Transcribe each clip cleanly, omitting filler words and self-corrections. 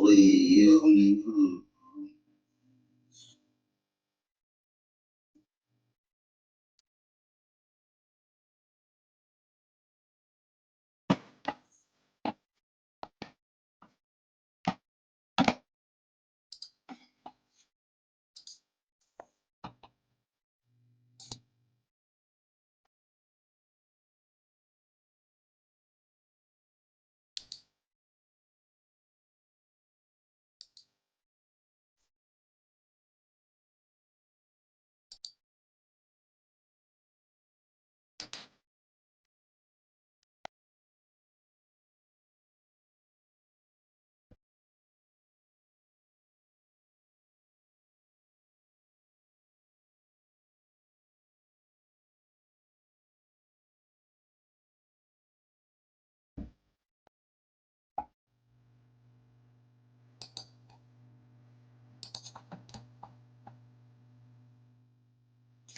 Well,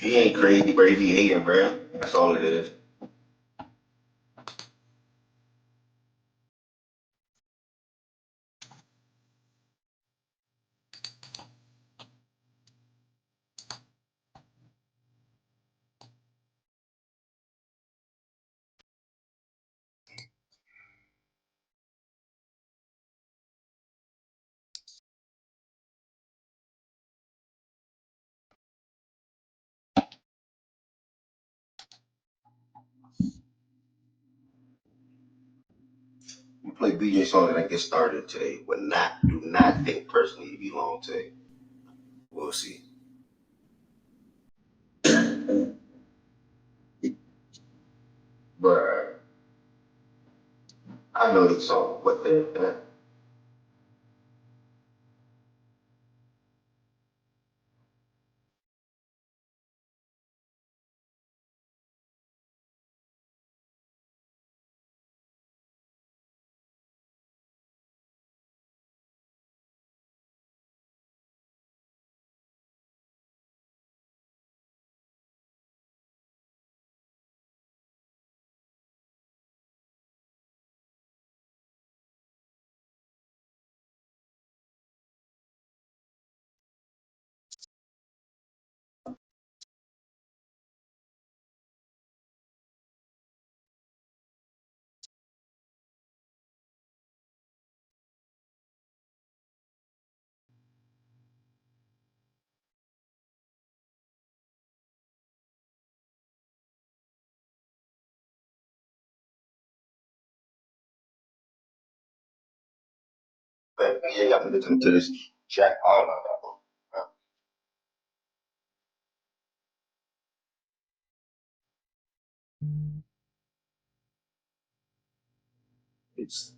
he ain't crazy, bro. He be hating, bro. That's all it is. You play BJ song and I get started today, but do not think personally you belong today. We'll see. But I know the song. What the? But BJ got to listen to this track all of that. It's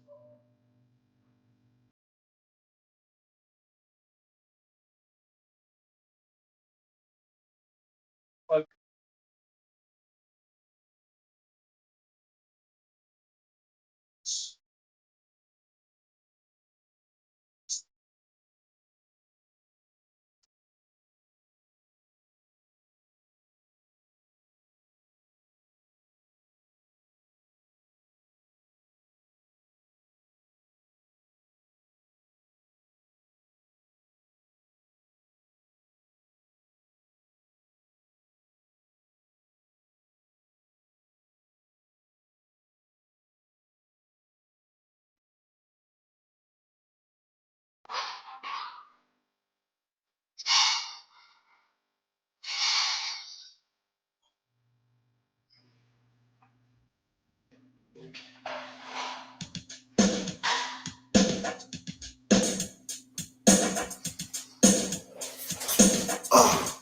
oh,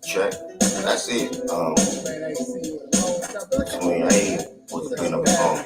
track. That's it. I mean, I ain't was playing up a song.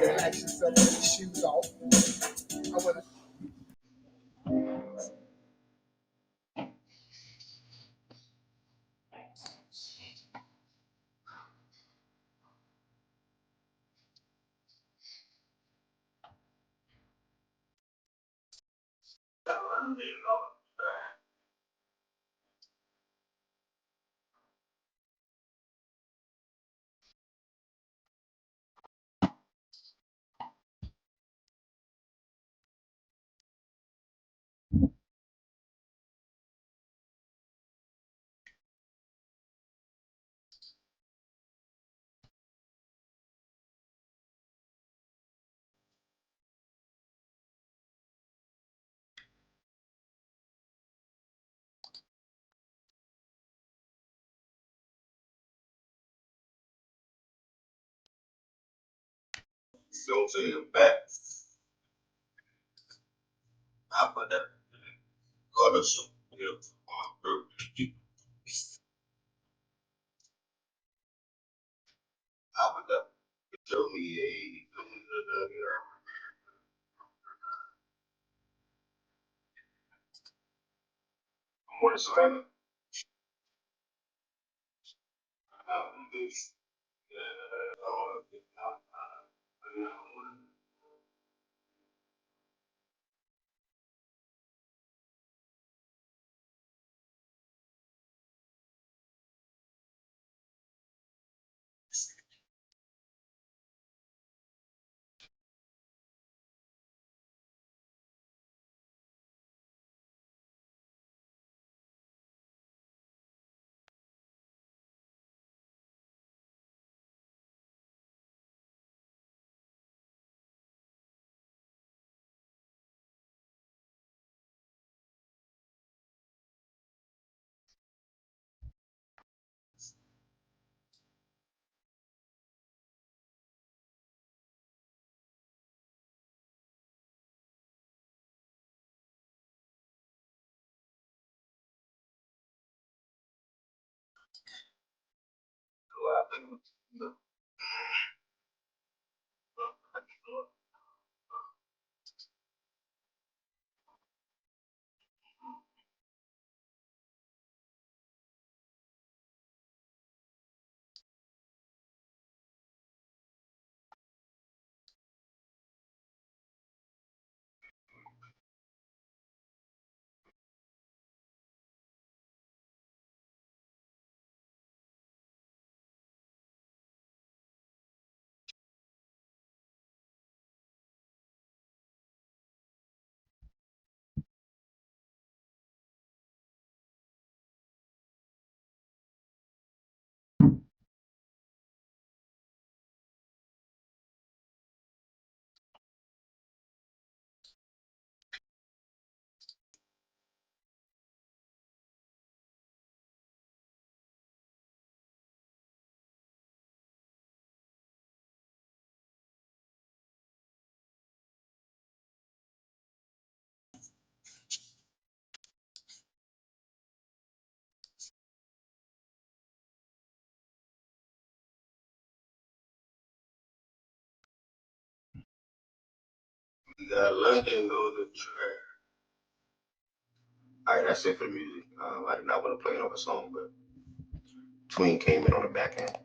Don't say it back. How about that? Got us. Yeah. How about that? Show me a. More sign. We got London on the track. All right, that's it for the music. I did not want to play another song, but Tween came in on the back end.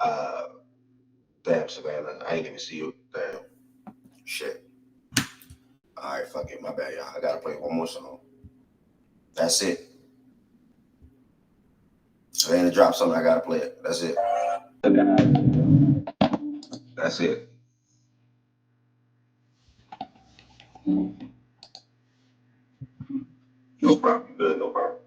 Uh, damn, Savannah, I ain't even see you. Damn, shit. All right, fuck it, my bad, y'all. I gotta play one more song. That's it. Savannah dropped something. I gotta play it. That's it. That's it. No problem. Good, no problem.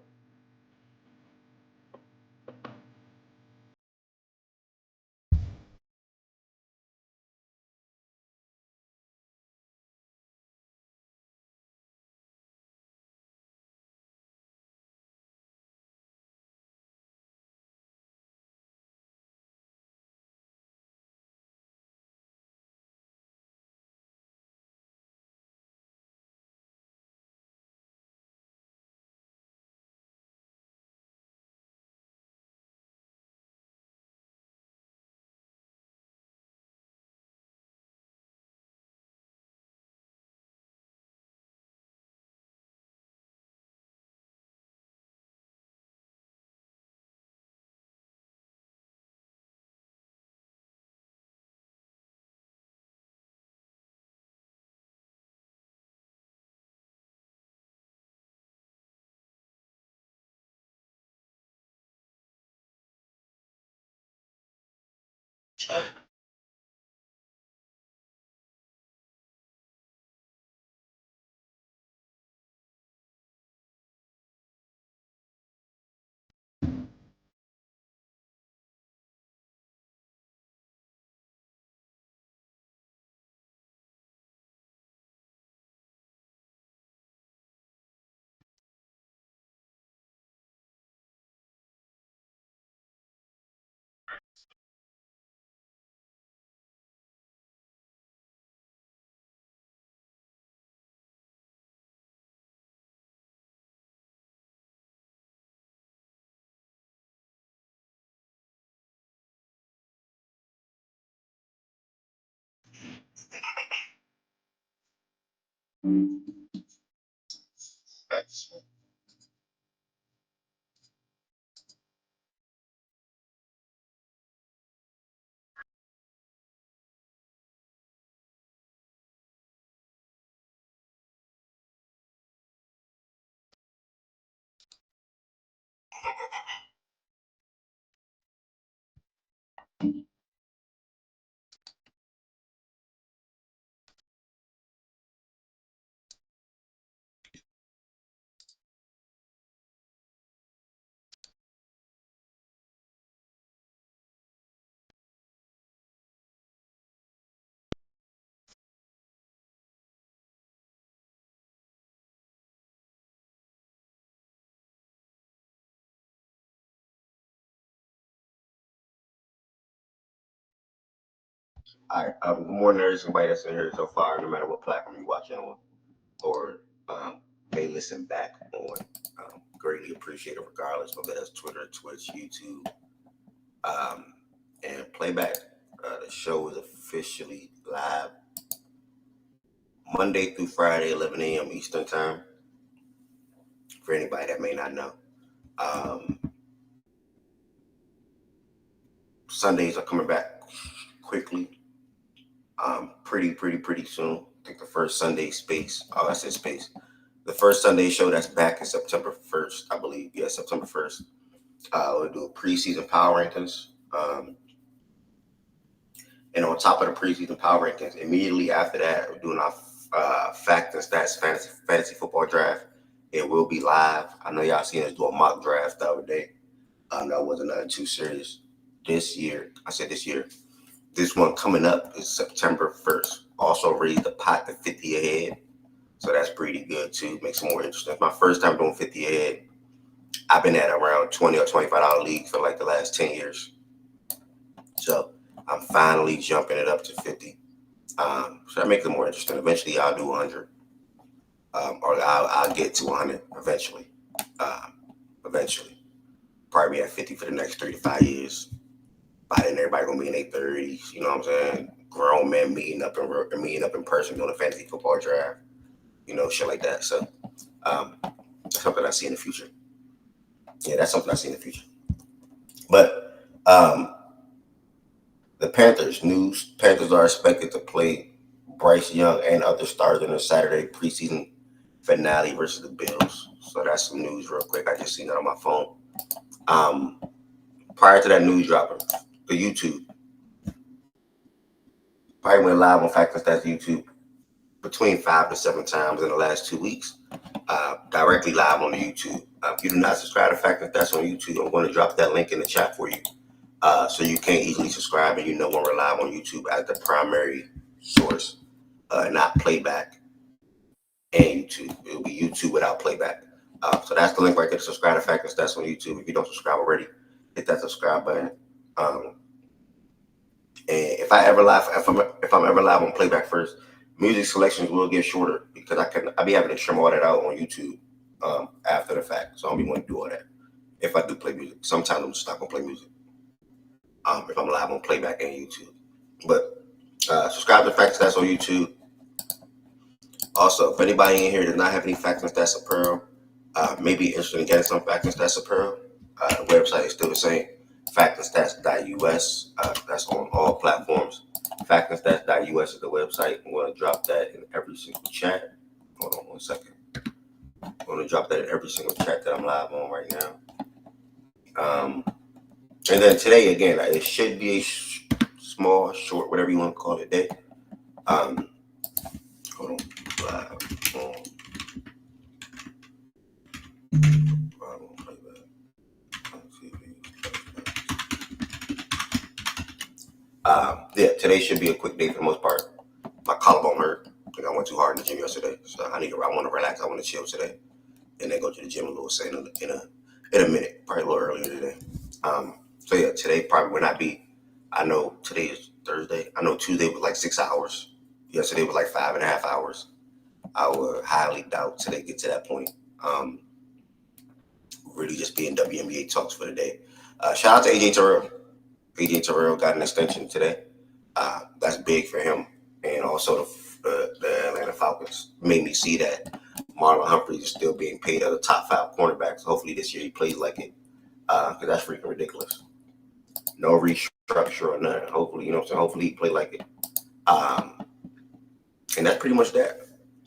Facts. All right. Good morning, everybody that's in here so far, no matter what platform you're watching on or may listen back on. Greatly appreciate it regardless, whether that's Twitter, Twitch, YouTube, um, and playback. The show is officially live Monday through Friday, 11 a.m. Eastern Time. For anybody that may not know, um, Sundays are coming back quickly. Pretty soon. I think the first Sunday space. Oh, I said space. The first Sunday show that's back is September 1st, I believe. Yeah, September 1st. We'll do a preseason power rankings. And on top of the preseason power rankings, immediately after that, we're doing our fact and stats fantasy football draft. It will be live. I know y'all seen us do a mock draft the other day. That wasn't nothing too serious. This year, I said this year, this one coming up is September 1st. Also raised the pot to 50 ahead. So that's pretty good too. Makes it more interesting. It's my first time doing 50 ahead. I've been at around $20 or $25 leagues for like the last 10 years. So I'm finally jumping it up to 50. So that makes it more interesting. Eventually I'll do 100. Or I'll get to 100 eventually. Eventually. Probably be at 50 for the next 3 to 5 years. By then everybody gonna be in their 30s. You know what I'm saying? Grown men meeting up in person doing a fantasy football draft. You know, shit like that. So that's something I see in the future. Yeah, that's something I see in the future. But the Panthers are expected to play Bryce Young and other stars in the Saturday preseason finale versus the Bills. So that's some news real quick. I just seen that on my phone. Prior to that news dropping, the YouTube probably went live on Fact and Stats YouTube between 5 to 7 times in the last 2 weeks. Directly live on the YouTube. If you do not subscribe to Fact and Stats on YouTube, I'm going to drop that link in the chat for you. So you can easily subscribe and when we're live on YouTube as the primary source, not playback and YouTube. It'll be YouTube without playback. So that's the link right there to subscribe to Fact and Stats on YouTube. If you don't subscribe already, hit that subscribe button. And if I'm ever live on playback first, music selections will get shorter because I'll be having to trim all that out on YouTube after the fact. So I don't be wanting to do all that. If I do play music, sometimes I'm just not gonna play music. If I'm live on playback and YouTube. But subscribe to Facts and Stats on YouTube. Also, if anybody in here does not have any Facts and Stats apparel, may be interested in getting some Facts and Stats apparel, the website is still the same, factandstats.us. That's on all platforms. Factandstats.us is the website. I'm going to drop that in every single chat. Hold on 1 second. I'm going to drop that in every single chat that I'm live on right now. And then today, again, it should be a small, short, whatever you want to call it, day. Hold on. Yeah, today should be a quick day for the most part. My collarbone hurt. I think I went too hard in the gym yesterday, so I want to relax. I want to chill today, and then go to the gym a little in a minute, probably a little earlier today. So yeah, today probably will not be. I know today is Thursday. I know Tuesday was like 6 hours. Yesterday was like 5.5 hours. I would highly doubt today get to that point. Really just being WNBA talks for the day. Shout out to AJ Terrell. AJ Terrell got an extension today. That's big for him, and also the Atlanta Falcons made me see that Marlon Humphreys is still being paid as a top 5 cornerback. So hopefully this year he plays like it, because that's freaking ridiculous. No restructure or nothing. Hopefully, you know what I'm saying? Hopefully he play like it. And that's pretty much that.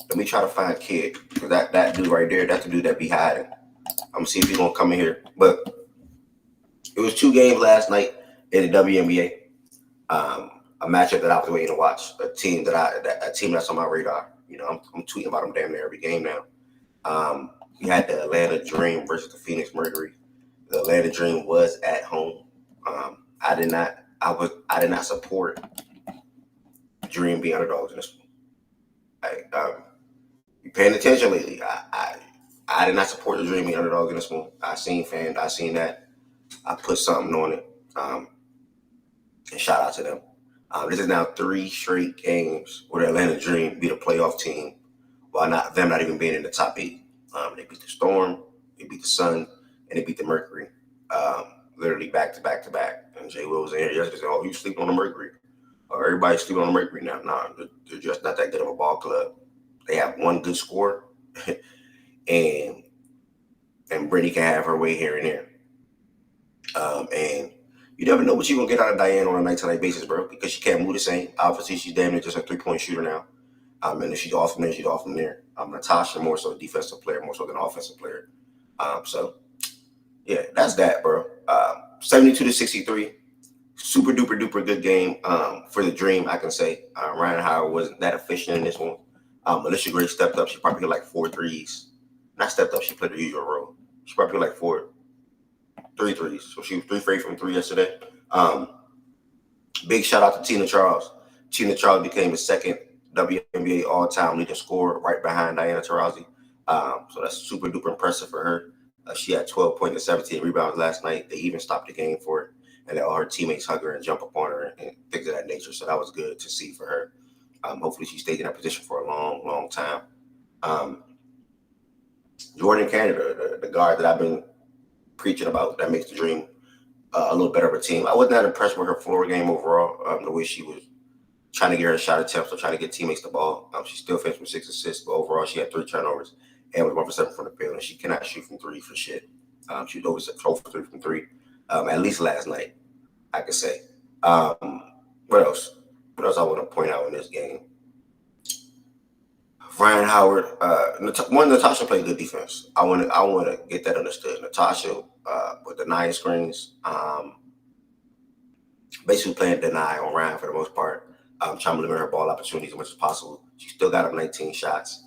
Let me try to find Kid, because that dude right there, that's the dude that be hiding. I'm gonna see if he's gonna come in here. But it was 2 games last night in the WNBA. A matchup that I was waiting to watch. A team that's on my radar. You know, I'm tweeting about them damn near every game now. We had the Atlanta Dream versus the Phoenix Mercury. The Atlanta Dream was at home. I did not support the Dream being underdogs in this one. You paying attention lately? I did not support the Dream being underdogs in this one. I seen that. I put something on it. And shout out to them. This is now 3 straight games where the Atlanta Dream beat a playoff team, while not even being in the top 8. They beat the Storm, they beat the Sun, and they beat the Mercury. Literally back to back to back. And Jay Will was in here yesterday saying, "Oh, you sleeping on the Mercury? Or everybody's sleeping on the Mercury now." Nah, they're just not that good of a ball club. They have one good score, and Brittany can have her way here and there. And you never know what you're going to get out of Diane on a night-to-night basis, bro, because she can't move the same. Obviously, she's damn near just a 3-point shooter now. And if she's off from there, she's off from there. Natasha, more so a defensive player, more so than an offensive player. So, yeah, that's that, bro. 72-63. Super duper duper good game for the Dream, I can say. Ryan Howard wasn't that efficient in this one. Alicia Gray stepped up. She probably hit like 4 threes. Not stepped up. She played her usual role. She probably hit like 3 threes. So she was 3 for 8 from 3 yesterday. Big shout out to Tina Charles. Tina Charles became the 2nd WNBA all-time leading scorer, right behind Diana Taurasi. So that's super duper impressive for her. She had 12 points and 17 rebounds last night. They even stopped the game for it, and let all her teammates hug her and jump up on her and things of that nature. So that was good to see for her. Hopefully she stays in that position for a long, long time. Jordan Canada, the guard that I've been preaching about, that makes the Dream a little better of a team. I wasn't that impressed with her floor game overall, the way she was trying to get her shot attempts or trying to get teammates the ball. She still finished with 6 assists, but overall she had 3 turnovers and was 1 for 7 from the field, and she cannot shoot from 3 for shit. She was always 12 for 3 from 3, at least last night, I could say. What else? What else I want to point out in this game? Ryan Howard, Natasha played good defense. I want to get that understood. Natasha with the 9 screens, basically playing deny on Ryan for the most part, trying to limit her ball opportunities as much as possible. She still got up 19 shots,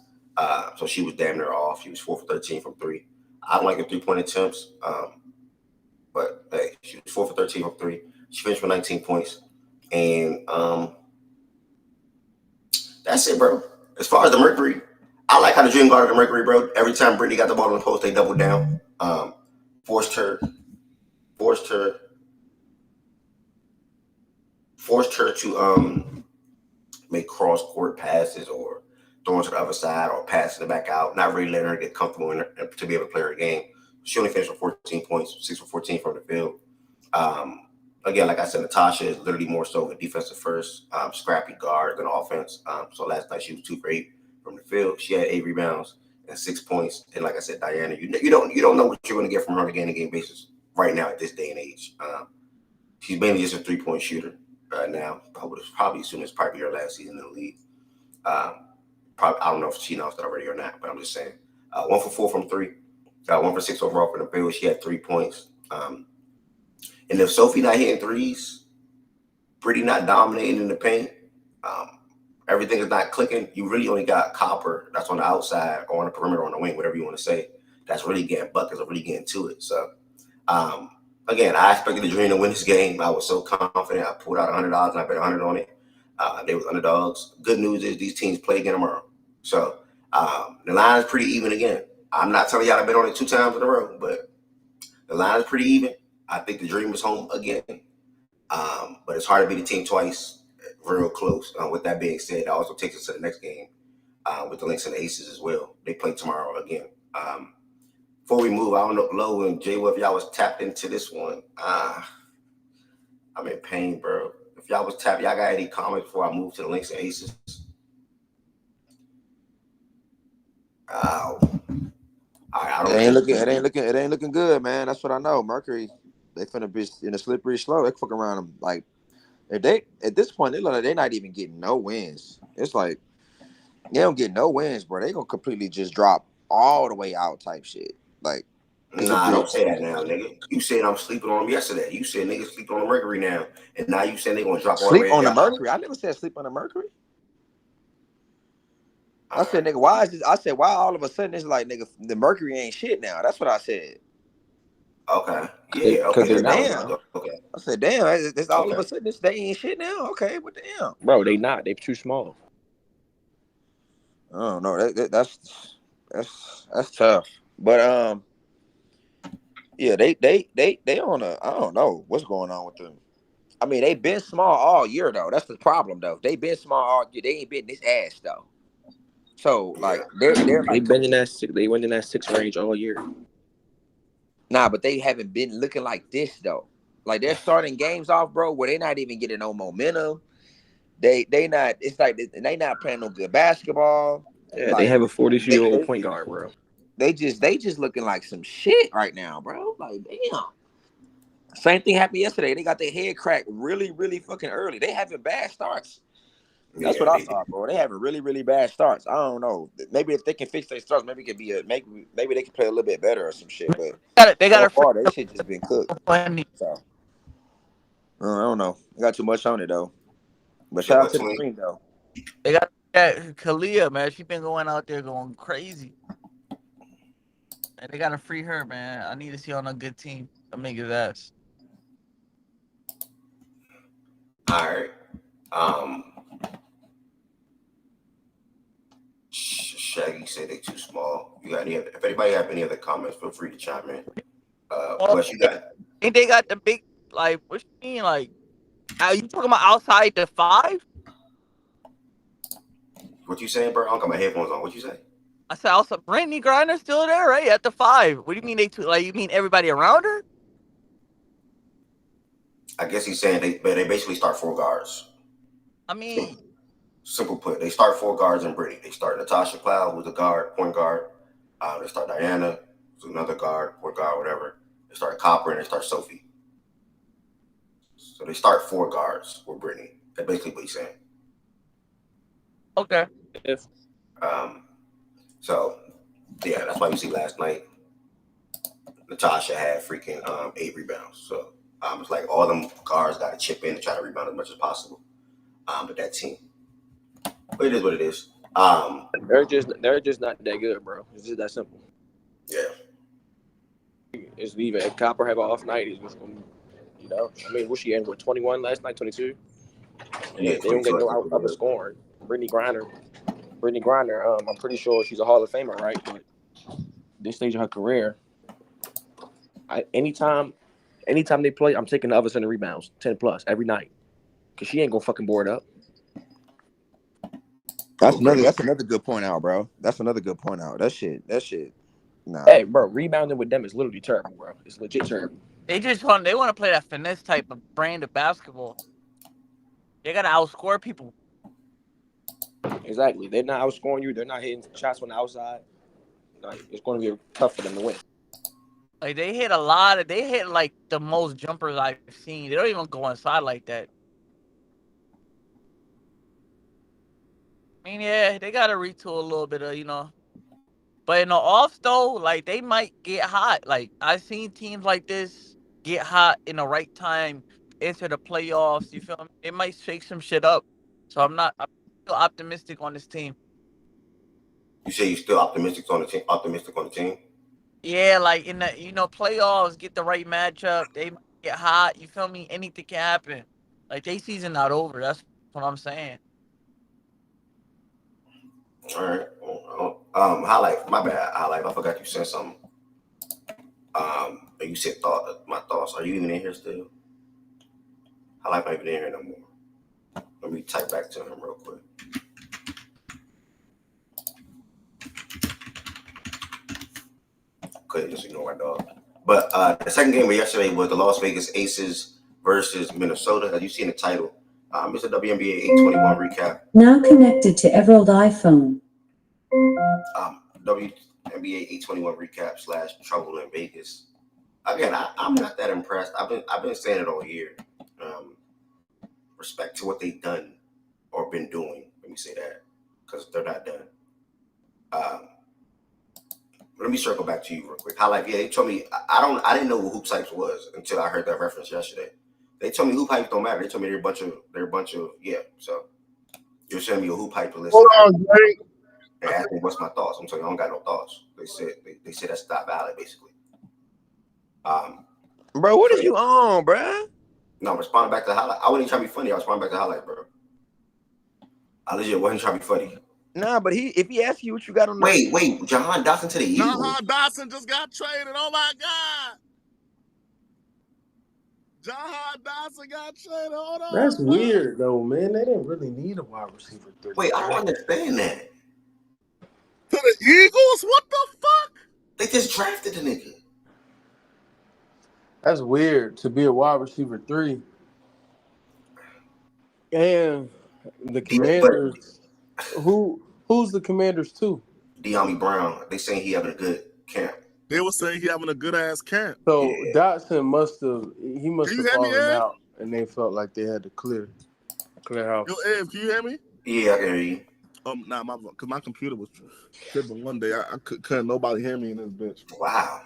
so she was damn near off. She was 4 for 13 from 3. I don't like her 3-point attempts, but hey, she was 4 for 13 from 3. She finished with 19 points, and that's it, bro. As far as the Mercury, I like how the Dream guarded the Mercury, bro. Every time Brittany got the ball in the post, they doubled down, forced her to make cross-court passes or throwing to the other side or passing it back out, not really letting her get comfortable to be able to play her game. She only finished with 14 points, 6 for 14 from the field. Again, like I said, Natasha is literally more so a defensive first, scrappy guard than offense. So last night she was 2 for 8 from the field. She had 8 rebounds and 6 points. And like I said, Diana, you don't know what you're going to get from her on a game-to-game basis right now at this day and age. She's mainly just a 3-point shooter now. Probably as soon as probably her last season in the league. I don't know if she knows that already or not, but I'm just saying. 1 for 4 from 3. 1 for 6 overall from the field. She had 3 points. And if Sophie not hitting threes, Brittany not dominating in the paint, everything is not clicking, you really only got Copper that's on the outside or on the perimeter, on the wing, whatever you want to say, that's really getting buckets or really getting to it. So, again, I expected the Dream to win this game. I was so confident. I pulled out $100 and I bet 100 on it. They were underdogs. Good news is these teams play again tomorrow. So, the line is pretty even again. I'm not telling y'all to bet on it 2 times in a row, but the line is pretty even. I think the Dream is home again. But it's hard to beat the team twice, real close. With that being said, that also takes us to the next game with the Lynx and the Aces as well. They play tomorrow again. Before we move, I don't know, Lo and Jay, if y'all was tapped into this one. I'm in pain, bro. If y'all was tapped, y'all got any comments before I move to the Lynx and Aces? Oh, I don't It ain't think. looking. It ain't looking good, man. That's what I know. Mercury, they finna be in a slippery slope. They fuck around them. Like if they at this point, they look like they not even getting no wins. It's like they don't get no wins, bro. They gonna completely just drop all the way out type shit. Like it's a Nah, big don't say that now, nigga. You said I'm sleeping on them yesterday. You said niggas sleep on the Mercury now, and now you saying they gonna drop all the sleep way on the down. Mercury. I never said sleep on the Mercury. All I said, right. nigga, why is this? I said, why all of a sudden it's like, nigga, the Mercury ain't shit now. That's what I said. Okay. Yeah. Because Okay. I they said, That's not, what damn. it. Okay. I said, damn. It's all of Okay. a sudden they ain't shit now. Okay, what the hell? bro. They not. They too small. I don't know. That's tough. But yeah, they on a. I don't know what's going on with them. I mean, they been small all year though. That's the problem though. They been small all year. They ain't been this ass though. So Yeah. like they're They like been in that six. They went in that six range all year. nah, but they haven't been looking like this though. Like they're starting games off, bro, where they not even getting no momentum. They not. It's like they not playing no good basketball. Yeah, they Like have a 42-year-old they point guard, bro. they just looking like some shit right now, bro. Like damn. Same thing happened yesterday. They got their head cracked really fucking early. They having bad starts. That's what Yeah. I They saw, did. bro. They having really bad starts. I don't know. Maybe if they can fix their starts, maybe it could be maybe they can play a little bit better or some shit. But They got so a free far, they shit just been cooked. money. So I don't know. I got too much on it though. You But said shout out what, to the twin? Queen though. They got that Kalia, man. She been going out there going crazy. And they gotta free her, man. I need to see her on a good team to make his ass. All right. Um, Shaggy said they too small. You got any? If anybody have any other comments, feel free to chime in. Well, Wes, you got ain't they got the big like what you mean? Like are you talking about outside the five? what you saying, bro? I don't got my headphones on. What you say? I said also Brittany Griner's still there, right? At the five. What do you mean they two like you mean everybody around her? I guess he's saying they basically start four guards. I Simple, mean, simple put. They start four guards in Brittany. They start Natasha Cloud, who's a guard, point guard. They start Diana, who's another guard, point guard, whatever. They start Copper and they start Sophie. So they start four guards with Brittany. That's basically what he's saying. okay. If Um, so yeah, that's why you see last night Natasha had freaking 8 rebounds. So it's like all them guards got to chip in to try to rebound as much as possible. But that team, but it is what it is. they're just not that good, bro. It's just that simple. Yeah, It's even if Copper have an off night, he's just gonna, I mean, what she ended with 21 last night, 22, and yeah, they don't 22. get I no think it other was. scoring. Brittany Griner, I'm pretty sure she's a Hall of Famer, right? But this stage of her career, anytime they play, I'm taking the other center rebounds, 10 plus every night, cause she ain't gonna fucking board up. Who, Brittany? That's another good point out, bro. That's another good point out. That shit. Nah. Hey, bro, rebounding with them is literally terrible, bro. It's legit terrible. They want to play that finesse type of brand of basketball. They gotta outscore people. Exactly. They're not outscoring you. They're not hitting shots from the outside. Like, it's going to be tough for them to win. Like they hit like the most jumpers I've seen. They don't even go inside like that. I mean, yeah, they gotta retool a little bit of. But in the offs though, like they might get hot. Like I've seen teams like this get hot in the right time, enter the playoffs. You feel me? It might shake some shit up. So I'm still optimistic on this team. You say you still optimistic on the team? Optimistic on the team? Yeah, like in the playoffs, get the right matchup. They might get hot. You feel me? Anything can happen. Like they season not over. That's what I'm saying. All right. Highlight. My bad. Highlight. I forgot you said something. You said my thoughts. Are you even in here still? Highlight not even in here no more. Let me type back to him real quick. Couldn't just ignore my dog. But the second game of yesterday was the Las Vegas Aces versus Minnesota. As you see in the title, it's a WNBA 821 recap. Now connected to Everald iPhone. WNBA 821 recap / trouble in Vegas. Again, I'm not that impressed. I've been saying it all year. Respect to what they've done or been doing. Let me say that because they're not done. Let me circle back to you real quick. Highlight, yeah, they told me I didn't know what hoop types was until I heard that reference yesterday. They told me hoop hypes don't matter. They told me they're a bunch of yeah. So you're sending me a hoop hype list. Hold on, Jay. And ask me what's my thoughts. I'm telling you, I don't got no thoughts. They said that's not valid, basically. Bro, what so, is you on, bro? No, I'm responding back to the highlight. I wasn't even trying to be funny. I was responding back to the highlight, bro. I legit wasn't trying to be funny. Nah, but if he asks you what you got on the Wait, Jahan Dotson to the Eagles. Jahan Dotson just got traded. Oh my God. Jahan Dotson got traded. Hold on. That's weird though, man. They didn't really need a wide receiver 3. Wait, I don't understand that. To the Eagles? What the fuck? They just drafted the nigga. That's weird to be a wide receiver 3. And the Commanders, who's the Commanders too? De'Ami Brown. They saying he having a good camp. They were saying he having a good ass camp. So yeah. Dotson must have fallen out, and they felt like they had to clear house. Yo, Ed, can you hear me? Yeah, I can hear you. Because my computer was tripping one day. I couldn't nobody hear me in this bitch. Wow.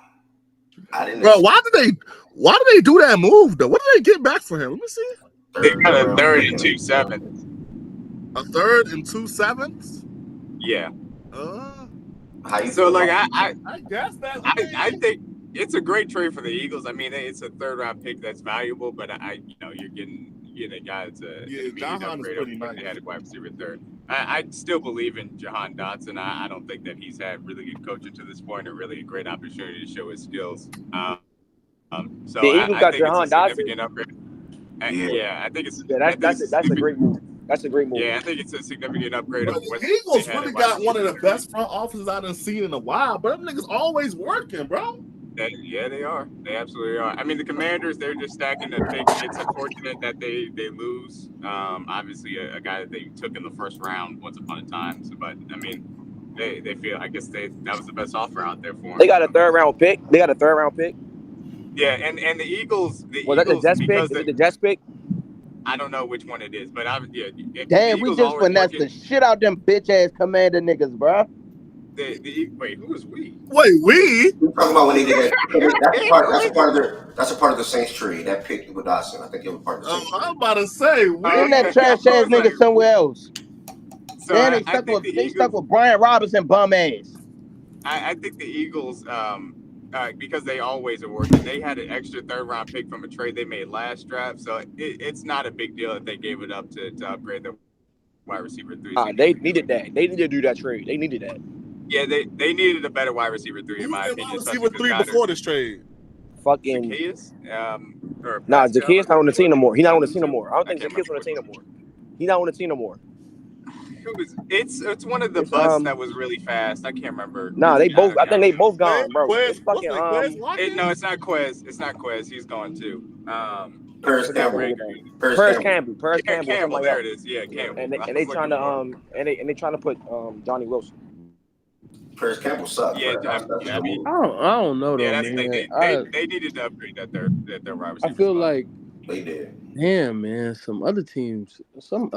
Bro, why did they do that move though? What did they get back for him? Let me see. They got a 3rd and 2 sevenths. A 3rd and 2 sevenths? Yeah. How you so like I guess that's I think it's a great trade for the Eagles. I mean, it's a 3rd round pick that's valuable, but you're getting a guy that's a Jahan upgrade over what they had a wide receiver 3rd. I still believe in Jahan Dotson. I don't think that he's had really good coaching to this point, or really a great opportunity to show his skills. So the Eagles got Jahan Dotson. Upgrade. Yeah, I think it's that's a great move. That's a great move. Yeah, I think it's a significant upgrade. Bro, the Eagles really got one of the best front offices I've seen in a while, but them niggas always working, bro. Yeah, they are. They absolutely are. I mean, the Commanders, they're just stacking the pick. It's unfortunate that they lose. Obviously, a guy that they took in the 1st round once upon a time. So, but, I mean, they feel, I guess that was the best offer out there for them. They got a 3rd round pick. Yeah, and the Eagles. Was that the Jets pick? Is it the Jets pick? I don't know which one it is, but damn, we just finessed the shit out them bitch ass Commander niggas, bro. Wait, who is we? Wait, we? We're talking about when they did that. That's a part of the Saints tree. That pick with Dawson. I think it was part of the Saints tree. I'm about to say, we that trash ass nigga somewhere else. So then they stuck with Brian Robinson bum ass. I think the Eagles, because they always are working, they had an extra 3rd round pick from a trade they made last draft, so it's not a big deal that they gave it up to upgrade their wide receiver 3. They needed that. They needed to do that trade. They needed that. Yeah, they needed a better wide receiver 3 in my opinion. Wide receiver 3 before this trade. Fucking Zacchaeus? Zacchaeus not on the team no more. He's not on the team no more. I don't think Zacchaeus on the team no more. He's not on the team no more. It's one of the busts that was really fast. I can't remember. Nah, I think they both gone, bro. It's fucking no, it's not Quez. It's not Quez. He's gone too. Paris Campbell. There it is. Yeah, Campbell. And they trying to and they trying to put Johnny Wilson. Paris Campbell sucks. Yeah, I mean, I don't know though, man. They needed to upgrade that their wide receiver. I feel like they did. Damn, man. Some other teams should have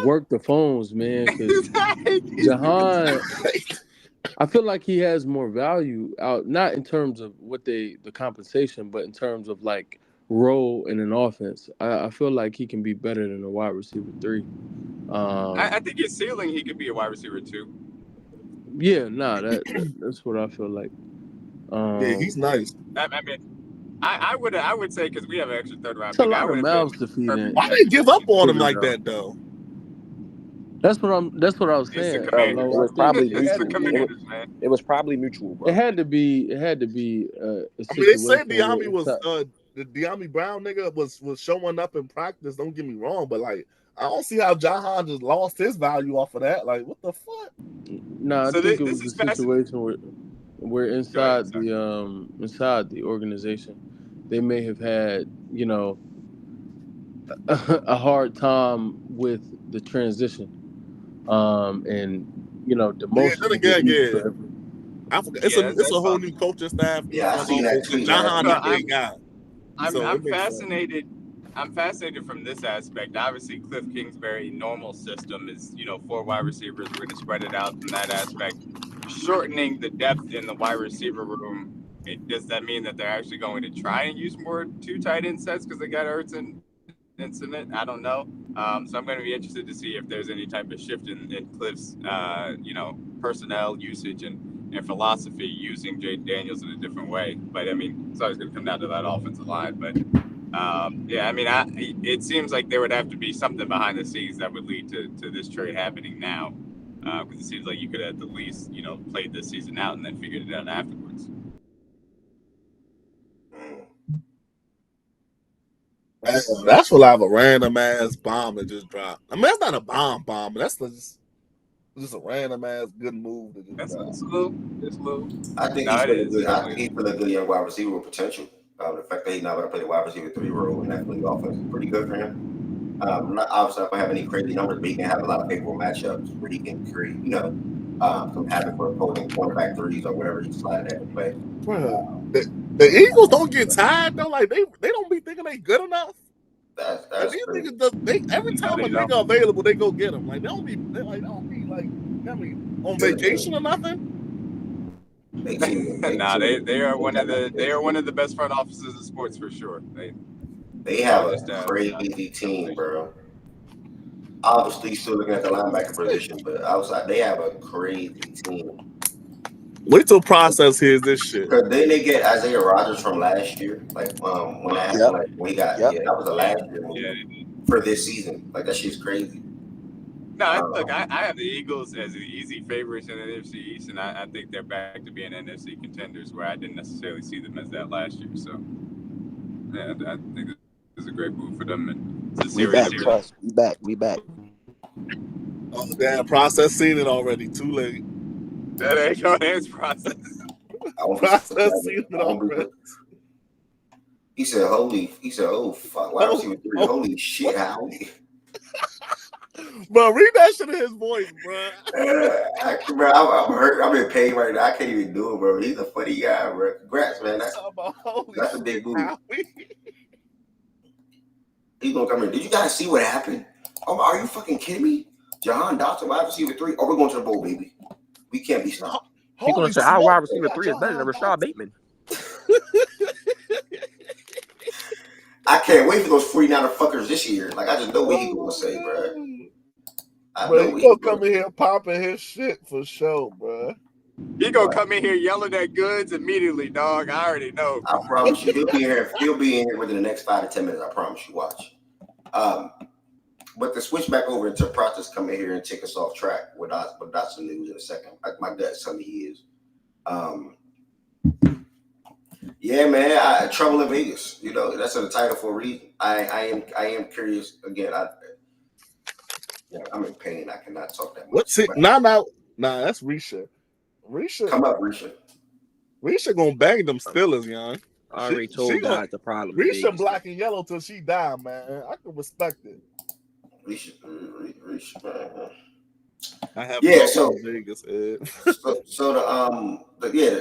worked the phones, man. Because Jahan, I feel like he has more value out, not in terms of the compensation, but in terms of like role in an offense. I feel like he can be better than a wide receiver 3. I think his ceiling, he could be a wide receiver 2. Yeah, that's what I feel like. Yeah, he's nice. I mean, I would say, because we have an extra 3rd round pick. A lot of mouths to feed in. Why they give up on him like that though? That's what I was saying. It was probably mutual. It was probably mutual, bro. It had to be. A they say De'Ami was the De'Ami Brown nigga was showing up in practice. Don't get me wrong, but like I don't see how Jahan just lost his value off of that. Like what the fuck? No, I think it was a situation where inside the organization, they may have had a hard time with the transition, and demotion. I forgot. It's a whole new coaching staff. Yeah, I seen that tweet. John is a great guy. I'm fascinated. I'm fascinated from this aspect. Obviously, Cliff Kingsbury normal system is 4 wide receivers. We're going to spread it out from that aspect. Shortening the depth in the wide receiver room. Does that mean that they're actually going to try and use more 2 tight end sets because they got Ertz and incident? I don't know. So I'm going to be interested to see if there's any type of shift in Cliff's personnel usage and philosophy using Jay Daniels in a different way. But I mean, it's always going to come down to that offensive line. But it seems like there would have to be something behind the scenes that would lead to this trade happening now, because it seems like you could at the least played this season out and then figured it out afterwards. That's what I have a random ass bomb that just dropped. I mean, that's not a bomb, but that's just a random ass good move that just dropped. It's low. I think he's a good young wide receiver with potential. The fact that he's not going to play the wide receiver 3 role in that Philly offense is pretty good for him. Obviously, not going to have any crazy numbers, but he can have a lot of favorable matchups where he can create, some habit for opposing cornerback threes or whatever he decided to play. The Eagles don't get tired though. Like they don't be thinking they good enough. That's these niggas every time a nigga available, they go get him. Like they don't be on vacation or nothing. They are one of the best front offices in sports for sure. They have a crazy team, bro. Obviously, still looking at the linebacker position, but outside they have a crazy team. Wait till process hears this shit. Because then they get Isaiah Rodgers from last year, like when that happened, like when he got that was a last year move for this season. Like that shit's crazy. No, look, I have the Eagles as an easy favorites in the NFC East, and I think they're back to being NFC contenders, where I didn't necessarily see them as that last year. So, yeah, I think it's a great move for them. And it's a series. We back. Oh, damn, process seen it already. Too late. That ain't your hands process. Process seen it already. He said, oh, fuck, why was he with 3? Holy shit, Howie. Bro, read that shit in his voice, bro. Bro, I'm hurt. I'm in pain right now. I can't even do it, bro. He's a funny guy, bro. Congrats, man. That's a big move. He's gonna come in. Did you guys see what happened? Oh, are you fucking kidding me? Jahan Dotson, wide receiver 3. Oh, we're going to the bowl, baby. We can't be stopped. He's gonna say our wide receiver 3 is better than Rashad Bateman. I can't wait for those 49er fuckers this year. Like I just know what he's gonna say, bro. He gonna come in here popping his shit for sure, bro. He gonna come in here yelling at Goods immediately, dog. I already know. I promise you, he'll be in here within the next 5 to 10 minutes. I promise you. Watch. But to switch back over into process, come in here and take us off track with Dotson news in a second. My gut's telling me he is. Yeah, man. Trouble in Vegas. That's in the title for a reason. I am curious. Again, I'm in pain. I cannot talk that much. What's it? Nah. That's Risha. Come up, Risha. Risha gonna bang them Steelers, young. I already told God the problem. Risha black and yellow till she die, man. I can respect it. Risha. I have Vegas. The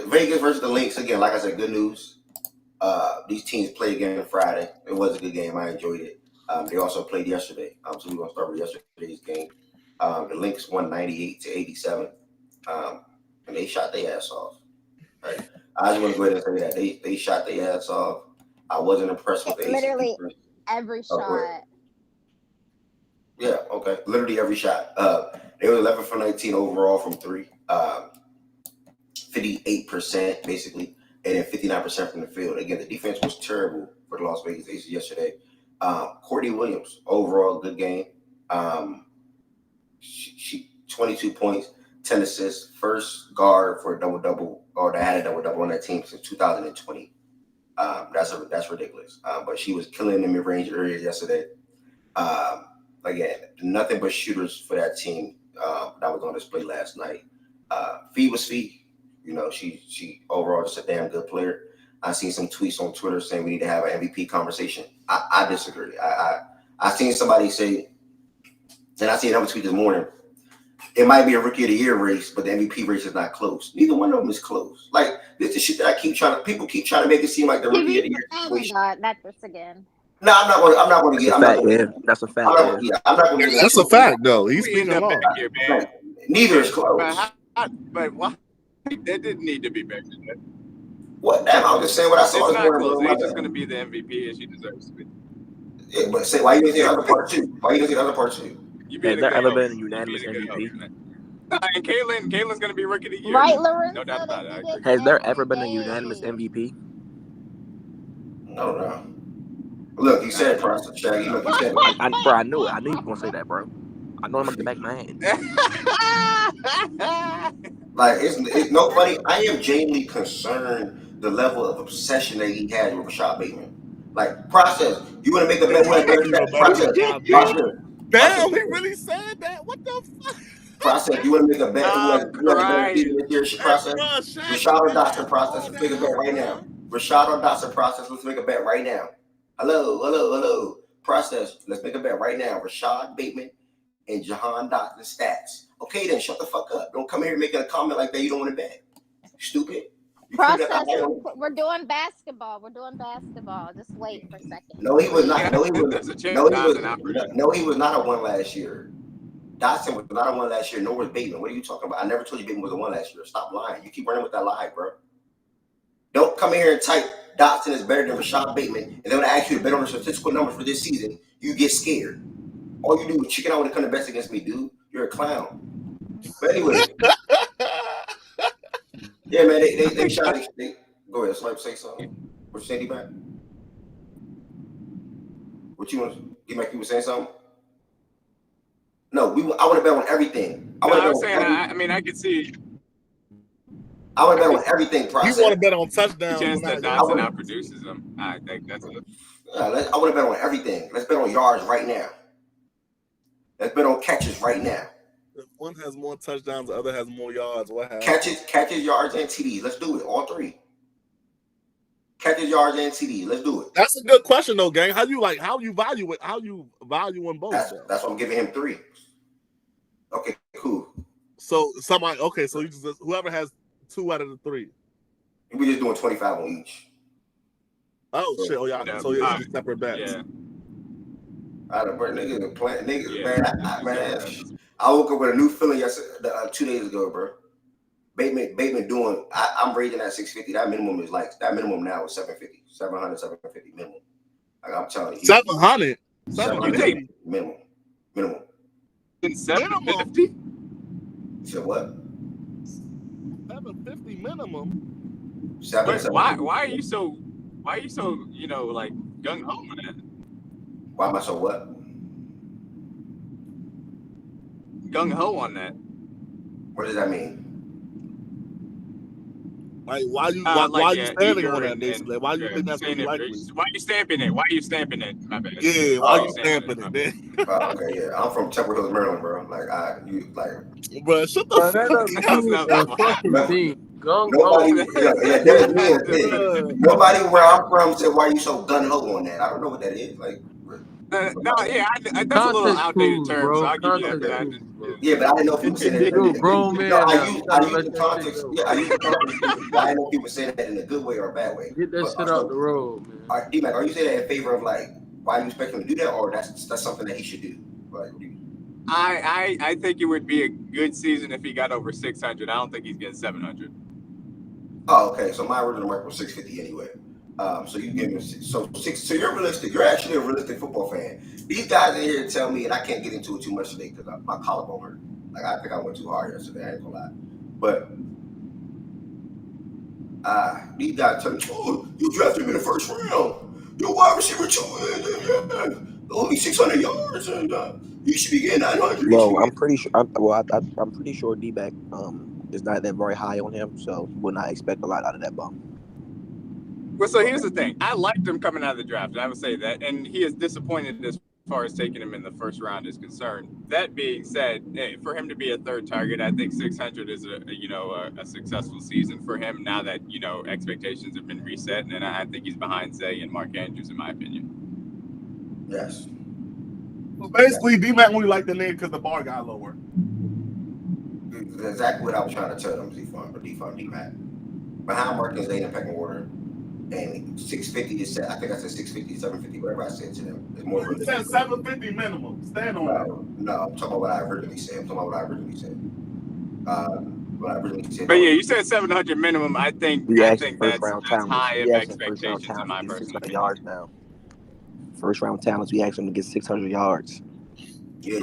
Vegas versus the Lynx again. Like I said, good news. These teams played again on Friday. It was a good game. I enjoyed it. They also played yesterday. So we're gonna start with yesterday's game. The Lynx won 98-87, and they shot their ass off. Right. I just want to go ahead and say that they shot their ass off. I wasn't impressed with the literally every shot. Yeah. Okay. Literally every shot. They were 11 for 19 overall from 3. 58% basically, and then 59% from the field. Again, the defense was terrible for the Las Vegas Aces yesterday. Courtney Williams, overall good game. She 22 points, 10 assists, first guard for a double-double, or that had a double-double on that team since 2020. That's ridiculous. But she was killing the mid-range areas yesterday. Again, nothing but shooters for that team that was on display last night. Fee was Fee. She overall just a damn good player. I seen some tweets on Twitter saying we need to have an MVP conversation. I disagree. I seen somebody say, and I seen another tweet this morning. It might be a rookie of the year race, but the MVP race is not close. Neither one of them is close. Like this is shit that people keep trying to make it seem like the rookie of the year situation. That's this again. No, I'm not going to get. That's a fact. I'm not going to get. That's a fact, though. He's speaking back law. here, man. Neither is close. But why? That didn't need to be better. What? Damn, I was just saying what I saw. It's not close. Age is going to be the MVP, and she deserves to be. Yeah, but say why you didn't say the other part too? Why you didn't say the other part too? Has there ever been a unanimous MVP? And Caitlin's going to be rookie of the year. Right, Lorenzo? No doubt about it. Has there ever been a unanimous MVP? No. Look, he said process, Shaggy. Look, he said I knew it. I knew you were going to say that, bro. I know I'm going to back my hand. Like, it's no funny. I am genuinely concerned the level of obsession that he had with Rashad Bateman. Like, process. You want to make a bet? Process. Damn, he really said that? What the fuck? Process. You want to make a bet? Who has this year? Process. Rashad or Dotson? Process. Let's make a bet right now. Rashad or Dotson? Process. Let's make a bet right now. Hello. Process. Let's make a bet right now. Rashad Bateman and Jahan Dotson stats. Okay, then shut the fuck up. Don't come here making a comment like that. You don't want to bet. Stupid. Process. We're doing basketball. Just wait for a second. No, he was not. No, he was not a one last year. Dotson was not a one last year. Nor was Bateman. What are you talking about? I never told you Bateman was a one last year. Stop lying. You keep running with that lie, bro. Don't come here and type Dotson is better than Rashad Bateman, and then when I ask you to bet on the statistical numbers for this season, you get scared. All you do is chicken out when it comes to bets against me, dude. You're a clown. But anyway. Yeah, man, they shot it. Go ahead, somebody say something. What you say, D-Mac? What you want? D-Mac, you were saying something? No, I want to bet on everything. I can see. I want to bet on everything. Process. You want to bet on touchdowns? Chance that Dotson outproduces them. I think that's it. I want to bet on everything. Let's bet on yards right now. Let's bet on catches right now. If one has more touchdowns, the other has more yards. What happens? Catches, yards, and TDs. Let's do it. All three. Catches, yards, and TDs. Let's do it. That's a good question, though, gang. How you value it? How you value in both? That's why I'm giving him 3. Okay, cool. So somebody. Okay, so you just whoever has 2 out of the 3. We're just doing 25 on each. Oh shit! Oh yeah. So it's just separate bets. Yeah. Niggas playing. Niggas, man. I woke up with a new feeling yesterday, 2 days ago, bro. Bateman doing. I'm rating at 650. That minimum is like that minimum now is 750, 750 minimum. Like I'm telling you, 700. 750 minimum. 750. You said what? 750 minimum. Why are you so like gung ho on that? Why am I so what? Gung ho on that. What does that mean? Like why you standing on that basically? Why you think that's really likely? Why you stamping it? My bad. Yeah, why you stamping it, man? Okay, yeah. I'm from Temple Hills, Maryland, bro. Bro, shut the fuck up. Nobody where I'm from said why you so gun ho on that. I don't know what that is. Like that's a little outdated term, bro. So I'll give you that. Yeah, but I didn't know if people said that. You're a grown man. I use the context. Yeah, I use the context. I didn't know if people saying that in a good way or a bad way. Get that shit out the road, man. D-Mac, are you saying that in favor of like why you expect him to do that, or that's something that he should do? Like, I think it would be a good season if he got over 600. I don't think he's getting 700. Oh, okay. So my original mark was 650 anyway. So you give him 6. So you're realistic. You're actually a realistic football fan. These guys in here tell me, and I can't get into it too much today because my collarbone hurt. Like I think I went too hard yesterday. I ain't gonna lie. But these guys tell me, oh, you drafted him in the first round. You're wide receiver 2, only 600 yards, and you should be getting 900. Well, I'm pretty sure. I'm pretty sure D-Back is not that very high on him, so would not expect a lot out of that bum. Well, so here's the thing. I liked him coming out of the draft. I would say that, and he is disappointed as far as taking him in the first round is concerned. That being said, for him to be a third target, I think 600 is a successful season for him. Now that expectations have been reset, and I think he's behind Zay and Mark Andrews in my opinion. Yes. So basically, D-Mac only liked the name because the bar got lower. That's exactly what I was trying to tell them, D-Mac. Behind Marcus, they in the pecking order. And 650 is I think I said 650, 750, whatever I said to them. It's more You said 750 minimum. Stand on that. No, I'm talking about what I originally said. What I originally said. But yeah, you said 700 minimum. I think that's high of expectations in my personal opinion. Yards now. First round talents, we asked him to get 600 yards. Yeah,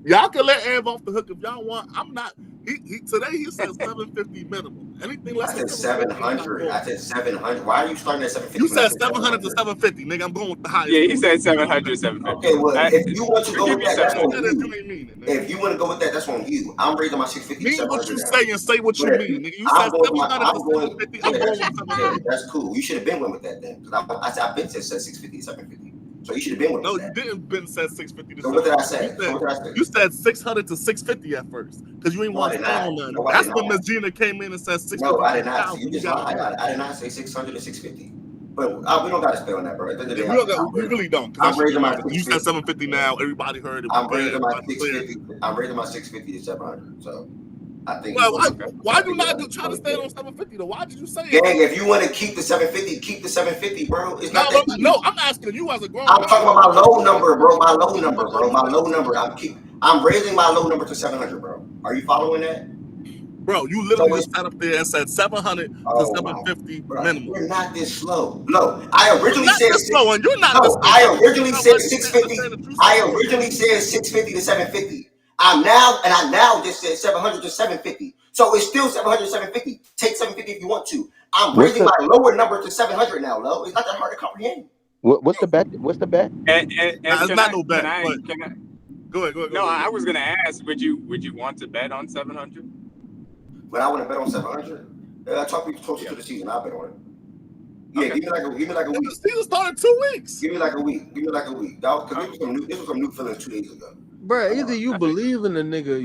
y'all can let Ev off the hook if y'all want. I'm not. Today he said 750 minimum. Anything less than 700. I said 700. Why are you starting at 750? You said 700 to 750, nigga. I'm going with the highest. Yeah, he said 700, 750. Okay, well, if you want to go with that, that's on you. If you want to go with that, that's on you. I'm raising my 650 to 700. Mean what you say and say what you mean, nigga. You said 700 to 750. I'm going with 700. That's cool. You should have been with that then. Because I've been said 650 to 750. So you should have been with that. No, you didn't been said 650 to 750. So what did I say? You said 600 to 650 at first. Because you ain't want to stand on that. That's when Miss Gina came in and said 650. No, I did not. You just lied. I did not say 600 to 650. But we don't got to stay on that, bro. We really don't. I'm raising my you said 750 now. Everybody heard it. I'm raising my 650. I'm raising my 650 to 700. So I think. Well, why do not try to stay on 750 though? Why did you say it? Gang, if you want to keep the 750, keep the 750, bro. It's not that. No, I'm asking you as a grown. I'm talking about my low number, bro. My low number. I'm raising my low number to 700, bro. Are you following that? Bro, you literally just sat up there and said 700 to 750 minimum. You're not this slow. No, I originally said slow, and you're not this slow. I originally said 650. I originally said 650 to 750. I now just said 700 to 750. So it's still 700 to 750. Take 750 if you want to. I'm raising my lower number to 700 now, Lo. It's not that hard to comprehend. What's the bet? What's the bet? And it's not no bet. Go ahead. No, I was gonna ask, would you want to bet on 700? But I want to bet on 700. I talk people closer to the season. I'll bet on it. Yeah, okay. give me like a week. The season started 2 weeks. Give me like a week. Because this was some new feelings 2 days ago. Bro, either you believe in the nigga.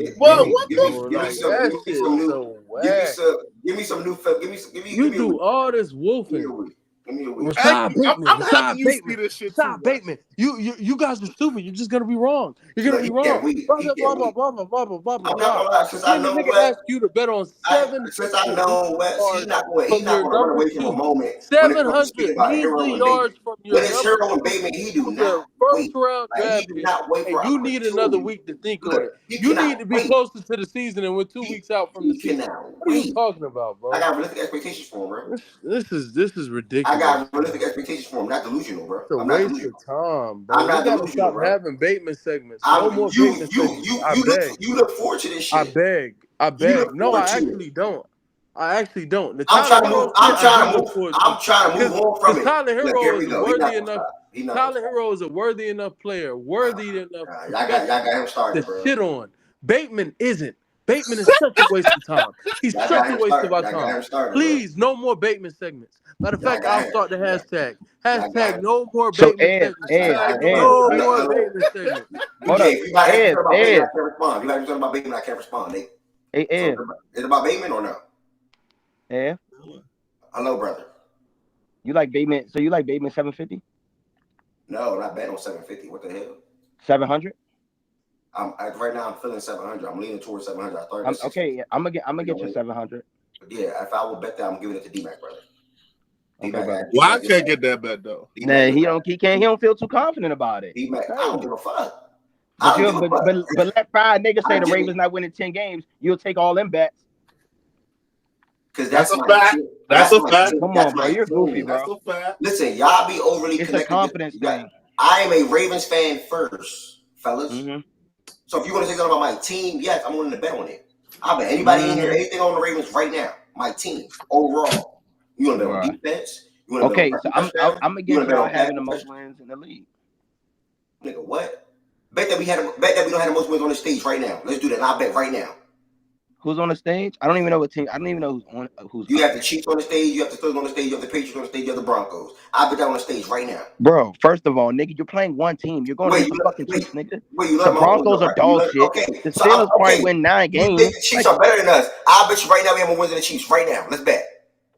Give me some new feelings. You do all this wolfing. I'm having you see this shit. Stop, Bateman. You guys are stupid. You're just gonna be wrong. You're gonna be wrong. Blah. Nigga asked you to bet on 700. Since I know he's not going to run away from a moment. 700 measly yards from your when it's Hero and Bateman, he do not first round draft pick. And you need another week to think on it. You need to be closer to the season, and we're 2 weeks out from the season. What are you talking about, bro? I got realistic expectations for him, bro. This is ridiculous. I got realistic expectations for him, not delusional, bro. It's a waste of time, bro. I'm not delusional, stop bro. Having Bateman segments. No more Bateman segments. You look forward to this shit. I beg. No, I actually don't. I'm trying to move on from it. Tyler Hero is worthy enough. Tyler Hero is a worthy enough player. Worthy enough. Y'all got him started, bro. Shit on. Bateman isn't. Bateman is such a waste of time. He's such a waste of our time. Please, no more Bateman segments. Matter of fact, I'll start the hashtag. Hashtag no more Bateman segments. No more Bateman segments. Hold up. If you got anything about Bateman, I can't respond. Hey, Ed. Is it about Bateman or no? Yeah. Hello, brother. You like Bateman? So you like Bateman 750? No, not bad on 750. What the hell? 700? Right now I'm feeling 700. I'm leaning towards 700. I thought. Okay, I'm gonna get you 700. Yeah, if I would bet that, I'm giving it to D-Mac, brother. Why I can't get that bet though? Nah, he don't feel too confident about it. D-Mac, I don't give a fuck. But let 5 niggas say the Ravens not winning 10 games. You'll take all them bets. Because that's a fact. That's a fact. Come on, bro. You're goofy, bro. That's a fact. Listen, y'all be overly connected. It's a confidence thing. I am a Ravens fan first, fellas. Mm-hmm. So if you want to say something about my team, yes, I'm willing to bet on it. I'll bet anybody in here anything on the Ravens right now. My team overall. You want to bet on defense? Okay, so I'm gonna get you having the most wins in the league. Nigga, what? Bet that we don't have the most wins on the stage right now. Let's do that. I'll bet right now. Who's on the stage? I don't even know what team. I don't even know who's. You have the Chiefs on the stage. You have the Steelers on the stage. You have the Patriots on the stage. You have the Broncos. I bet that on the stage right now. Bro, first of all, nigga, you're playing one team. You're going to the fucking Chiefs, nigga. The Broncos are dog shit. Okay. The Steelers probably win 9 games. The Chiefs are better than us. I bet you right now we have more wins than the Chiefs right now. Let's bet.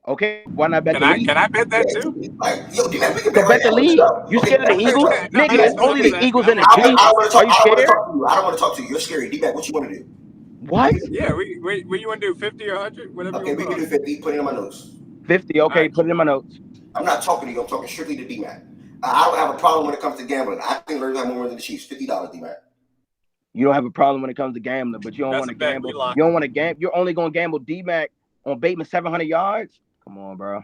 Okay, why not bet the league? Can I bet that too? We can bet the league. You scared of the Eagles? Nigga, it's only the Eagles and the Chiefs. Are you scared? I don't want to talk to you. You're scary. D-Back, what you want to do? What? Yeah, what you want to do? 50 or 100? Whatever Okay, you we want can to do put 50. Put it in my notes. 50. Okay, right. put it in my notes. I'm not talking to you. I'm talking strictly to D-Mac. I don't have a problem when it comes to gambling. I think Larry have more than the Chiefs. $50, D-Mac. You don't have a problem when it comes to gambling, but you don't That's want a to bet. gamble. We locked. You don't want to gamble. You're only going to gamble D-Mac on Bateman 700 yards? Come on, bro.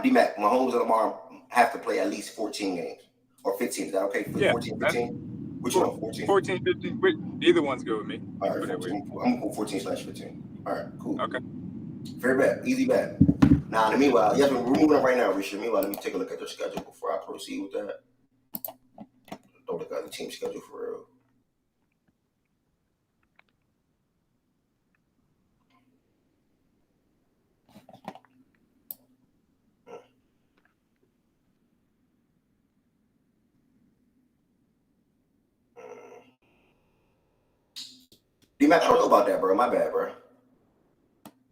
D-Mac, Mahomes and Lamar have to play at least 14 games. Or 15. Is that okay? Yeah, 14, 15? Which one? 14? 14, 15. Either one's good with me. All right, 14. I'm going to go 14/15. All right, cool. Okay. Fair bet. Easy bet. Now, in the meanwhile, yes, we're moving on right now, Richard. Meanwhile, let me take a look at their schedule before I proceed with that. Don't look at the team schedule for real. D-Mac, I don't know about that, bro. My bad, bro.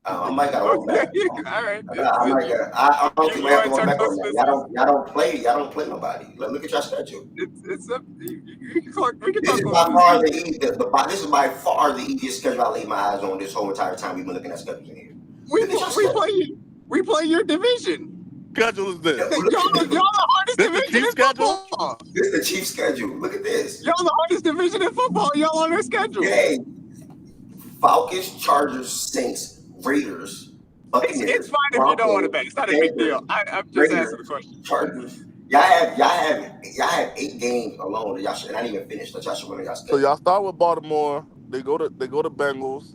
I might got to walk back. All right. I don't think I have to walk back on that. Y'all don't play nobody. Look at your schedule. It's up. We can talk. This is by far the easiest schedule I laid my eyes on this whole entire time we've been looking at schedules in here. We play your division. Schedule is this? Y'all the hardest division in football. This is the Chiefs schedule. Look at this. Y'all the hardest division in football. Y'all on their schedule. Hey, Falcons, Chargers, Saints, Raiders, Buccaneers. It's fine if you don't want to bet. It's not a big deal. I'm just asking the question. Chargers. Y'all have 8 games alone that y'all should, and I didn't even finish. That y'all should win on y'all schedule. So y'all start with Baltimore. They go to Bengals.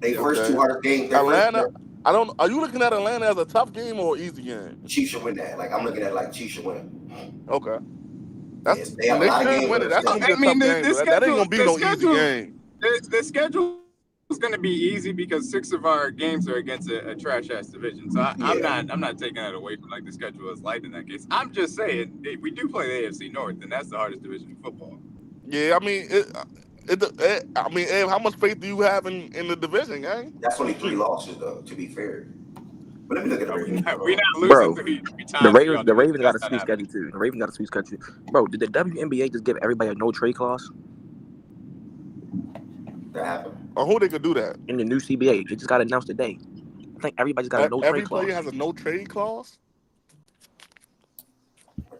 They first 2 hardest games. Atlanta. Are you looking at Atlanta as a tough game or easy game? Chiefs should win that. Like I'm looking at it like Chiefs should win. Okay. Yes, they have a lot of games. Win it. That's gonna be a tough game. That ain't gonna be no easy game. The schedule is gonna be easy because 6 of our games are against a trash ass division. So I'm not taking that away from like the schedule is light in that case. I'm just saying we do play the AFC North, and that's the hardest division in football. Yeah, I mean, Abe, how much faith do you have in the division, gang? That's only 3 losses, though. To be fair, but let me look at the Ravens. We're not losing 3 times. The Ravens got a sweet schedule too. The Ravens got a sweet schedule, bro. Did the WNBA just give everybody a no trade clause? That happened. Or who they could do that? In the new CBA, it just got announced today. I think everybody's got a no trade clause. Every player has a no trade clause.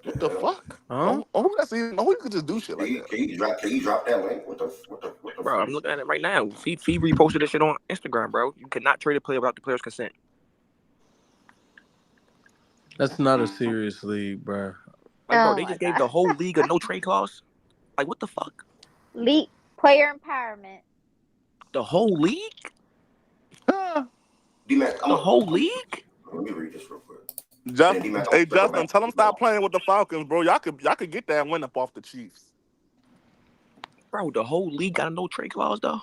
What the fuck? Huh? Who you could just do shit like that? Can you drop that link? What the bro, I'm looking at it right now. Fee reposted this shit on Instagram, bro. You cannot trade a player without the player's consent. That's not a serious league, bro. Like, bro, they just gave the whole league a no trade clause. Like, what the fuck? League player empowerment. The whole league? D-Mac, the whole league? Let me read this real quick. Justin, tell them stop playing with the Falcons, bro. Y'all could get that win up off the Chiefs. Bro, the whole league got a no trade clause, though.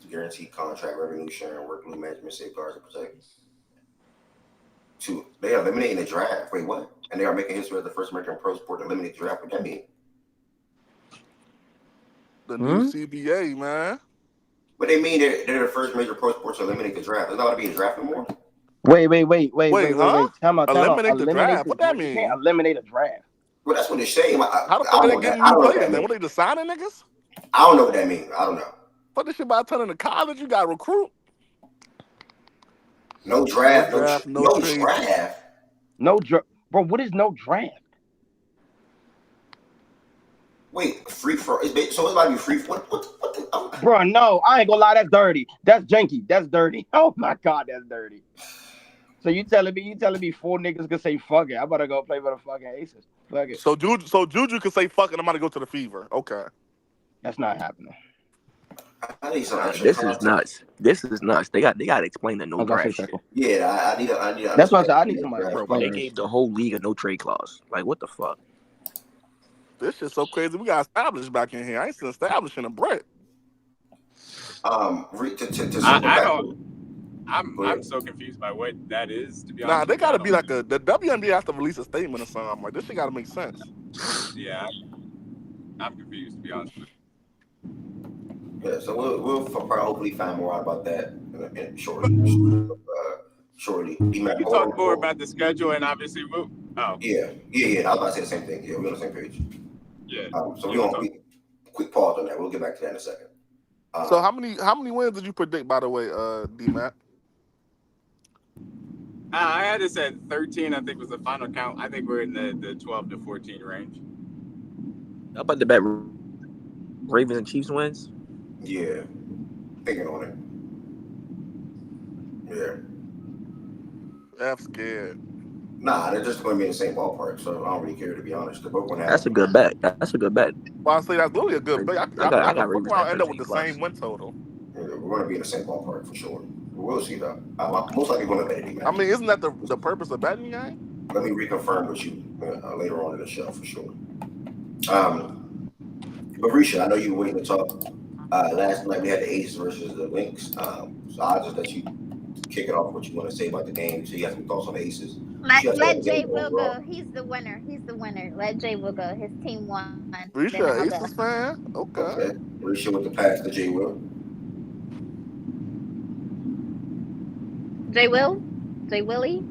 Guaranteed contract, revenue sharing, workload management, safeguards, and protections. 2, they are eliminating the draft. Wait, what? And they are making history as the first American pro sport to eliminate the draft. What that mean? The new CBA, man. But they mean they're the first major pro sport to eliminate the draft. There's not going to be a draft anymore. Wait. Time out. Eliminate the draft. What that mean? You can't eliminate a draft. Well, that's what they're saying. How the fuck are they getting new players, man? What, they just signing niggas? I don't know what that means. I don't know. Fuck this shit about turning to college. You got to recruit. No draft. No draft. Bro, what is no draft? Wait, free for so it might be free for what the Bro, no, I ain't gonna lie, that's dirty. That's janky. That's dirty. Oh my god, that's dirty. So you telling me 4 niggas can say fuck it? I better go play for the fucking Aces. Fuck it. So Juju can say fuck it, I'm gonna go to the Fever. Okay. That's not happening. This is nuts. This is nuts. They got to explain the no draft shit. Yeah, I need a That's what I need somebody. Bro, they gave the whole league a no trade clause. Like, what the fuck? This shit's so crazy. We got established back in here. I ain't still establishing a Brett. I'm so confused by what that is, to be honest. Nah, they gotta be like the WNBA has to release a statement or something. Like, this shit gotta make sense. Yeah, I'm confused, to be honest with you. Yeah, so we'll probably hopefully find more out about that shortly. You talk more about the schedule, and obviously we'll. Oh. Yeah. I was about to say the same thing. Yeah, we're on the same page. Yeah. So we're gonna quick pause on that. We'll get back to that in a second. So how many wins did you predict, by the way, D-Mac? I had it at 13. I think was the final count. I think we're in the 12 to 14 range. How about the bet Ravens and Chiefs wins? Yeah, thinking on it. Yeah. F scared. Nah, they're just going to be in the same ballpark, so I don't really care, to be honest. They're both going to have. That's a good bet. That's a good bet. Well, I say that's literally a good bet. I got fuck Ravens around at end up with 13 the plus. same win total. Yeah, we're going to be in the same ballpark for sure. We'll see though. I'm most likely going to bet it. I mean, isn't that the purpose of betting, gang? Let me reconfirm with you later on in the show for sure. But Risha, I know you were waiting to talk. Last night we had the Aces versus the Lynx. So I'll just let you kick it off what you want to say about the game. So you have some thoughts on the Aces. Let Jay Will go. He's the winner. Let Jay Will go. His team won. Risha, Aces fan? Okay. Risha with the pass to Jay Will. Jay Willie.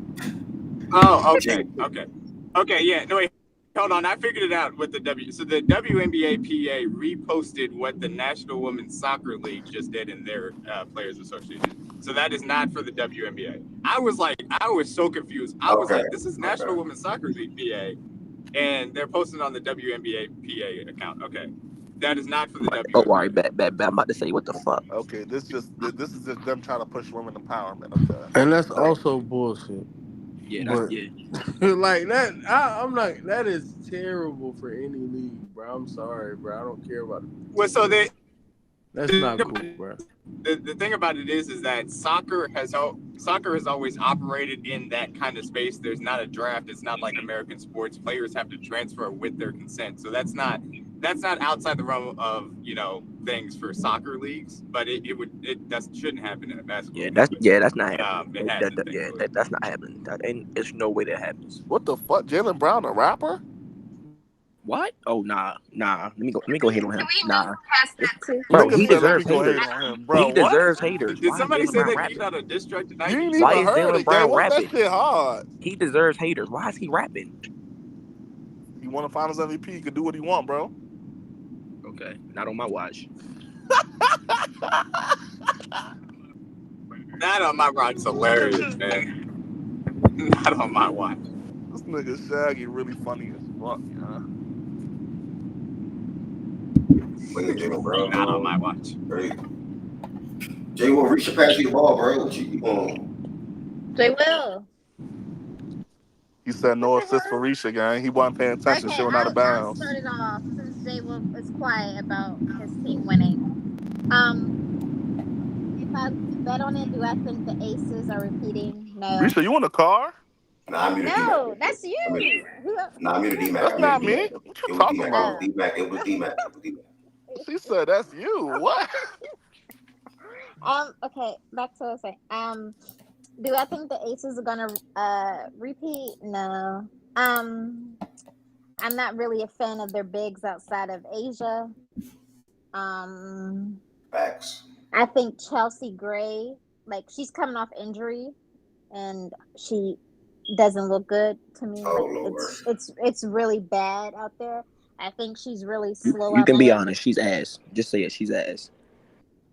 Oh, okay. Yeah, no wait. Hold on, I figured it out with the W. So the WNBA PA reposted what the National Women's Soccer League just did in their Players Association. So that is not for the WNBA. I was so confused. I was like, this is National Women's Soccer League PA, and they're posting on the WNBA PA account. Okay, that is not for the WNBA. Oh, all right, bet. I'm about to say what the fuck. Okay, this is just them trying to push women empowerment. Okay, and that's also bullshit. Yeah, like that. I'm not. That is terrible for any league, bro. I'm sorry, bro. I don't care about it. Well, so that's not cool, bro. The thing about it is that soccer has always operated in that kind of space. There's not a draft. It's not like American sports. Players have to transfer with their consent. So that's not outside the realm of things for soccer leagues. But that shouldn't happen in a basketball. That's not happening. That's not happening. There's no way that happens. What the fuck, Jaylen Brown, a rapper? What? Oh nah. Let me go hate on him. Nah, bro, he deserves haters. Bro, he deserves haters. Did somebody say that he's not a diss track tonight? You ain't even heard it, gang. What's that shit hard? He deserves haters. Why is he rapping? He won a Finals MVP. He could do what he want, bro. Okay, not on my watch. Not on my watch. It's hilarious, man. Not on my watch. This nigga Shaggy really funny as fuck, yeah. Not on my watch. Great. Jay Will, reach pass you the ball, bro. What you on? Jay Will. He said no assist for Risha, gang. He wasn't paying attention. Showing out of bounds. I'll start it off since Jay Will is quiet about his team winning. If I bet on it, do I think the Aces are repeating? No. Risha, you in the car? Nah, I'm No, that's you. I'm in the D-Mac. That's not me. What you talking about? It was D-Mac. She said that's you. What? Okay, back to what I was saying. Do I think the Aces are gonna repeat? No. I'm not really a fan of their bigs outside of Asia. Facts. I think Chelsea Gray, she's coming off injury, and she doesn't look good to me. It's really bad out there. I think she's really slow. You can be honest. She's ass. Just say it. She's ass.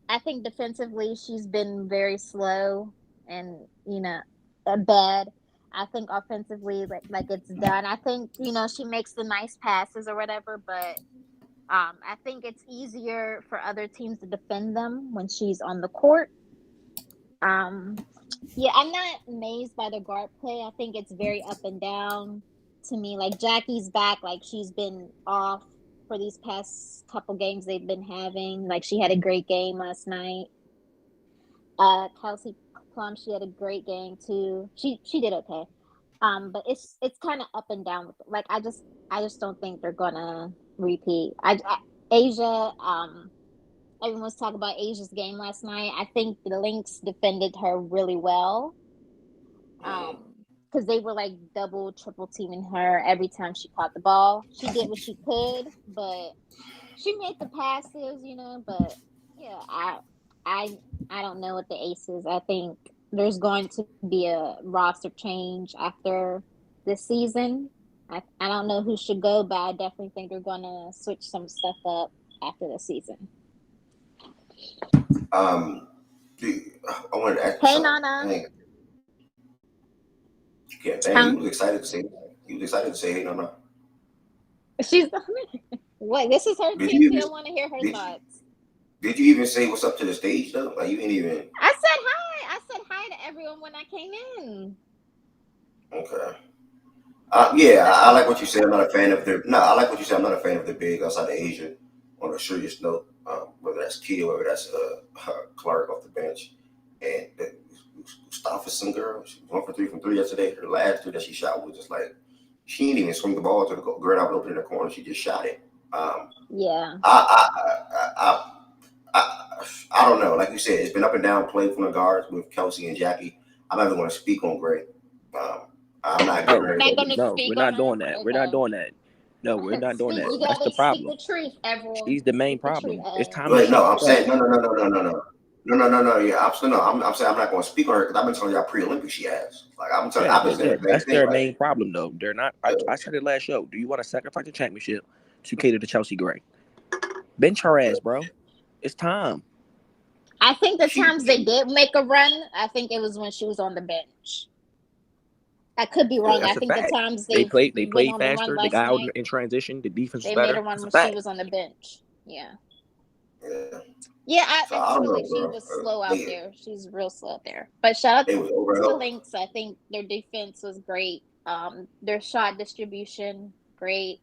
I think defensively she's been very slow and bad. I think offensively like it's done. I think she makes the nice passes or whatever, but I think it's easier for other teams to defend them when she's on the court. Yeah, I'm not amazed by the guard play. I think it's very up and down to me. Like Jackie's back, she's been off for these past couple games they've been having. She had a great game last night. Kelsey Plum, she had a great game too. She did okay. But it's kind of up and down with I just don't think they're gonna repeat. Asia, everyone was talking about Asia's game last night. I think the Lynx defended her really well. Because they were double, triple teaming her every time she caught the ball. She did what she could, but she made the passes, but yeah, I don't know what the Aces. I think there's going to be a roster change after this season. I don't know who should go, but I definitely think they're going to switch some stuff up after the season. I wanted to ask you Hey, something. Nana. Dang. Yeah, dang, you was excited to say. You was excited to say, "Hey, no." She's what? This is her Did team. you She even don't want to hear her did, thoughts. did you even say what's up to the stage though? Like you ain't even. I said hi. I said hi to everyone when I came in. Okay. Yeah, I like what you said. I'm not a fan of their. No, I like what you said. I'm not a fan of the big outside of Asia. On a serious note, whether that's Kia, whether that's Clark off the bench, and Gustafsson girl, she was 1 for 3 from 3 yesterday. Her last 2 that she shot was just like she didn't even swing the ball to the girl that was open in the corner. She just shot it. Yeah. I don't know. Like you said, it's been up and down play from the guards with Kelsey and Jackie. I'm not even going to speak on Gray. I'm not giving her. No, we're not doing that. We're not doing that. No, we're not doing that. You That's the gotta speak problem. the truth, everyone. She's the main Speak the truth. problem. It's time to But shut no, I'm up. saying no. Yeah, I'm saying I'm not going to speak on her because I've been telling y'all pre-Olympics she has. Like I've been saying the same That's thing. their Like, main problem, though. They're not. I said it last show. Do you want to sacrifice the championship to cater to Chelsea Gray? Bench her ass, bro. It's time. I think the times they did make a run, I think it was when she was on the bench. I could be wrong. I think the times they played went on faster. the run They last got out night, in transition. The defense was they better. made a run That's when she was on the bench. Yeah. I don't feel know, like she bro. was slow out there. She's real slow out there. But shout out to the Lynx. I think their defense was great. Their shot distribution, great.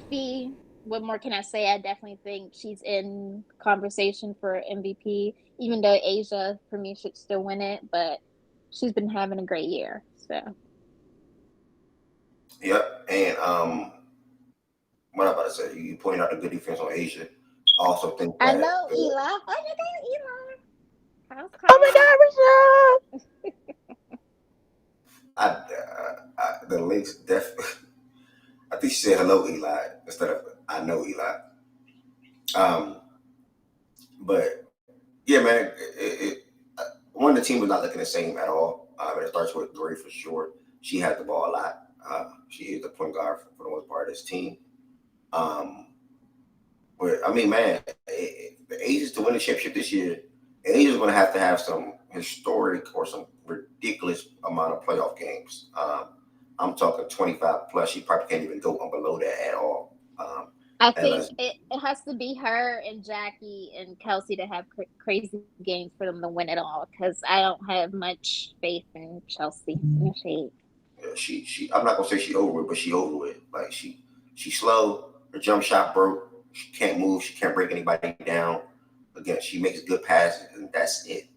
Fee, what more can I say? I definitely think she's in conversation for MVP, even though Asia, for me, should still win it. But she's been having a great year. So. Yep, and what I'm about to say, you pointed out the good defense on Asia. I also think that I know, Eli. Oh my God, Eli. Oh my God, Richard! The Lynx definitely. I think she said hello, Eli, instead of I know Eli. But yeah, man, one of the team was not looking the same at all. It starts with Gray for sure. She had the ball a lot. She is the point guard for the most part of this team. But I mean, man, the Aces to win the championship this year, Asia's going to have some historic or some ridiculous amount of playoff games. I'm talking 25 plus. She probably can't even go below that at all. I think it has to be her and Jackie and Kelsey to have crazy games for them to win it all. Because I don't have much faith in Chelsea. Yeah, she. I'm not gonna say she over it, but she over it. Like she's slow. Her jump shot broke. She can't move. She can't break anybody down. Again, she makes good passes, and that's it.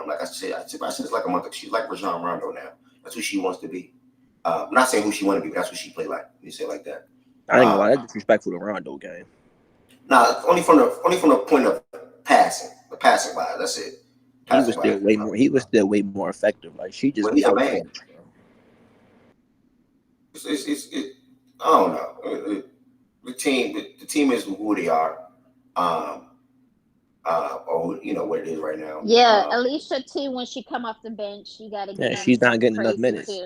Like I said it's like a month ago. She's like Rajon Rondo now. That's who she wants to be. I'm not saying who she want to be, but that's what she play like. You say it like that. I ain't gonna lie. That's disrespectful to Rondo game. Nah, only from the point of passing, the passing wise. That's it. He was still way more. He was still way more effective. Like she just. Well, he's a man. I don't know. The team is who they are. Or you know what it is right now. Yeah, Alicia too. When she come off the bench, she got to get. Yeah, she's not getting enough minutes. Too.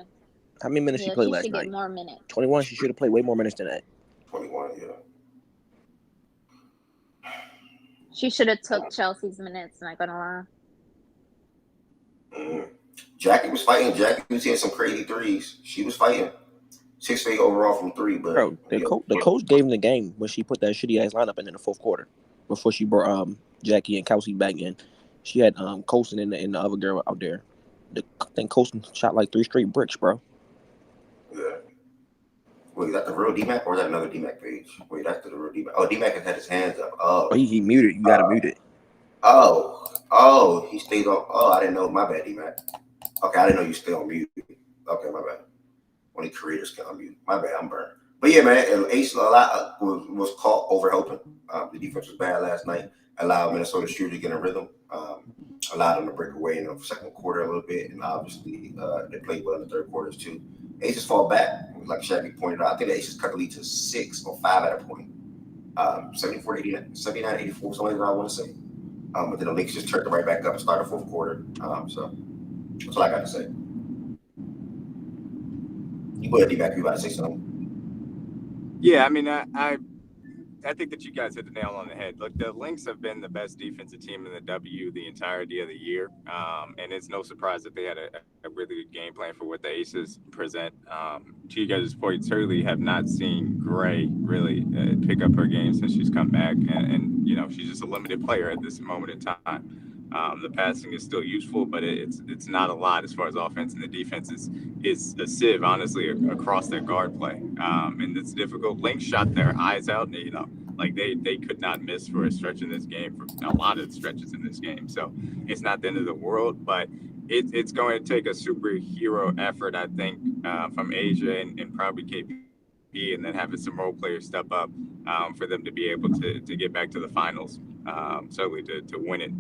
How many minutes she played last night? She should get more minutes. 21. She should have played way more minutes than that. 21, yeah. She should have took Chelsea's minutes. Not gonna lie. Jackie was fighting. Jackie was hitting some crazy threes. She was fighting. 6-8 overall from 3, but bro, the coach gave him the game when she put that shitty ass lineup in the fourth quarter before she brought Jackie and Kelsey back in. She had Colson and the other girl out there. I think Colson shot like 3 straight bricks, bro. Yeah. Wait, is that the real D-Mac or is that another D-Mac page? Wait, that's the real D-Mac. Oh, D-Mac has had his hands up. Oh, he muted. You gotta mute it. Oh, he stayed on. Oh, I didn't know. My bad, D-Mac. Okay, I didn't know you stay on mute. Okay, my bad. Only creators can unmute. My bad, I'm burned. But yeah, man, Ace a lot was caught over helping. The defense was bad last night. Allowed Minnesota shooters to get in rhythm. Allowed them to break away in the second quarter a little bit, and obviously they played well in the third quarters too. Aces fall back, like Shabby pointed out. I think the Aces cut the lead to 6 or 5 at a point. 74-89, 79-84, something that I want to say. But then the Lakers just turned it right back up and started the fourth quarter. So that's all I got to say. You go ahead, D-Mac. You about to say something? Yeah, I mean, I I think that you guys hit the nail on the head. Look, the Lynx have been the best defensive team in the W the entirety of the year, and it's no surprise that they had a really good game plan for what the Aces present. To you guys' point, Turley have not seen Gray really pick up her game since she's come back, and she's just a limited player at this moment in time. The passing is still useful, but it's not a lot as far as offense, and the defense is a sieve, honestly, across their guard play. And it's difficult. Lynx shot their eyes out, and, like they could not miss for a stretch in this game, for a lot of stretches in this game. So it's not the end of the world, but it's going to take a superhero effort, I think, from Asia and probably KP, and then having some role players step up for them to be able to get back to the finals, certainly to win it.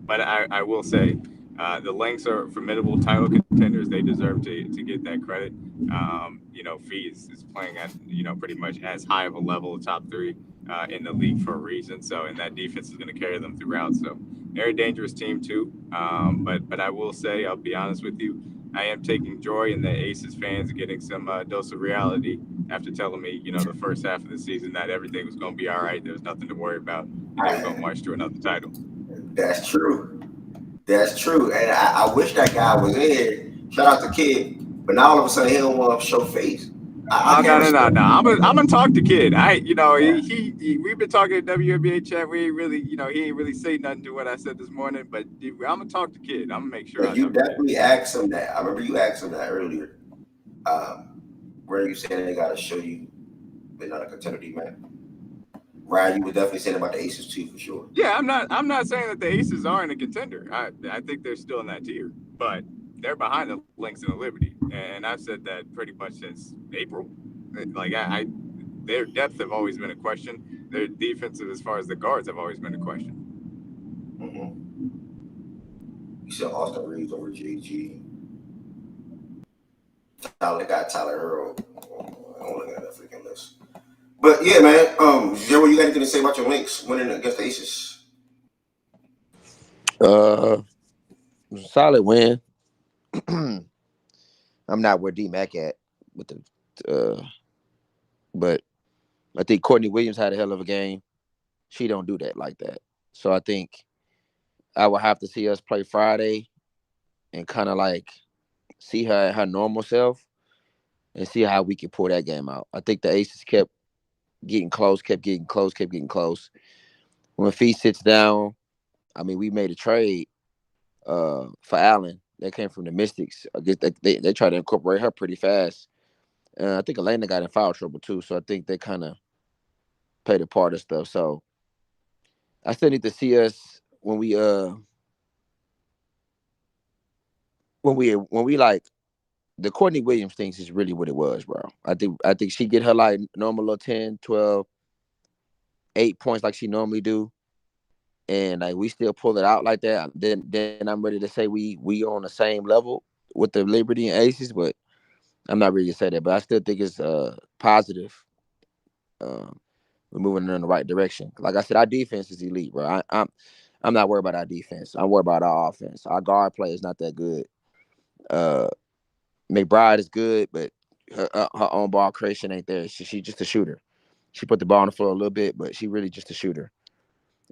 But I will say, the Lynx are formidable title contenders. They deserve to get that credit. Fee is playing at pretty much as high of a level, top three in the league for a reason. So, and that defense is going to carry them throughout. So, very dangerous team too. But I will say, I'll be honest with you, I am taking joy in the Aces fans getting some dose of reality after telling me, the first half of the season that everything was going to be all right. There was nothing to worry about, and they were going to march to another title. That's true. That's true. And I wish that guy was in. Shout out to Kid. But now all of a sudden he don't want to show face. No. I'm gonna talk to Kid. We've been talking to WNBA chat. We ain't really, he ain't really say nothing to what I said this morning. But I'm gonna talk to Kid. I'm gonna make sure. Yeah, you definitely asked him that. I remember you asked him that earlier. Where you saying they gotta show you they're not a contender, man. Ryan, you were definitely saying about the Aces too, for sure. Yeah, I'm not saying that the Aces aren't a contender. I think they're still in that tier, but they're behind the Lynx and the Liberty, and I've said that pretty much since April. Like their depth have always been a question. Their defensive, as far as the guards, have always been a question. You said Austin Reeves over JG. Tyler got Tyler Earl. I don't look at that freaking list. But yeah, man. Zero, you got anything to say about your Lynx winning against the Aces? Solid win. I'm not where D-Mac at with the but I think Courtney Williams had a hell of a game. She don't do that like that. So I think I will have to see us play Friday and kind of like see her at her normal self and see how we can pull that game out. I think the Aces kept getting close. When Fee sits down, I mean, we made a trade for Allen. That came from the Mystics. I guess they tried to incorporate her pretty fast. I think Elena got in foul trouble too, so I think they kind of played a part of stuff. So I still need to see us when we like the Courtney Williams things is really what it was, bro. I think she get her like normal little 10, 12, 8 points like she normally do. And like we still pull it out like that. Then I'm ready to say we on the same level with the Liberty and Aces, but I'm not ready to say that. But I still think it's positive. We're moving in the right direction. Like I said, our defense is elite, bro. I'm not worried about our defense. I'm worried about our offense. Our guard play is not that good. McBride is good, but her own ball creation ain't there. She just a shooter. She put the ball on the floor a little bit, but she really just a shooter.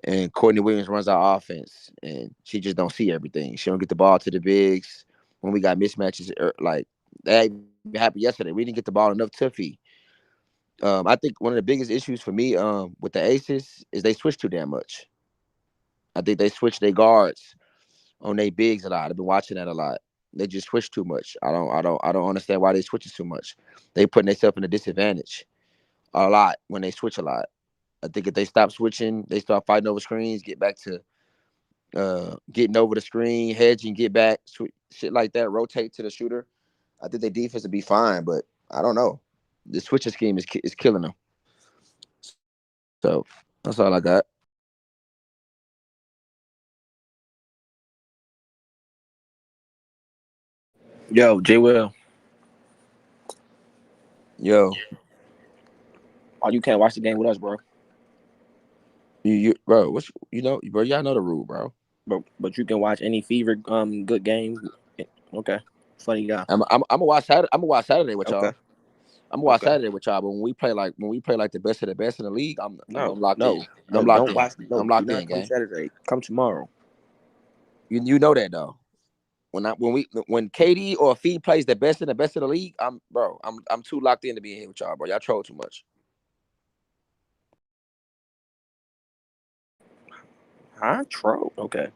And Courtney Williams runs our offense, and she just don't see everything. She don't get the ball to the bigs. When we got mismatches, like that happened yesterday. We didn't get the ball enough to Fee. I think one of the biggest issues for me with the Aces is they switch too damn much. I think they switch their guards on their bigs a lot. I've been watching that a lot. They just switch too much. I don't understand why they switch too much. They putting themselves in a disadvantage a lot when they switch a lot. I think if they stop switching, they start fighting over screens, get back to getting over the screen, hedging, get back, shit like that, rotate to the shooter. I think their defense would be fine, but I don't know. The switching scheme is killing them. So that's all I got. Yo, J. Will. Yo. Oh, you can't watch the game with us, bro. You bro, bro, y'all know the rule, bro. But you can watch any fever good game. Okay. Funny guy. I'm gonna watch Saturday with y'all. I'm gonna watch Saturday with y'all, but when we play like the best of the best in the league, I'm locked in. I'm locked Don't in. watch. No, I'm do locked not in, come gang. Saturday. Come tomorrow. You know that though. When KD or Fee plays the best of the league, I'm too locked in to be in here with y'all, bro. Y'all troll too much. Huh? Troll. Okay.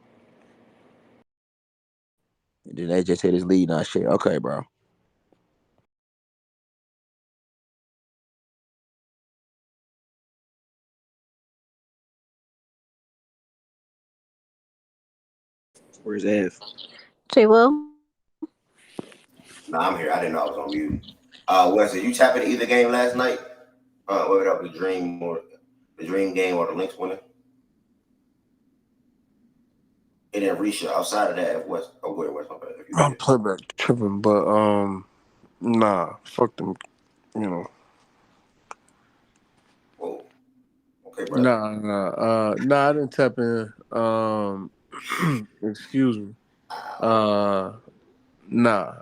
And then they just hit his lead and shit. Okay, bro. Where's Ev? Jay Will. Nah, I'm here. I didn't know I was on mute. Wesley, you tapping either game last night? Whether that was the Dream game or the Lynx winning? And then Risha, outside of that, where West, my bad, if you I'm did. playback tripping, but nah, fuck them, you know. Whoa. Okay, brother. Nah, I didn't tap in. Excuse me. Nah,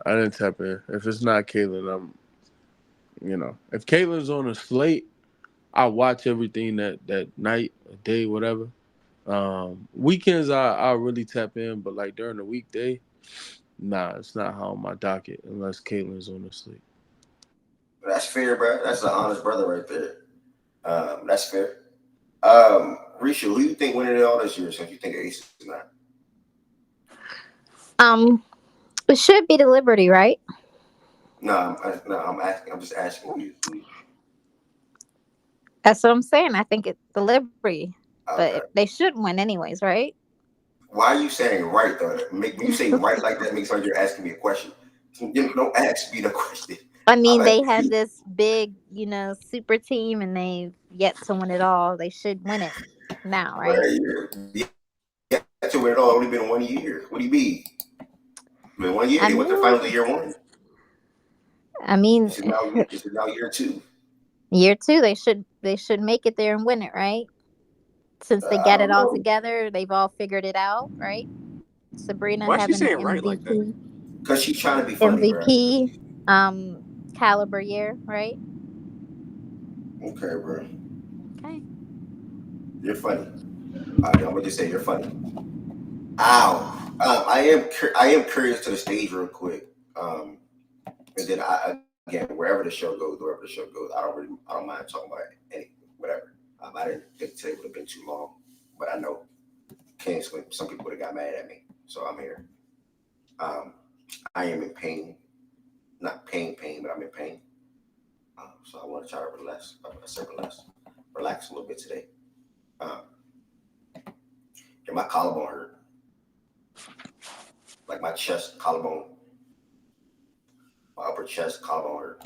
I didn't tap in. If it's not Caitlyn, if Caitlin's on a slate, I watch everything that night, a day, whatever. Weekends I really tap in, but like during the weekday, nah, it's not how on my docket unless Caitlin's on the slate. That's fair, bro. That's an honest brother right there. That's fair. Risha, who you think winning it all this year since you think Ace is not? It should be the Liberty, right? No, I'm asking. I'm just asking who. That's what I'm saying. I think it's the Liberty, but Okay. they should win anyways, right? Why are you saying right though? When you say right like that, makes like you're asking me a question. Don't ask me the question. I I'm mean, they asking have you. this big, super team, and they've yet to win it all. They should win it now, right? Yeah, to win it all. Only been 1 year. What do you mean? Been 1 year. I They went to the finals mean, in year one. I mean, This is now year two. year two, they should make it there and win it, right? Since they I got it don't all know. together, they've all figured it out, right? Sabrina Why is she having an saying right like that? Cause she's trying to be funny, bro. MVP caliber year, right? Okay, bro. Okay. You're funny. I'm gonna just say you're funny. Ow. I am curious to the stage real quick. And then again, wherever the show goes, I don't mind talking about any whatever. I didn't think today would have been too long, but I know some people would have got mad at me, so I'm here. Um, I am in pain, not pain, but I'm in pain. So I want to try to relax a little bit today. Um, and my collarbone hurt, like my chest, collarbone, my upper chest, collarbone hurt.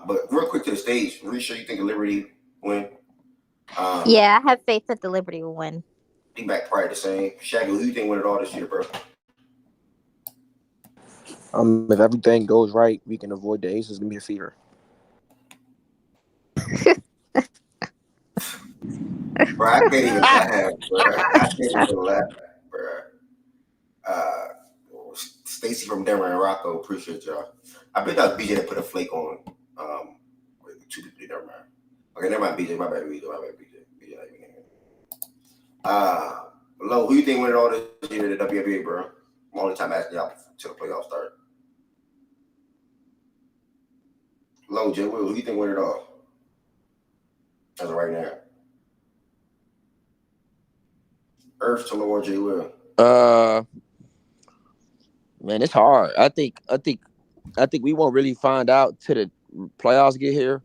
But real quick to the stage, Risha, you think of Liberty win? Yeah, I have faith that the Liberty will win. Be back probably the same. Shaggy, who you think win it all this year, bro? If everything goes right, we can avoid the Aces. Give me a fever. Bro, I can't even laugh, bro. I can't even laugh, bro. Uh, Stacy from Denver and Rocco, appreciate y'all. I bet that was BJ that put a flake on. Two people, never mind. Okay, never mind, BJ. My bad, BJ. BJ, not even here. Lo, who you think win it all this year in the WNBA, bro? I'm only time asking y'all till the playoffs start. Lo, J. Will, who you think win it all? As of right now. Earth to Lord J. Will. Man, it's hard. I think we won't really find out till the playoffs get here.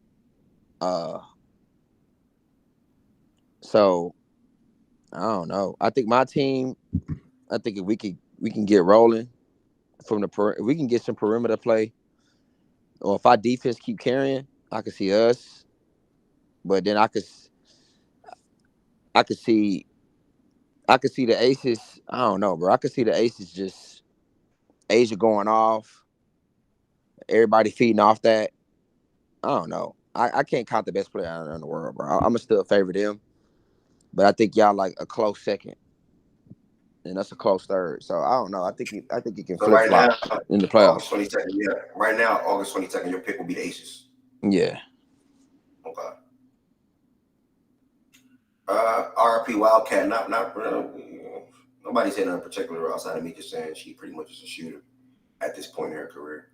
So I don't know. I think my team. I think if we can get rolling from if we can get some perimeter play, or if our defense keep carrying, I could see us. But then I could see the Aces. I don't know, bro. I could see the Aces just Asia going off. Everybody feeding off that. I don't know. I can't count the best player out there in the world, bro. I'm gonna still favor them, but I think y'all like a close second. and that's a close third. So I don't know. I think he can So flip right flop now, in the August playoffs. 22nd. Yeah, right now, August 22nd, your pick will be the Aces. Yeah. Okay. RP Wildcat. Not nobody said nothing particular outside of me just saying she pretty much is a shooter at this point in her career.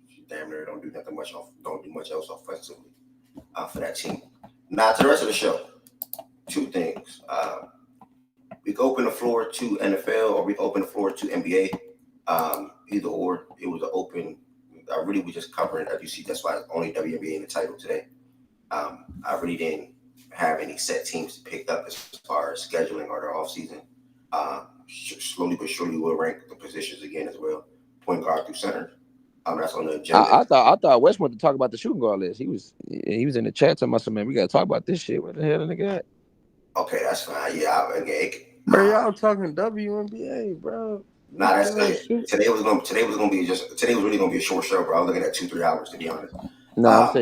She damn near don't do much else offensively for that team. Now to the rest of the show. Two things. We can open the floor to NFL or we can open the floor to NBA. Either or. It was an open. I really was just covering, as you see, that's why it's only WNBA in the title today. I really didn't have any set teams to pick up as far as scheduling or their offseason. Slowly but surely we'll rank the positions again as well. Point guard through center. That's on the agenda. I thought Wes wanted to talk about the shooting guard list. He was in the chat talking about some, man, we gotta talk about this shit. What the hell the nigga at? Okay, that's fine. Yeah, Bro, y'all talking WNBA, bro. Nah, that's it. Today was really gonna be a short show, bro. I was looking at 2-3 hours to be honest. No, I'm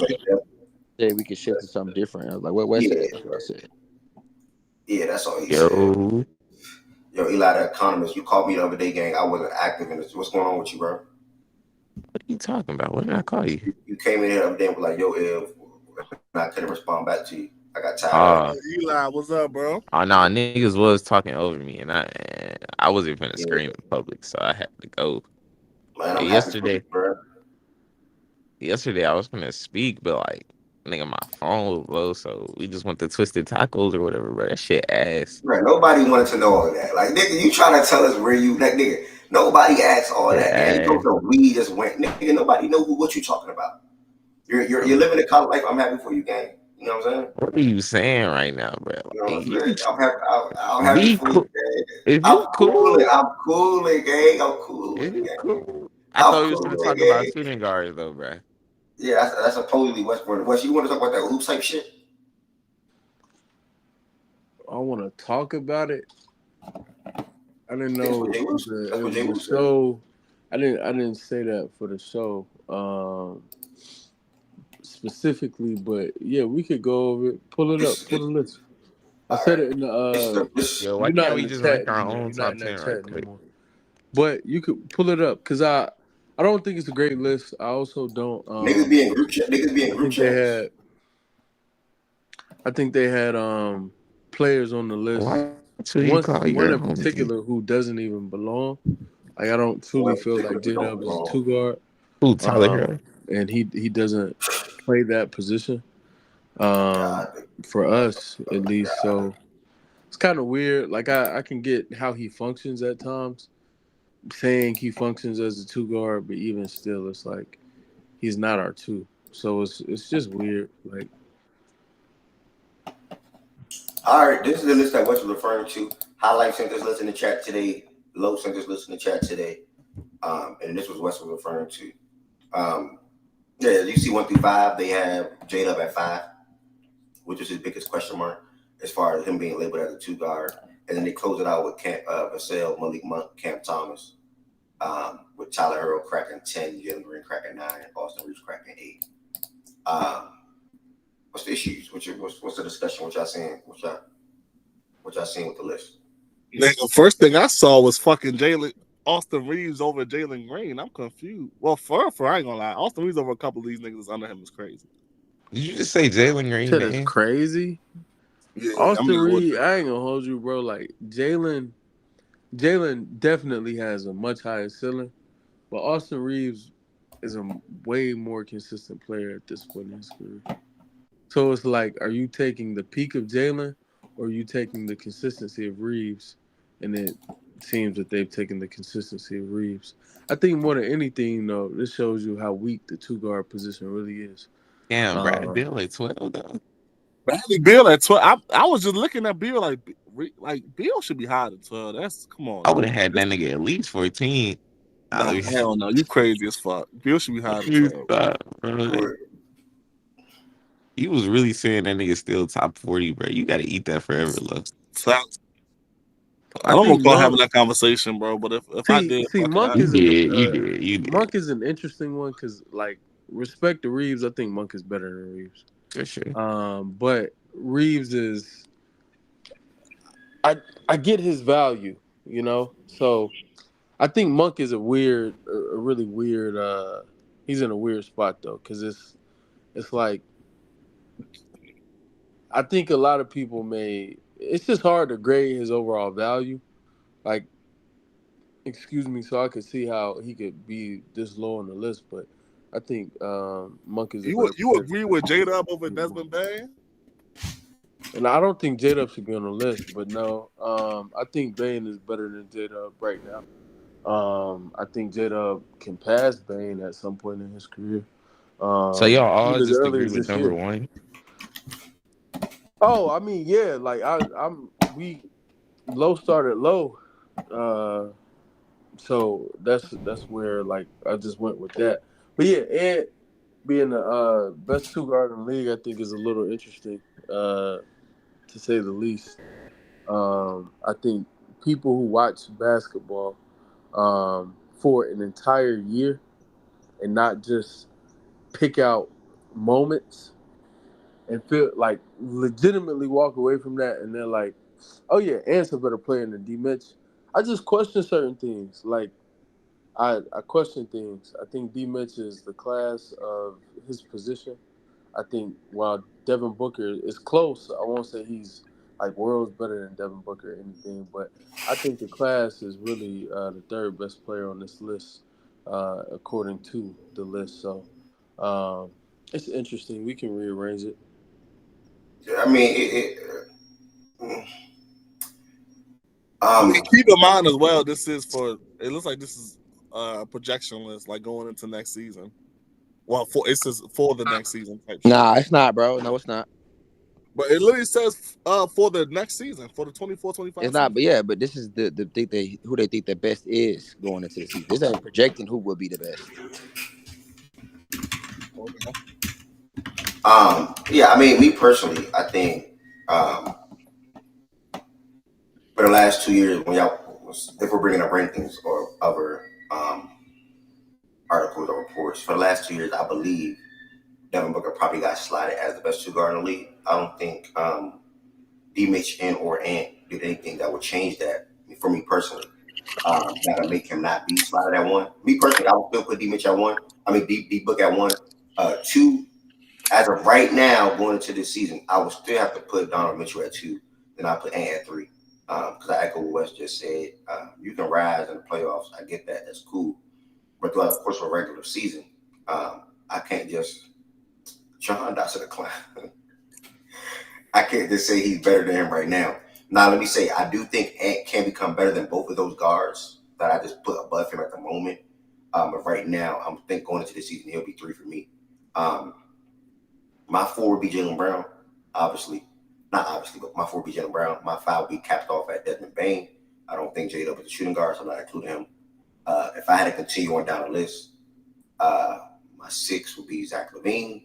saying we could shift to something different. I was like, what Wes said? That's what I said. Yeah, that's all he said. Yo, Eli, the economist, you called me the other day, gang. I wasn't active in this. What's going on with you, bro? What are you talking about? What did I call you? You came in here the other day and was like, yo, Ev, and I couldn't respond back to you. I got tired. Eli, what's up, bro? Oh, no, niggas was talking over me, and I wasn't finna scream in public, so I had to go. Man, I'm yesterday, happy for you, bro. Yesterday I was gonna speak, but like, nigga, my phone was low, so we just went to Twisted Tacos or whatever, bro. That shit ass. Right, nobody wanted to know all of that. Like, nigga, you trying to tell us where you, like, nigga, nobody asked all that. Man, you know, we just went, nigga, nobody know what you talking about. You're living a college life. I'm happy for you, gang. You know what I'm saying? What are you saying right now, bro? You know what I'm saying? I'm happy for you, gang. If you cool, I'm cooling, gang. I'm cooling. If you gang. cool. I thought we was gonna talk about shooting guards though, bro. Yeah, that's supposedly Westbrook. West, you want to talk about that hoop type shit? I want to talk about it. I didn't know it was a said. show. I didn't say that for the show specifically, but yeah, we could go over it. Pull it up. Pull the list. I said it in the. Yo, why can't we just rank our own top 10 right quick? But you could pull it up because I don't think it's a great list. I also don't. Niggas be in group chat. Niggas be in group chat. I think they had players on the list. One in particular who doesn't even belong. Like I don't truly feel like J-Dub is a 2-guard. Who, Tyler Hero? And he doesn't play that position. For us at least. So it's kind of weird. Like I can get how he functions at times. Saying he functions as a 2-guard, but even still it's like he's not our 2. So it's just weird. Like, all right, this is the list that Wes was referring to. Highlight sent this list in the chat today. Low sent this list in the chat today. And this was Wes was referring to. Yeah, you see 1 through 5, they have J-Dub at 5, which is his biggest question mark as far as him being labeled as a 2-guard. And then they close it out with Vassell, Malik Monk, Cam Thomas, with Tyler Hero cracking 10, Jalen Green cracking 9, and Austin Reeves cracking 8. What's the issues? What's the discussion? What y'all seeing? What y'all seeing with the list? Nigga, first thing I saw was fucking Austin Reeves over Jalen Green. I'm confused. Well, for I ain't gonna lie, Austin Reeves over a couple of these niggas under him is crazy. Did you just say Jalen Green? That is crazy. Yeah, Austin Reeves, I ain't gonna hold you, bro. Like Jalen definitely has a much higher ceiling, but Austin Reeves is a way more consistent player at this point in his career. So it's like, are you taking the peak of Jalen, or are you taking the consistency of Reeves? And it seems that they've taken the consistency of Reeves. I think more than anything, though, this shows you how weak the 2-guard position really is. Damn, Bradley Beal at 12, though. Bradley Beal at 12. I was just looking at Beal like Beal should be higher than 12. Come on. I would have had that nigga at least 14. Nah, hell no. You crazy as fuck. Beal should be higher than 12. You was really saying that nigga still top 40, bro. You got to eat that forever, love. I don't recall having that conversation, bro. But if I did, Monk is Monk is an interesting one because, like, respect to Reeves, I think Monk is better than Reeves. For sure. But Reeves is, I get his value. you know. So I think Monk is a really weird. He's in a weird spot though, because it's like I think a lot of people may. It's just hard to grade his overall value. Like, excuse me, so I could see how he could be this low on the list, but I think Monk is a better You player. agree with J Dub over Desmond Bain? And I don't think J Dub should be on the list, but no, I think Bane is better than J Dub right now. I think J Dub can pass Bane at some point in his career. So y'all all Even as just early agree as with this number year. one? Oh, I mean, yeah, like we low started low. So that's where like I just went with that. But yeah, Ed being the best two guard in the league, I think is a little interesting, to say the least. I think people who watch basketball for an entire year and not just pick out moments and feel like legitimately walk away from that and they're like, oh yeah, Ant's a better player than D Mitch. I just question certain things. Like I question things. I think D Mitch is the class of his position. I think while Devin Booker is close, I won't say he's like worlds better than Devin Booker or anything, but I think the class is really the third best player on this list, according to the list. So um, it's interesting. We can rearrange it. I mean, Keep in mind as well. This is for. It looks like this is a projection list, like going into next season. Well, it's just for the next season type shit. Nah, it's not, bro. No, it's not. But it literally says for the next season, for the 24-25 It's not. season. But yeah, but this is the think they who they think the best is going into the season. This ain't projecting who will be the best. Okay. Yeah, I mean, me personally, I think for the last 2 years, when y'all, if we're bringing up rankings or other articles or reports, for the last 2 years, I believe Devin Booker probably got slotted as the best two guard in the league. I don't think D Mitch and or Ant did anything that would change that for me personally. That'll make him not be slotted at one. Me personally, I would still put D Mitch at one. I mean D Book at one. Two, as of right now, going into this season, I would still have to put Donovan Mitchell at two. Then I put Ant at three. Because I echo what Wes just said. You can rise in the playoffs. I get that. That's cool. But throughout the course of a regular season, I can't just John Dotson a clown. I can't just say he's better than him right now. Now, let me say, I do think Ant can become better than both of those guards that I just put above him at the moment. But right now, I'm think going into the season, he'll be three for me. My four would be Jaylen Brown, obviously. Not obviously, but my four would be Jaylen Brown. My five would be capped off at Desmond Bain. I don't think J-Dub is a shooting guard, so I'm not including him. If I had to continue on down the list, my six would be Zach LaVine.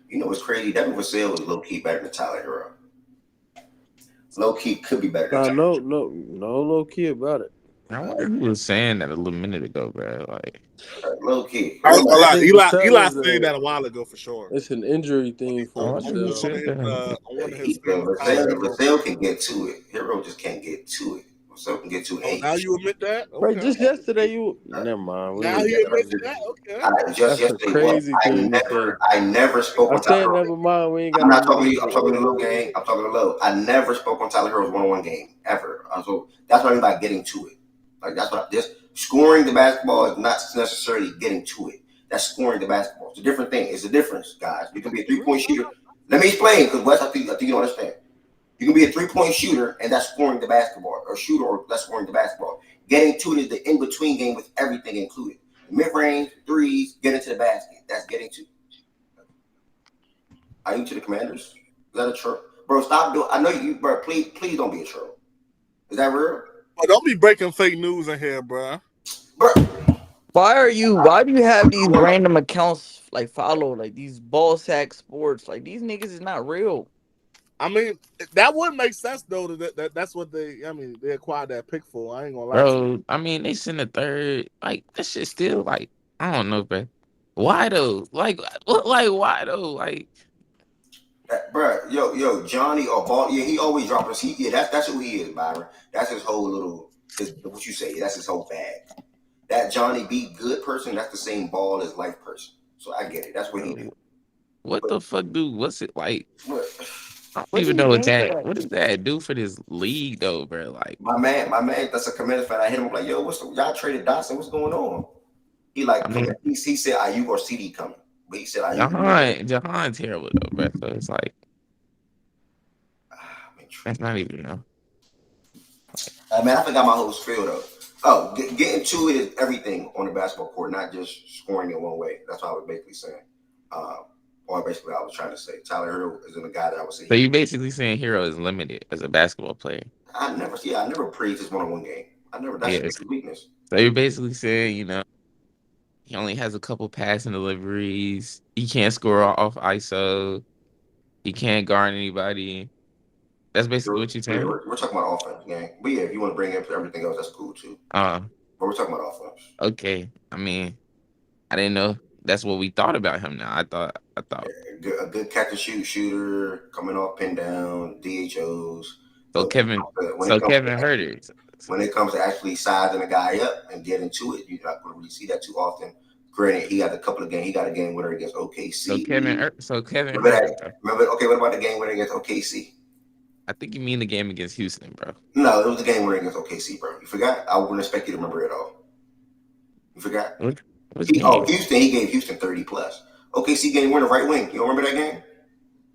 You know what's crazy? Devin Vassell is low key better than Tyler Hero. Low key could be better than Tyler. No low key about it. I wonder who was saying that a little minute ago, bro. Like, Low key. I ain't gonna lie. think Eli Vassell said that a while ago for sure. It's an injury thing I for wonder who Vassell. said that. On one of his famous Vassell can get to it. Hero just can't get to it. Vassell can get to it. Oh, now you admit that? Okay. Right, just yesterday never mind. Now he admits that. Okay. Just That's a yesterday, crazy thing to say. I never spoke I on Tyler said Hero. never mind. We ain't got. I'm not talking to you. I'm talking to Low Gang. I'm talking to Low. I never spoke on Tyler Hero's one-on-one game ever. So that's what I mean by getting to it. Like that's what just scoring the basketball is not necessarily getting to it. That's scoring the basketball. It's a different thing. It's a difference, guys. You can be a 3-point shooter. Let me explain, because Wes, I think you don't understand. You can be a 3-point shooter, and that's scoring the basketball, or shooter, or that's scoring the basketball. Getting to it is the in-between game with everything included. Mid-range, threes, getting to the basket. That's getting to. Are you to the Commanders? Is that a troll? Bro, stop doing. I know you, bro. Please don't be a troll. Is that real? Oh, don't be breaking fake news in here, bro. Why do you have these random accounts like follow like these ball sack sports? Like these niggas is not real. I mean, that would make sense though. That's what they acquired that pick for. I ain't gonna lie to you. Bro, I mean, they sent a third. Like, that shit still, like, I don't know, bro. Why though? Like why though? Like, Bruh, yo, Johnny or Ball, yeah, he always dropping. That's who he is, Byron. That's his whole little, what you say, that's his whole bag. That Johnny B good person, that's the same ball as life person. So I get it. That's what he do. What the fuck, dude? What's it like? But I don't What even do you know what think that. that? What does that do for this league, though, bro? Like, my man, that's a Commanders fan. I hit him up like, yo, y'all traded Dotson? What's going on? He I like, mean, he said Ayuk or CD coming, but he said Ayuk. Jahan terrible though, bro. So it's like that's not even Man, I forgot my whole spiel though. Oh, getting to it is everything on the basketball court, not just scoring in one way. That's what I was basically saying. Or basically, I was trying to say Tyler Hero isn't a guy that I would say. So you basically saying Hero is limited as a basketball player. I never praised his one-on-one game. That's Yes. his weakness. So you're basically saying, he only has a couple passing deliveries. He can't score off ISO. He can't guard anybody. That's basically what you're saying. We're talking about offense, gang. But yeah, if you want to bring in everything else, that's cool too. Uh, But we're talking about offense. okay. I mean, I didn't know that's what we thought about him. Now I thought A good catch and shoot shooter coming off pin down DHOs. so. Kevin Herter. When it comes to actually sizing a guy up and getting to it, you're not going to really see that too often. Granted, he got a couple of games. He got a game winner against OKC. So Kevin Herter. Remember? Okay, what about the game winner against OKC? I think you mean the game against Houston, bro. No, it was the game winner against OKC, bro. You forgot? I wouldn't expect you to remember it all. You forgot? Houston. He gave Houston 30 plus. OKC game winner right wing. You don't remember that game?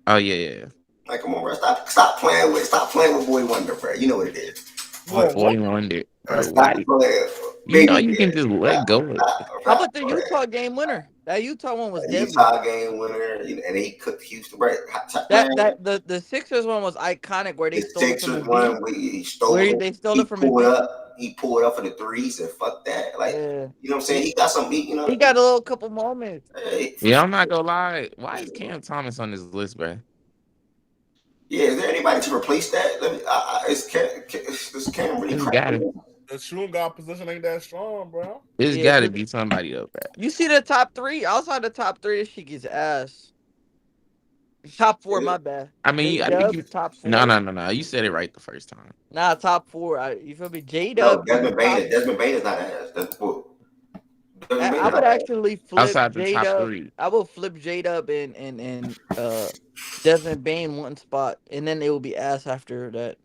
Oh yeah. Like, come on, bro. Stop playing with Boy Wonder, bro. You know what it is. Boy Wonder. Stop playing. You can just let go of it. How about the Utah game winner? That Utah one was deadly. Utah game winner, and he cooked Houston. Right? The Sixers one was iconic, where they stole it from the he stole it. They stole it from He pulled up for the threes and fuck that. Like, you know what I'm saying? He got some. He got a little couple moments. Yeah, I'm not gonna lie. Why is Cam Thomas on this list, bro? Yeah, is there anybody to replace that? Is Cam really crazy? The shooting guard position ain't that strong, bro. There's got to be somebody though, bro. You see the top three? Outside the top three, she gets ass. Top four, my bad. I mean, I think you top four. No. You said it right the first time. Nah, top four. You feel me? J-Dub. No, Desmond Bain is not ass. That's cool. I would actually flip outside the top three. I will flip J-Dub and Desmond Bain one spot, and then it will be ass after that.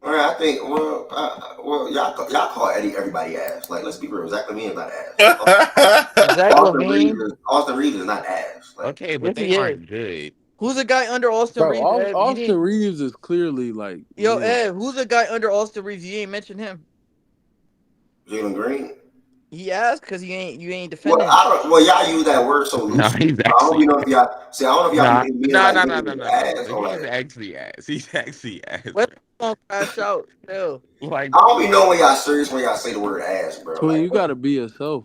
All right, I think. Y'all call everybody ass. Like, let's be real. Zach LaVine is not ass. Austin Reeves is not ass. Like, okay, but they aren't good. Who's the guy under Austin Reeves? Austin Reeves is clearly like. Yo, Ed, who's the guy under Austin Reeves? You ain't mentioned him. Jalen Green. He asked because you ain't defending. Y'all use that word so loosely. No, he's actually. I don't know if y'all. No. He's actually ass. He's actually ass. Don't crash out. Still. Like, I don't be knowing when y'all serious when y'all say the word ass, bro. Twin, you gotta be yourself.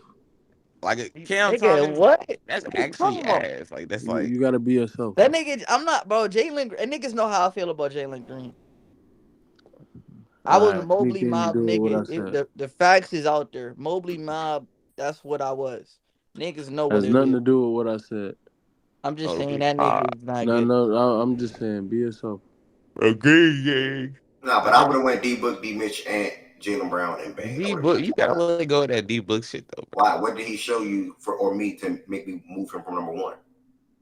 Like Cam Thomas, what? That's actually ass. Like that's like you gotta be yourself. That nigga, I'm not, bro. Jalen, niggas know how I feel about Jalen Green. I was Mobley Mob nigga. The facts is out there. Mobley Mob, that's what I was. Niggas know what it is. Has nothing to do with what I said. I'm just saying that nigga is not good. No, I'm just saying be yourself. Okay. Nah, but I would have went D-Book, D-Mitch, and Jaylen Brown and Bang. D-Book, you gotta really go with that D-Book shit though. Bro. Why? What did he show you or me to make me move him from number one?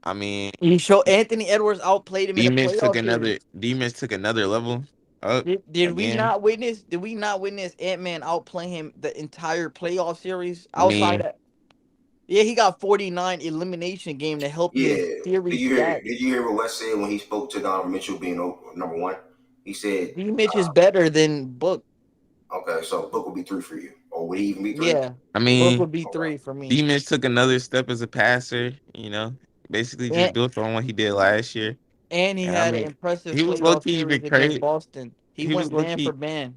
I mean, he showed Anthony Edwards outplayed him. D-Mitch took another level. Did we not witness Ant-Man outplay him the entire playoff series? Outside that, yeah, he got 49 elimination game to help his series. Did you hear what Wes said when he spoke to Donovan Mitchell being number one? He said D-Mitch is better than Book. Okay, so Book will be 3 for you, or would he even be 3? Yeah, I mean, Book would be 3 for me. D-Mitch took another step as a passer. Basically just built on what he did last year. And he had an impressive. He was low-key even crazy. Boston. He went man for man.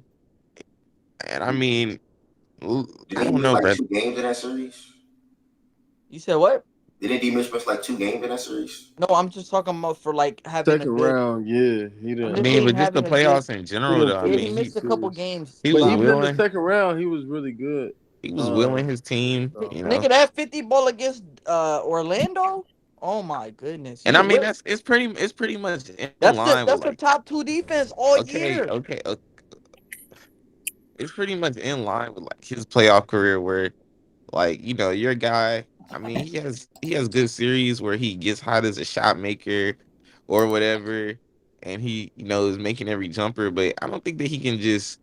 And I mean, I don't know, bro. 2 games in that series. You said what? Didn't D-Mitch miss like 2 games in that series? No, I'm just talking about for like having second round. Yeah, he didn't. I mean, but just the playoffs in general, though. I mean, he missed a couple games. He was even in the second round, he was really good. He was willing his team. Nigga, that 50 ball against Orlando Oh my goodness. And I You mean lit. it's pretty much in line with That's like the top two defense all okay, year. okay, it's pretty much in line with like his playoff career where like, your guy, I mean, he has good series where he gets hot as a shot maker or whatever, and he, is making every jumper, but I don't think that he can just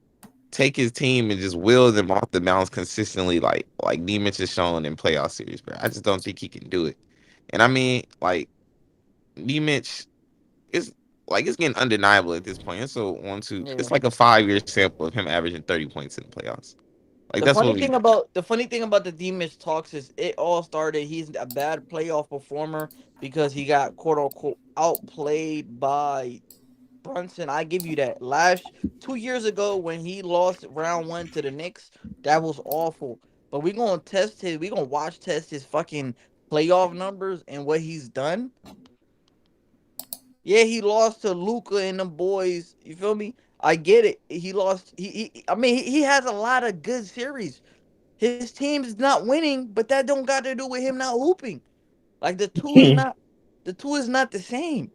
take his team and just will them off the bounce consistently like Nemeth has shown in playoff series, bro. I just don't think he can do it. And I mean, like Nemeth is like it's getting undeniable at this point. It's a one two. Yeah. It's like a 5-year sample of him averaging 30 points in the playoffs. Like that's what we. The funny thing about the D-Mitch talks is it all started. He's a bad playoff performer because he got quote unquote outplayed by Brunson. I give you that. 2 years ago when he lost round one to the Knicks, that was awful. But we gonna watch test his fucking playoff numbers and what he's done. Yeah, he lost to Luca and them boys. You feel me? I get it. He lost. I mean, he has a lot of good series. His team is not winning, but that don't got to do with him not hooping. Like the two is not the same.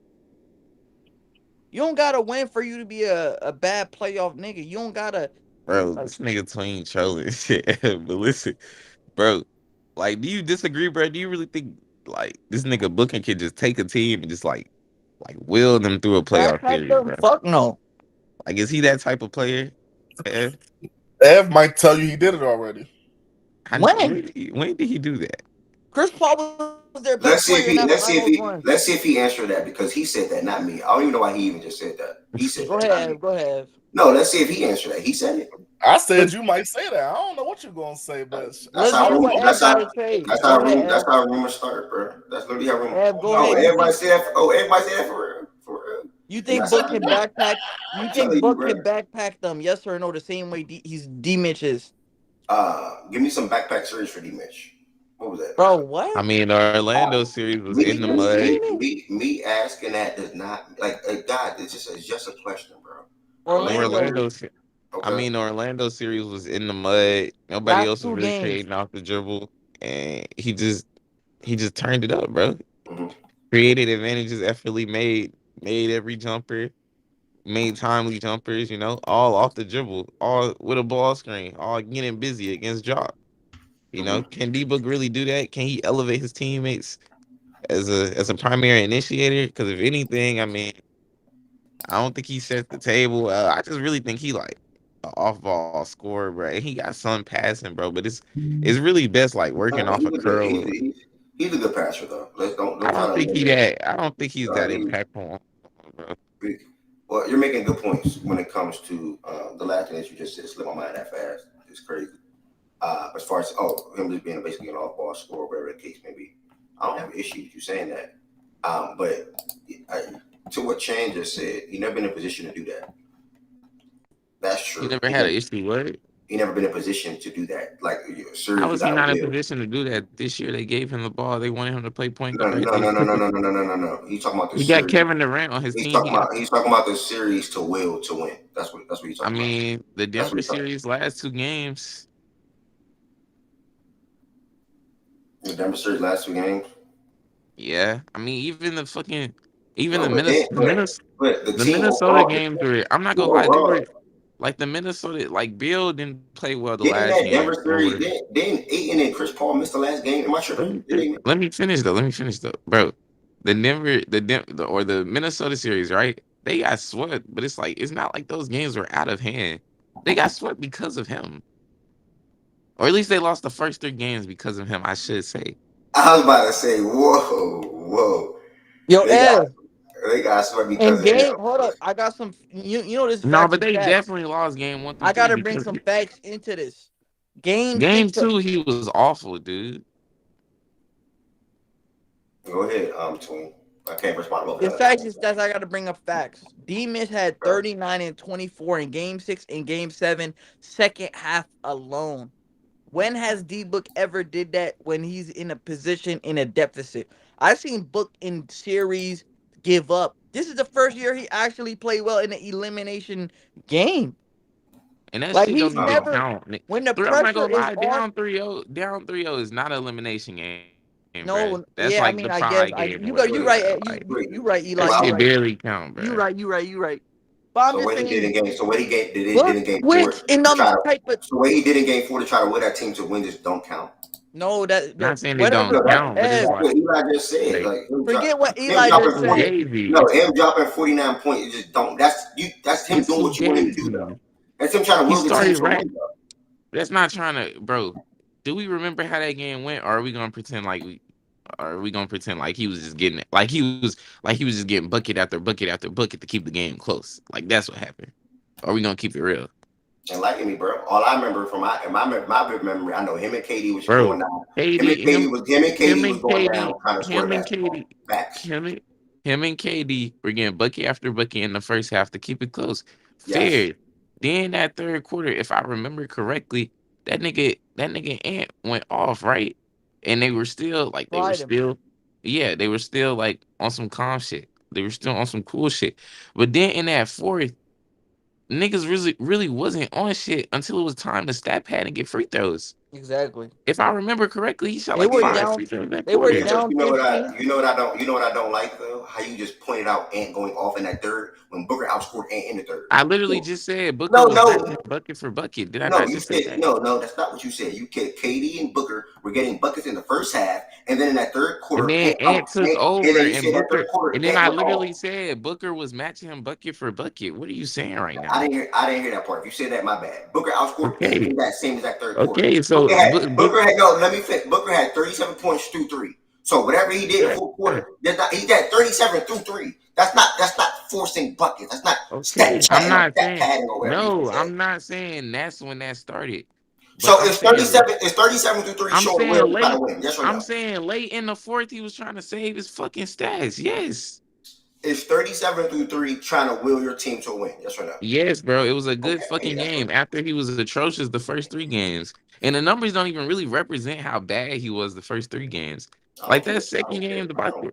You don't gotta win for you to be a bad playoff nigga. You don't gotta Bro, like this nigga Tween trolling shit. But listen, bro, like, do you disagree, bro? Do you really think like this nigga Booking could just take a team and just like will them through a playoff backpack series, them. bro? Fuck no. Like, is he that type of player? Eh, Ev might tell you he did it already. When when did he do that? Chris Paul was their best player in Let's that see if he finals let's see if run. he let's see if he answered that because he said that, not me. I don't even know why he even just said that. He said Go that, not me. ahead, go ahead. No, let's see if he answered that. He said it. I said you might say that. I don't know what you're gonna say, but That's Let's how hear I what rumor. Ev hope That's got to how. say. That's Go how ahead, rumor. That's Ev. how rumors start, bro. That's literally how rumor. Ev, go Oh, ahead. everybody say that. Oh, everybody say that for real. For real. You And think that's how Book I can do. backpack? You I'm think telling you, Book bro. can backpack them? Yes or no? The same way he's D Mitch is. Give me some backpack series for D Mitch. What was that? Bro, I what? mean, the Orlando series was in the You mud. seen it? Me asking that does not like God. It's just a question, bro. The Orlando Orlando, Orlando, series. se- I Okay. mean, the Orlando series was in the mud. Nobody last else was two really games. creating off the dribble, and he just turned it up, bro. Mm-hmm. Created advantages, effortlessly made every jumper, made timely jumpers. All off the dribble, all with a ball screen, all getting busy against drop. Mm-hmm. Can D Book really do that? Can he elevate his teammates as a primary initiator? Because if anything, I mean, I don't think he sets the table. I just really think he like an off ball scorer, bro. And he got some passing, bro. But it's really best like working off a He's a good. curl. He's a good passer though. Let's don't I try don't to think limit he it. that. I don't think he's that He, impactful, bro. well, you're making good points when it comes to the last thing that you just said. Slipped my mind that fast. It's crazy. As far as him just being basically an off ball scorer, whatever the case may be, I don't have an issue with you saying that. But I, to what Chan just said, he never been in a position to do that. That's He true. never had an issue. What? He never been in a position to do that. Like How series you was he got not in Will. position to do that this year? They gave him the ball. They wanted him to play point No, guard. no, They no, no, no, put no, the. no, no, no, no, no. He's talking about the He got series. Kevin Durant on his team. He got. He's talking about the series to Will to win. That's what he's I talking about. mean, the That's what Denver he's talking. series last two games. The Denver series last two games. Yeah, I mean, even No, but the The team Minnesota overall, games were. I'm not team gonna lie, they overall, were like the Minnesota. Like Bill didn't play well the didn't last that Denver game, or series whatever. didn't Aiton and Chris Paul miss the last game? Am I tripping? Did they? Let me finish though. Let me finish though, bro. The Minnesota series, right? They got swept, but it's not like those games were out of hand. They got swept because of him, or at least they lost the first three games because of him. I should say. I was about to say, whoa. Yo, They got Ev, they got swept because in of him. game, hold up. I got some. You know this No, facts but and they stats. definitely lost game one through I three gotta bring because some facts into this. Game game six. two he was awful, dude. Go ahead, Twin. I can't respond to The that. facts and stats. I gotta bring up facts. D Mitch had 39 and 24 in game six and game seven, second half alone. When has D Book ever did that when he's in a position in a deficit? I've seen Book in series give up. This is the first year he actually played well in the elimination game. And that Like shit he's don't even never count. when the I'm not pressure gonna is lie, on. down 3-0 is not an elimination game, bro. bro. No, That's yeah, I like mean, the I guess pride I game or you got you whatever, right, bro. you Like you right, that Eli, you shit Wow. right, barely count, bro. you right. But I'm So just what he did saying, in game, so what he did Book in game four wins in to them try to, type of so what he did in game four to try to win that team to win just don't count. no that Not saying they whatever don't No, count, but it's that's like what Eli just said. like Like him, forget what him Eli it's just dropping said. 40. fugazi. No, him dropping 49 points. It just don't. That's you. That's him It's doing what you want him to do, fugazi. though. That's him trying to He will the team started to right. win, though. That's not trying to, bro. Do we remember how that game went, or are we gonna pretend like we? Or are we gonna pretend like he was just getting it? Like he was just getting bucket after bucket after bucket to keep the game close? Like that's what happened. Or are we gonna keep it real, And like me, bro. All I remember from my big memory, I know him and KD was just going bro? down. KD, Him and him KD was and going down KD, trying to score him the and basketball. KD, Facts. him and KD were getting bucket after bucket in the first half to keep it close. Yes. Fair. Then that third quarter, if I remember correctly, that nigga Ant went off, right? And they were still like Slide him. yeah, they were still like on some calm shit. They were still on some cool shit. But then in that fourth, niggas really wasn't on shit until it was time to stat pad and get free throws. Exactly. If I remember correctly, he shot They like were Yeah. 5 down. free throws that They were Yeah, quarter. but down 15. you know what I don't like though? How you just pointed out Ant going off in that third when Booker outscored Ant in the third. I literally just said Booker No, was no, matching bucket for bucket. Did I no. not You just say said that? no. That's not what you said. You said KD and Booker were getting buckets in the first half, and then in that third And quarter, then Ant took And over then you and said that third Booker, quarter, and then Ant I went literally off. said Booker was matching him bucket for bucket. What are you saying right now? I didn't hear that part. If you said that, my bad. Booker outscored Ant Okay. in that same exact third quarter. Okay. So Booker had no. Let me finish. Booker had 37 points through three. So whatever he did in the fourth quarter, he got 37 through three. That's not forcing buckets. That's not okay. I'm not stat saying padding or whatever you no, said. I'm not saying that's when that started. But So it's 37. It's 37 through three I'm showing will saying to try to late. win. Yes or I'm no? saying late in the fourth, he was trying to save his fucking stats. Yes. It's 37 through three trying to will your team to a win. Yes or no? Yes, bro. It was a good Okay, fucking that's what. game after he was atrocious the first 3 games. And the numbers don't even really represent how bad he was the first 3 games. I Like don't care. that I second don't care. game, the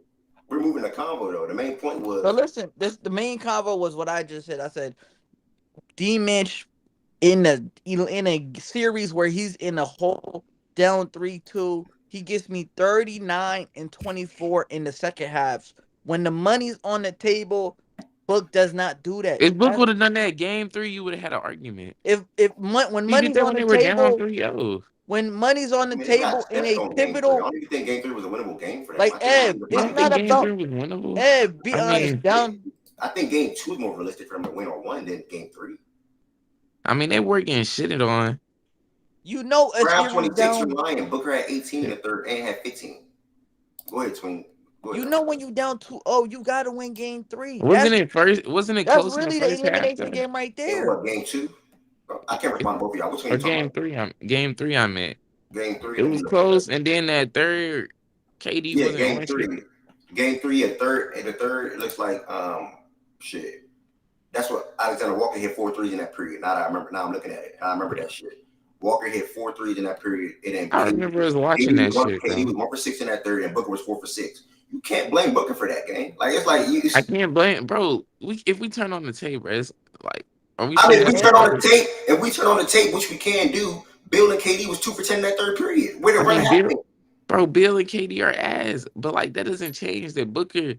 We're moving the combo though. The main point was. But listen, the main convo was what I just said. I said D Mitch in a series where he's in a hole down 3-2, he gives me 39 and 24 in the second halves. When the money's on the table, Book does not do that. if Book would have done that game 3, you would have had an argument. When He did money's that on when the they were down table, 3-0. when money's on the I mean, they got table in stepped a on game three. I pivotal, don't even think game three was a winnable game for them. like I think Ev, You it's don't not think game about 3 was winnable? Ev. Be I honest, mean, down. I think game two is more realistic for them to win on one than game three. they were getting shitted on. You know, a Brown series 26 for down. Lion. Booker had 18 in the third and had 15. Go ahead, Twin. Go ahead. You know when you down 2-0, you gotta win game 3. Wasn't it That's close in the really the first half elimination though? game right In there. what, game two? I can't respond to both of y'all. Which one Or you talking game about? 3? Game 3 I meant. Game three. It Let me was look at that. close, and then that third KD Yeah, wasn't on shit. Game three at third. And the third, it looks like shit. That's what Alexander Walker hit 4 threes in that period. Now that I remember, now I'm looking at it. I remember that shit. Walker hit 4 threes in that period. And then I remember us watching that shit, KD though. was 1 for 6 in that third, and Booker was 4 for 6. You can't blame Booker for that game. Like it's like you. I can't blame, bro. If we turn on the tape, bro, it's like, are we I mean, saying if we that's turn the on best? the tape, which we can do, Bill and KD was 2 for 10 in that third period. Where the I run mean, happened? Bill and KD are ass, but like that doesn't change that Booker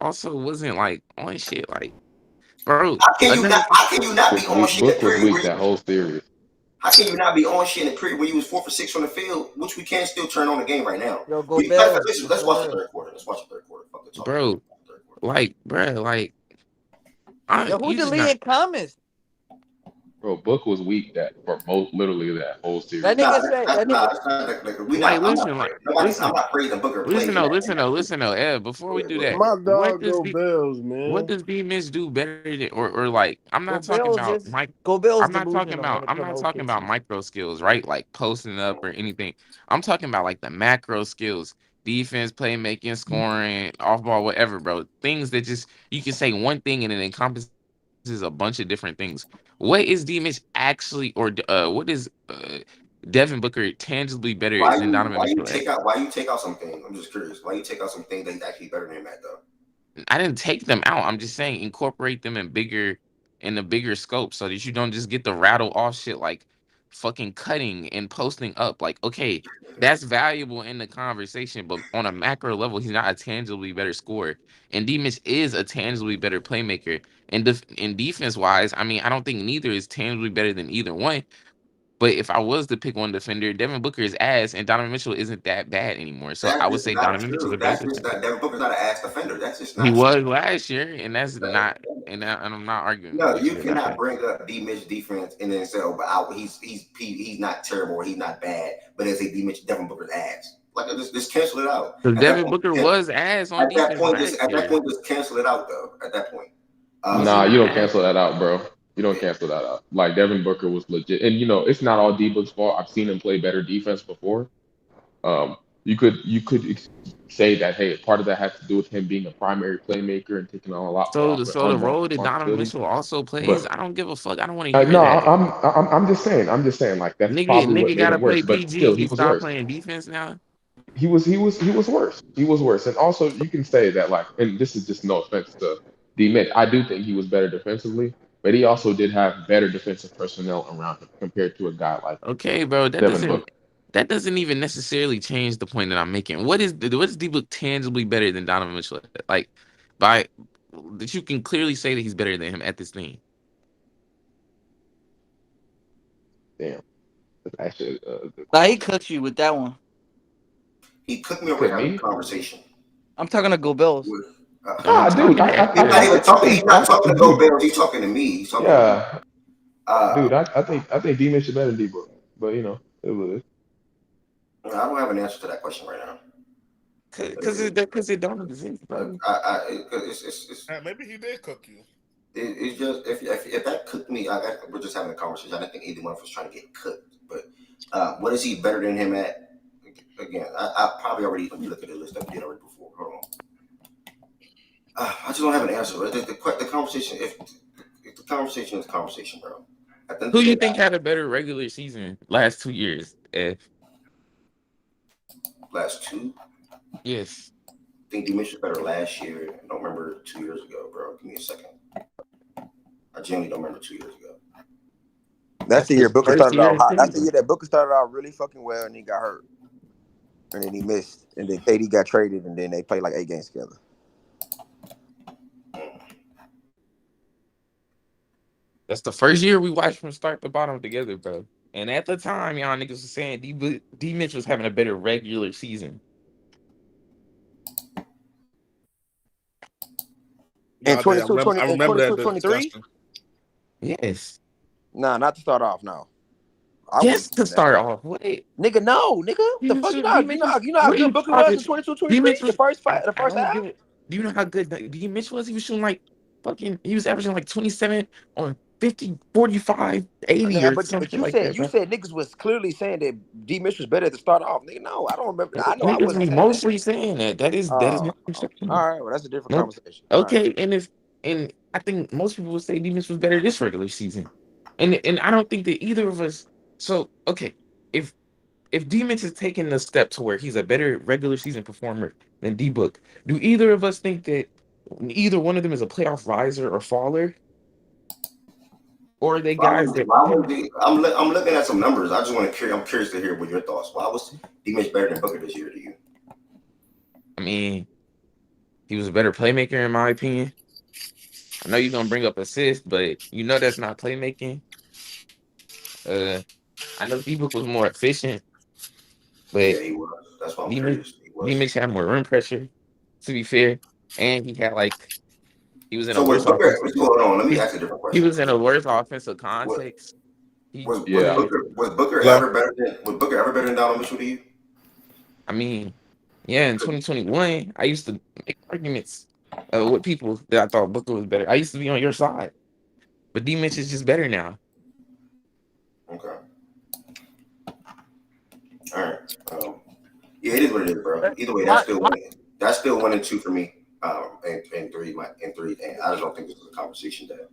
also wasn't like on shit. Like, bro, How can you not be on shit in the Book was period weak that whole series. how can you not be on shit in the period when you was 4 for 6 from the field, which we can still turn on the game right now? Yo, go Bills. Listen, let's watch the third quarter. Let's watch the third quarter. Fuck the talk. bro, like, Yo, who you just deleting comments? Bro, Book was weak for literally that whole series. That nigga said that nigga. I'm not praising Booker. Listen though, Ed. Before we do that, My dog go Bills, man. what does D Mitch do better than, or like? I'm not Go talking Bills about just Mike. go Bills I'm not talking delusional when about. it I'm comes not to talking about OKC. micro skills, right? Like posting up or anything. I'm talking about like the macro skills, defense, playmaking, scoring, off ball, whatever, bro. Things that just you can say one thing and it encompasses a bunch of different things. What is D Mitch actually, or what is Devin Booker tangibly better than Donovan Mitchell at? why you take out something? I'm just curious. Why you take out some things that he's actually better than him at though? I didn't take them out. I'm just saying incorporate them in a bigger scope so that you don't just get the rattle off shit like fucking cutting and posting up. Like, okay, that's valuable in the conversation, but on a macro level, he's not a tangibly better scorer. And D-Mitch is a tangibly better playmaker. And in defense wise, I mean, I don't think neither is tangibly better than either one. But if I was to pick one defender, Devin Booker is ass, and Donovan Mitchell isn't that bad anymore. So That's I would just say not Donovan Mitchell is true. a better That's just defender. not Devin Booker's not an ass defender. That's just He not true. was last year, and that's not, and I'm not arguing No, with you you about cannot that. bring up D Mitch defense and then say, "Oh, but he's not terrible or he's not bad," but as a D Mitch Devin Booker's ass. Like just cancel it out. Because At that Devin point, Booker was ass on defense last year. just cancel it out though. At that point, Was he Nah, you not don't ass? cancel that out, bro. You don't cancel that out. Like Devin Booker was legit, and it's not all D-Book's fault. I've seen him play better defense before. You could say that, hey, part of that has to do with him being a primary playmaker and taking on a lot more So the on-ball role that Donovan responsibilities. Mitchell also plays, But I don't give a fuck. I don't want to hear no, that. I'm just saying, like that's probably what Nigga made gotta him play worse. But PG. still, he He was stopped worse. playing defense now. He was worse. He was worse. And also, you can say that, like, and this is just no offense to D-Mitch. I do think he was better defensively, but he also did have better defensive personnel around him compared to a guy like Okay, bro. Devin Booker. That doesn't even necessarily change the point that I'm making. What's D-Book tangibly better than Donovan Mitchell? Like, by that you can clearly say that he's better than him at this thing. Damn, that's actually Nah, he cooked you with that one. he cooked me over could having a me. conversation. I'm talking to Go Bills. With, I'm Dude, talking to he's not even talking. He's not talking to Go dude, Bills. He's talking to me. He's talking to me. yeah, dude, I think D-Mitch is better than D-Book, but it was. I don't have an answer to that question right now. because it don't exist, bro. It's Maybe he did cook you. it's just if that cooked me, we're just having a conversation. I didn't think either one of us was trying to get cooked. But what is he better than him at? Again, I probably already let me look at the list that we did already before. Hold on. I just don't have an answer. The conversation, if the conversation is conversation, bro. At the end Who of the you day, think had a better regular season last 2 years? last two. Yes. I think D-Mitch was better last year. I don't remember 2 years ago, bro. Give me a second. I genuinely don't remember 2 years ago. That's the year Booker first started year out in hot. That's the Cleveland. year that Booker started out really fucking well, and he got hurt, and then he missed, and then KD got traded, and then they played like 8 games together. That's the first year we watched from start to bottom together, bro. And at the time, y'all niggas was saying D-Mitch was having a better regular season. In I remember that 23? discussion. Yes. Nah, not to start off. No. Yes, to start off. Wait. Nigga, no, nigga. The fuck you know how good Booker was in 22-23? The first half? Do you know how good D-Mitch was? He was shooting like he was averaging like 27 on 50, 45, 80 Nigga, or but something you like said that. you said niggas was clearly saying that D-Mitch was better to start off. Nigga, no, I don't remember. I know I Niggas wasn't be saying that. mostly saying that. That is what I'm saying. All right, well that's a different Nope. conversation. Okay, right. and I think most people would say D-Mitch was better this regular season. And I don't think that either of us. So okay, if D-Mitch is taking the step to where he's a better regular season performer than D-Book, do either of us think that either one of them is a playoff riser or faller? Or are they guys that I'm looking at some numbers. I'm curious to hear what your thoughts. Why was D-Mitch better than Booker this year to you? I mean, he was a better playmaker in my opinion. I know you're gonna bring up assists, but you know that's not playmaking. I know D-Book was more efficient, but yeah, he was. That's why I'm curious. D-Mitch had more rim pressure, to be fair, and he was in so a worse Booker, offensive. Hold on, let me ask a different question. He was in a worse offensive context. Was Booker ever better than Donovan Mitchell to you? I mean, yeah, in 2021, I used to make arguments with people that I thought Booker was better. I used to be on your side, but D-Mitch is just better now. Okay. All right. Yeah, it is what it is, bro. Either way, that's still winning. That's still 1-2 for me. And three. And I just don't think this is a conversation that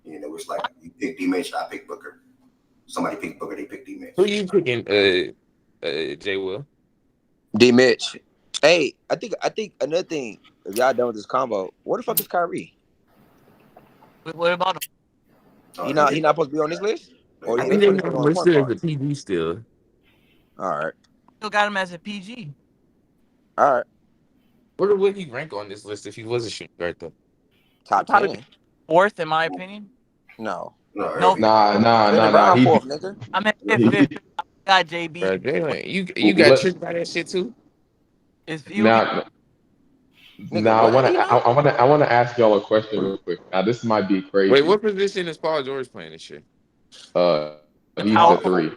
it's like you pick D-Mitch, I pick Booker. Somebody pick Booker, they pick D-Mitch. Who you picking, J. Will? D-Mitch. Hey, I think another thing, if y'all done with this combo, where the fuck is Kyrie? What about him? He not supposed to be on this list? Or I you think just they put this have nigga him on the point listed as guard. a PG still. All right. Still got him as a PG. All right. Where would he rank on this list if he was a shooting guard though? Top Probably 10. 4th in my opinion. No. No, No, Irving. Jalen Brown He, 4th, nigga. I'm at he, 5th. I got JB. Bro, you got let, tricked by that shit too. Is you now, Nigga, now what? He not? I want to ask y'all a question real quick. Now this might be Wait, crazy. what position is Paul George playing this year? He's power the 3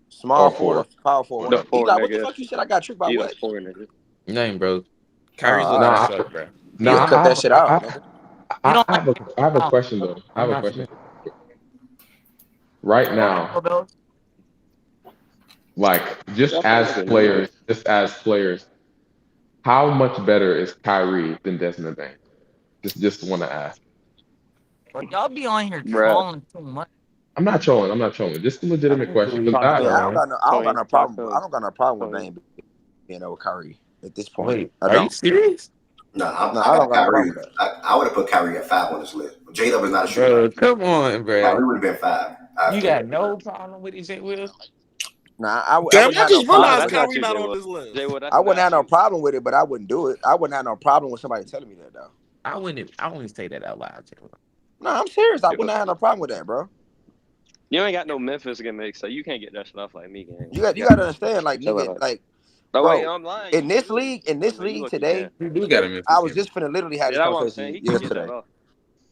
Small or forward, 4. power forward, The whatever. four Eli, what the nigga. fuck you said? I got tricked by He the what? four nigga. Name, bro. Oh, Kyrie's all looking right. to suck, bro. You just cut that shit out, nigga. you don't I like I have a question though. I I'm have a not question. familiar. Right now, bills. like just as players, how much better is Kyrie than Desmond Bain? Just want to ask. But y'all be on here Bruh. trolling too much. I'm not trolling. I'm not trolling. Just a legitimate question. Actually, Because Talk Yeah, to I him. don't got no problem. Talk to I him. don't got no problem with Tony. Bane being over Kyrie at this point. wait, I are you don't. serious? No, No, I I got don't got no Kyrie. problem with that. I would have put Kyrie at 5 on this list. J-Dub is not a shooting Bro, guard. come on, bro. Kyrie would have been 5. You got no problem with EJ Will? Nah, I Damn, wouldn't I have no just No, problem realized that's with it. not Kyrie you, not J. on Will. this list. J. Will, that's I wouldn't not have no you. problem with it, but I wouldn't do it. I wouldn't have no problem with somebody telling me that though. I wouldn't say that out loud, Jay. No, I'm serious. I J. Will. wouldn't have no problem with that, bro. You ain't got no Memphis gimmick, so you can't get that stuff like me, gang. You got to understand, like Chill nigga, out. like No, wait, bro, I'm lying. in You this do. league, I know you look, you today, can. You do got a I Memphis was game. just finna literally have Yeah, this that's what I'm saying. conversation He can get that yesterday. off.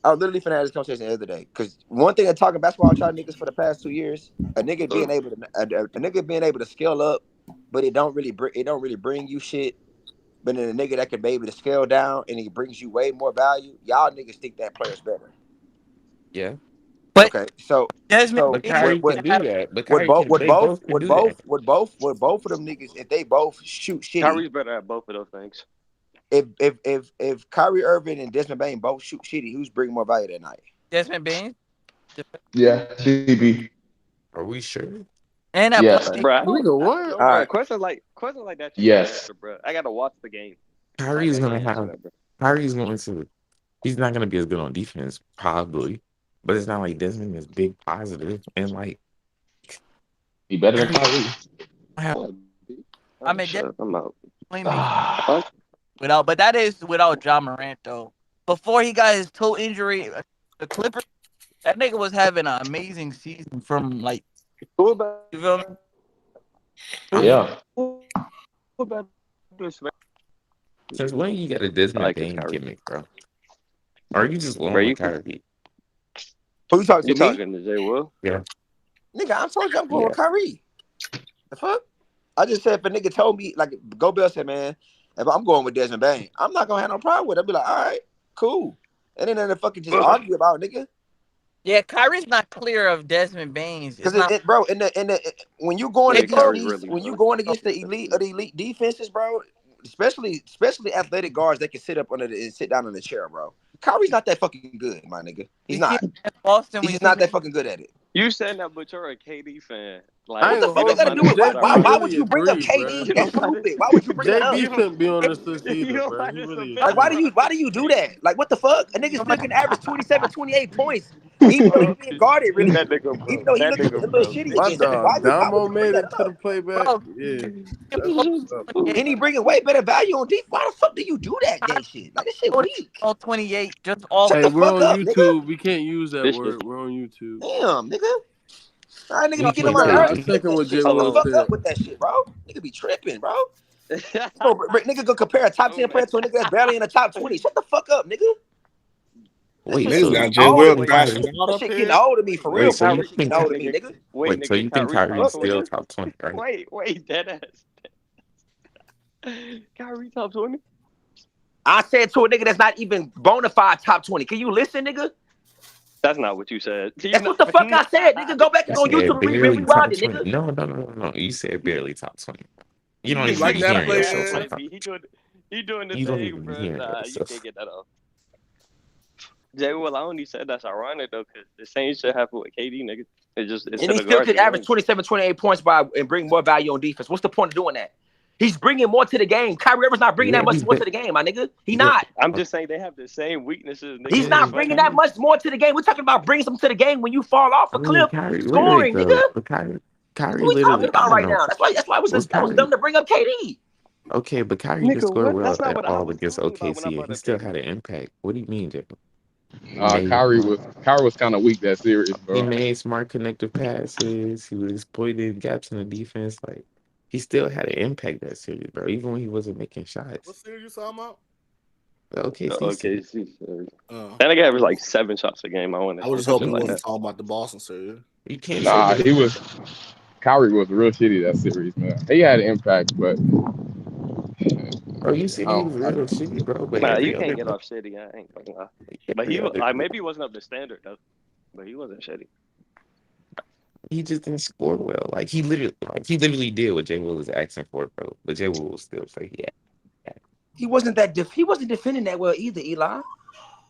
I was literally finna have this conversation the other day because one thing I talking basketball trying niggas for the past 2 years, a nigga being able to scale up, but it don't really bring you shit. But then a nigga that can be able to scale down and it brings you way more value. Y'all niggas think that player's better. Yeah. But Okay, so Desmond, But Kyrie can do that. But Kyrie can they both can do that. would both of them niggas if they both shoot shitty. Kyrie's better at both of those things. If Kyrie Irving and Desmond Bain both shoot shitty, who's bringing more value that night? Desmond Bain, yeah, CB. Are we sure? and that Yes. play. Bro, I don't Nigga, what? know, All bro. right. Questions like that you Yes. answer, bro. I gotta watch the game. Kyrie's I gonna can't answer have that, bro. Kyrie's going to he's not gonna be as good on defense, probably. But it's not like Desmond is big positive and like He better than Kyrie. I mean, Shut I'm out. Ah. without, but that is without Ja Morant though. Before he got his toe injury, the Clippers, that nigga was having an amazing season from like. Who about You feel me? Yeah. who about this, man? since when you got a I Desmond like his Bain Kyrie. gimmick, bro? Or are you just Bro, blowing you with Kyrie? Who you talking to? you Me? talking to J. Will? Yeah. Nigga, I told you I'm going Yeah. with Kyrie. The fuck? I just said if a nigga told me, like, Go Bill said, man, if I'm going with Desmond Bain, I'm not gonna have no problem with it. I'll be like, all right, cool. And then they fucking just argue about it, nigga. Yeah, Kyrie's not clear of Desmond Bain's. It's Because not. bro, when you going Yeah, against Kyrie these, really when you sucks. going against the elite defenses, bro, especially athletic guards that can sit up under and sit down in the chair, bro. Kyrie's not that fucking good, my nigga. He's You not. see Boston He's when just he not was that fucking good at it. You saying that, but you're a KD fan. Like, I What ain't the gonna fuck you I hold don't gotta do with you. why? understand Why, our why JB would really you bring up agree, KD? You bro. That's don't stupid. Why would you bring that up? JB shouldn't be on you this list you either, don't bro. He really understand. Like, agree. why do you do that? Like, what the fuck? A nigga still can average 27, 28 points, even though he Bro, being guarded really, That nigga even broke. though he That looked a nigga little broke. shitty my against niggas. dog Why would Damo you bring made that it to the up? playback. bro, Yeah, just that's what's up. And he bringing way better value on defense. Why the fuck do you do that gay shit? Like, this shit weak. all 28 just off. Shut Hey, the we're fuck on up, nigga. YouTube. We can't use that This shit. word. We're on YouTube. Damn, nigga. All right, nigga We be getting on can't my say I nerves G. with second that what Jay shit. Shut the Will Hold fuck said. up with that shit, bro. Nigga be tripping, bro. Bro, nigga go compare a top 10 player to a nigga that's barely in the top 20. Shut the fuck up, nigga. That Wait, shit Niggas so got getting Jay old to Will me, wait, my crashing nigga. out That up shit getting here. old to me for real. wait, so For real. you That shit getting think old to me, nigga. wait, so you think Kyrie's Fuck, still nigga. top 20, right? wait, dead ass. Kyrie top 20? I said to a nigga that's not even bona fide top 20. Can you listen, nigga? That's not what you said. That's what the fuck I said, nigga. Go back You and on said YouTube and barely rewind top it, 20. nigga. No. You said barely top 20. You don't He even like be that hearing Yeah, yourself player. might sometimes. be. He doing the You don't thing, even be bro. hearing Nah, you yourself. can't get that off. Jay Will, I only said that's ironic though, because the same shit happened with KD, nigga. It just And he still could average 27, 28 points and bring more value on defense. What's the point of doing that? He's bringing more to the game. Kyrie Irving's not bringing Yeah, that much he's more been. to the game, my nigga. He Yeah, not. I'm just saying they have the same weaknesses. Nigga. He's yeah, not bringing that Kyrie. much more to the game. We're talking about bringing something to the game when you fall off I a mean, cliff Kyrie. Wait, scoring, nigga. though. But Kyrie That's what we talking literally. I about don't right know. now. That's why that was Kyrie. dumb to bring up KD. Okay, but Kyrie didn't Nigga, score what? well That's not at what I all was against talking about when I OKC, and brought he up still KD. had an impact. What do you mean, Jay? He made Kyrie was kind of weak that series, he bro. made smart connective passes. He was exploiting gaps in the defense. Like he still had an impact that series, bro. Even when he wasn't making What shots. series you talking about? The OKC Okay, series. that nigga averaged like 7 shots a game. I want to I was say just something hoping you like wasn't that. talking about the Boston series. You can't say Nah, that. Kyrie was real shitty that series, man. He had an impact, but Bro, you said I he was don't, real shitty, bro. But Nah, you every can't other get off shitty. I ain't gonna lie. But every he other like maybe he wasn't up to standard though. But he wasn't shitty. he just didn't score well. He literally did what Jay Will was asking for, bro. But Jay Will will still say He wasn't defending that well either, Eli.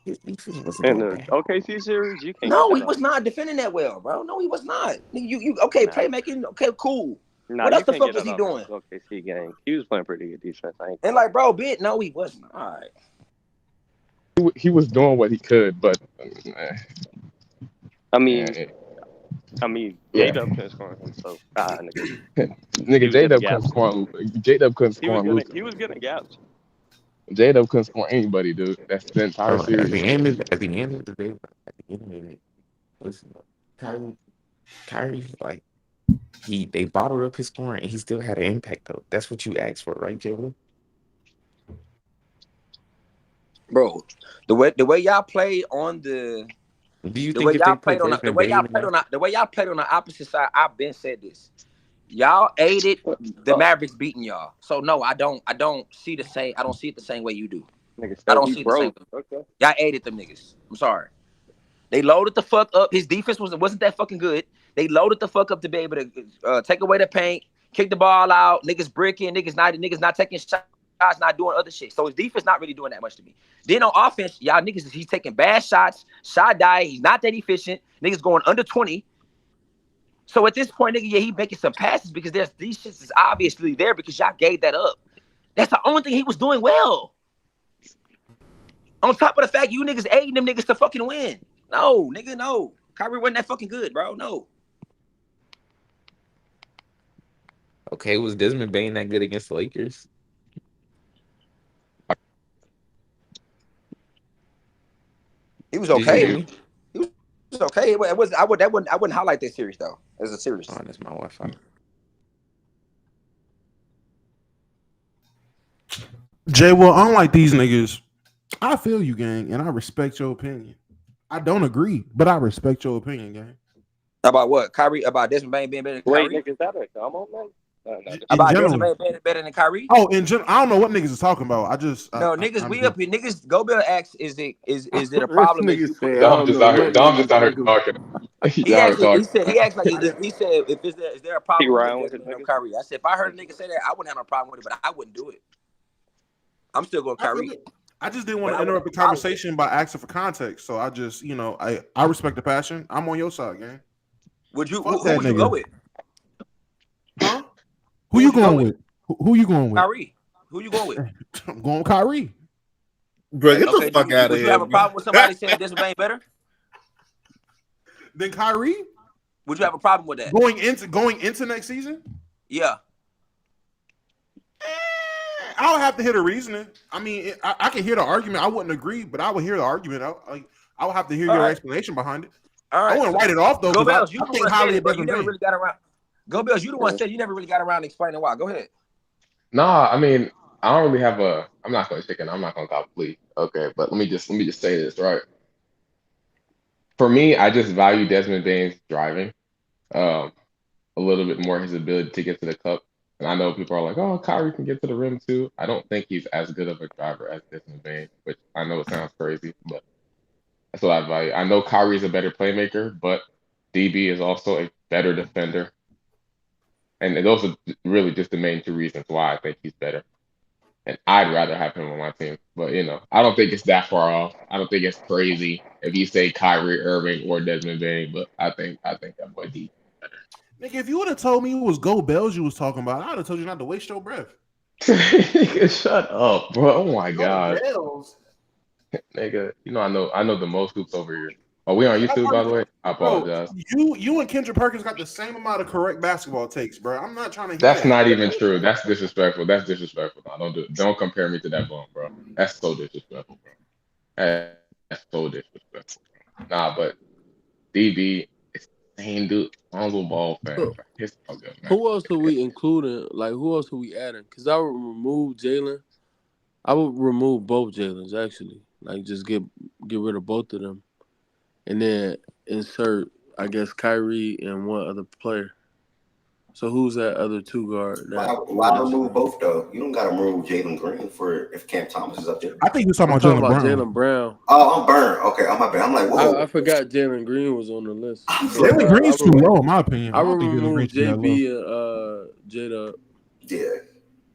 his defense wasn't In that the bad. OKC series, you can't get No, that he was off. not defending that well, bro. No, he was not. You okay? Nah, Playmaking, okay, cool. nah, What you else the can't fuck get was that he off doing? the OKC game. He was playing pretty good defense. I ain't And gonna like, bro, no, he wasn't. All right. he was doing what he could, but lie. I mean, yeah, J-Dub couldn't score on him, so nigga, he nigga, was getting gaps. J-Dub couldn't He score was on good. Luka. He was getting gaps. J-Dub couldn't score anybody, dude. That's the entire Bro, series. at the end of the day, listen, Kyrie, they bottled up his scoring, and he still had an impact though. That's what you asked for, right, Jalen? Bro, the way y'all play on the Do you the think way if they y'all put played on Desmond Bain in there, the way y'all played on the opposite side, I've been said this. Y'all aided the Mavericks beating y'all. So no, I don't see the same. I don't see it the same way you do. Nigga I said don't he see it the same broke. way. Okay. Y'all aided them niggas. I'm sorry. They loaded the fuck up. His defense wasn't that fucking good. They loaded the fuck up to be able to take away the paint, kick the ball out. Niggas bricking. Niggas not taking shots, not doing other shit. So his defense not really doing that much to me. Then on offense, y'all niggas, he's taking bad shots, shot die. He's not that efficient. Niggas going under 20. So at this point, nigga, yeah, he making some passes because these shits is obviously there because y'all gave that up. That's the only thing he was doing well. On top of the fact you niggas aiding them niggas to fucking win. No, nigga, no. Kyrie wasn't that fucking good, bro. No. okay, was Desmond Bain that good against the Lakers? He was Did you hear okay. me? He was okay. I wouldn't highlight this series though as a series. Oh, that's my Wi-Fi. Jay, well, unlike these niggas, I feel you, gang, and I respect your opinion. I don't agree, but I respect your opinion, gang. About what? Kyrie? About Desmond Bain being better than Wait, Kyrie? nigga, is that a comment, man? In About general, Desmond Bain being better than Kyrie? oh, in general, I don't know what niggas is talking about. No, niggas, I'm we just, up here. Niggas, Go Bill asks, is it a This problem that nigga you say, I Dom don't just know out here. what Dom just niggas out here talking talking. He he out here actually talking. he asked like he said is there a He problem with riding with his Desmond Bain or niggas. Kyrie? I said if I heard a nigga say that, I wouldn't have no problem with it, but I wouldn't do it. I'm still going Kyrie. I just didn't want But to I wouldn't interrupt the have a problem with it. conversation by asking for context. So I just, I respect the passion. I'm on your side, gang. Who Fuck would that you go nigga. with? Huh? Who Who you would you go going with? Who you going with? Kyrie. Who you going with? I'm going Kyrie. Bro, get Okay, the fuck out of would you here, have a problem with somebody saying Desmond Bain better? Then Kyrie Would you have a problem with that? going into next season? Yeah. I would have to hear the reasoning. I mean, I can hear the argument. I wouldn't agree, but I would hear the argument. I would have to hear All your right. explanation behind it. All right. I wouldn't write it off though Go because Bells, you I the think one said highly it, of but you Desmond never Bain. really got around. Go Bells, you the one said you never really got around to explaining why. Go ahead. Nah, I mean, I don't really have a. I'm not gonna chicken. I'm not gonna cop plea. Okay, but let me just say this right. For me, I just value Desmond Bain's driving, a little bit more his ability to get to the cup. And I know people are like, "Oh, Kyrie can get to the rim too." I don't think he's as good of a driver as Desmond Bain, which I know it sounds crazy, but that's what I value. I know Kyrie is a better playmaker, but DB is also a better defender. And those are really just the main two reasons why I think he's better. And I'd rather have him on my team. But I don't think it's that far off. I don't think it's crazy if you say Kyrie Irving or Desmond Bain, but I think that boy D. Nigga, if you would have told me it was Go Bells you was talking about, I would have told you not to waste your breath. Nigga, shut up, bro. Oh my No god, bells. nigga. I know the most hoops over here. Are we on I YouTube, by the way? I Bro, apologize. you and Kendrick Perkins got the same amount of correct basketball takes, bro. I'm not trying to hear That's that. not even true. That's disrespectful. That's disrespectful. No, don't do it. Don't compare me to that bum, bro. That's so disrespectful, bro. That's so disrespectful, bro. Nah, but DB, it's the same dude. Lonzo Ball fan. So, It's all good, man. who else are we including? Like, who else are we adding? Because I would remove Jalen. I would remove both Jalen's actually. Like, just get rid of both of them, and then insert, I guess, Kyrie and one other player. So who's that other two guard? Why remove both though? You don't got to remove Jalen Green for if Cam Thomas is up there. I think you're talking I'm about talking Jalen about Brown. Jalen Brown. Oh, I'm burned. Okay, I'm my bad. I'm like, whoa. I forgot Jalen Green was on the list. Jalen Green's too low, in my opinion. I don't would think Jalen remove Green's that low. JB and J-Dub. Yeah,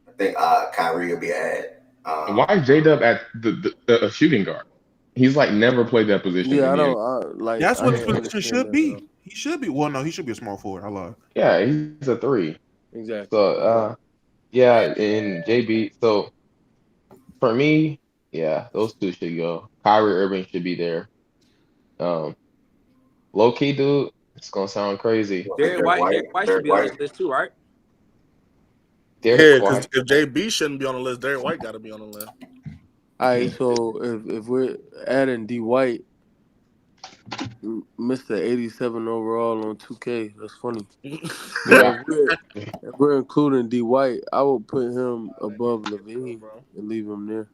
I think Kyrie will be at. Why is J-Dub at the shooting guard? He's like never played that position. Yeah, in I the don't like. That's what I his didn't position understand should that, be. though. He should be. Well, no, he should be a small forward. I lied. Yeah, he's a 3. Exactly. So, yeah, and JB. So, for me, yeah, those two should go. Kyrie Irving should be there. Low key, dude, it's gonna sound crazy. Derek White should be on this list too, right? Yeah, because if JB shouldn't be on the list, Derek White got to be on the list. All right, so if we're adding D White, Mr. 87 overall on 2K, that's funny. But if we're including D White, I would put him above Levine and leave him there.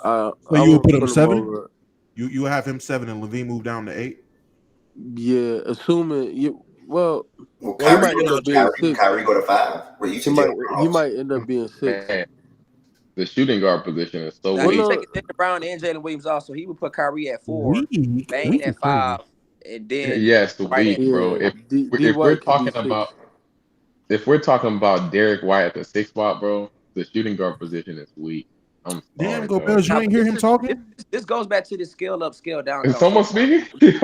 So you would put him 7? You have him 7 and Levine move down to 8? Yeah, assuming you. Well, Kyrie, he might end up being 6. Kyrie go to 5. Where you he might end up being 6. Man, the shooting guard position is so Now, weak. he's taking Jaylen Brown and Jalen Williams also. He would put Kyrie at 4, Bane at 5, and then yes, weak, bro. If we're talking about Derek White at the 6th spot, bro, the shooting guard position is weak. I'm sorry. Damn, Go Bills, you ain't hear him talking? This goes back to the scale up, scale down. Is someone speaking? Derek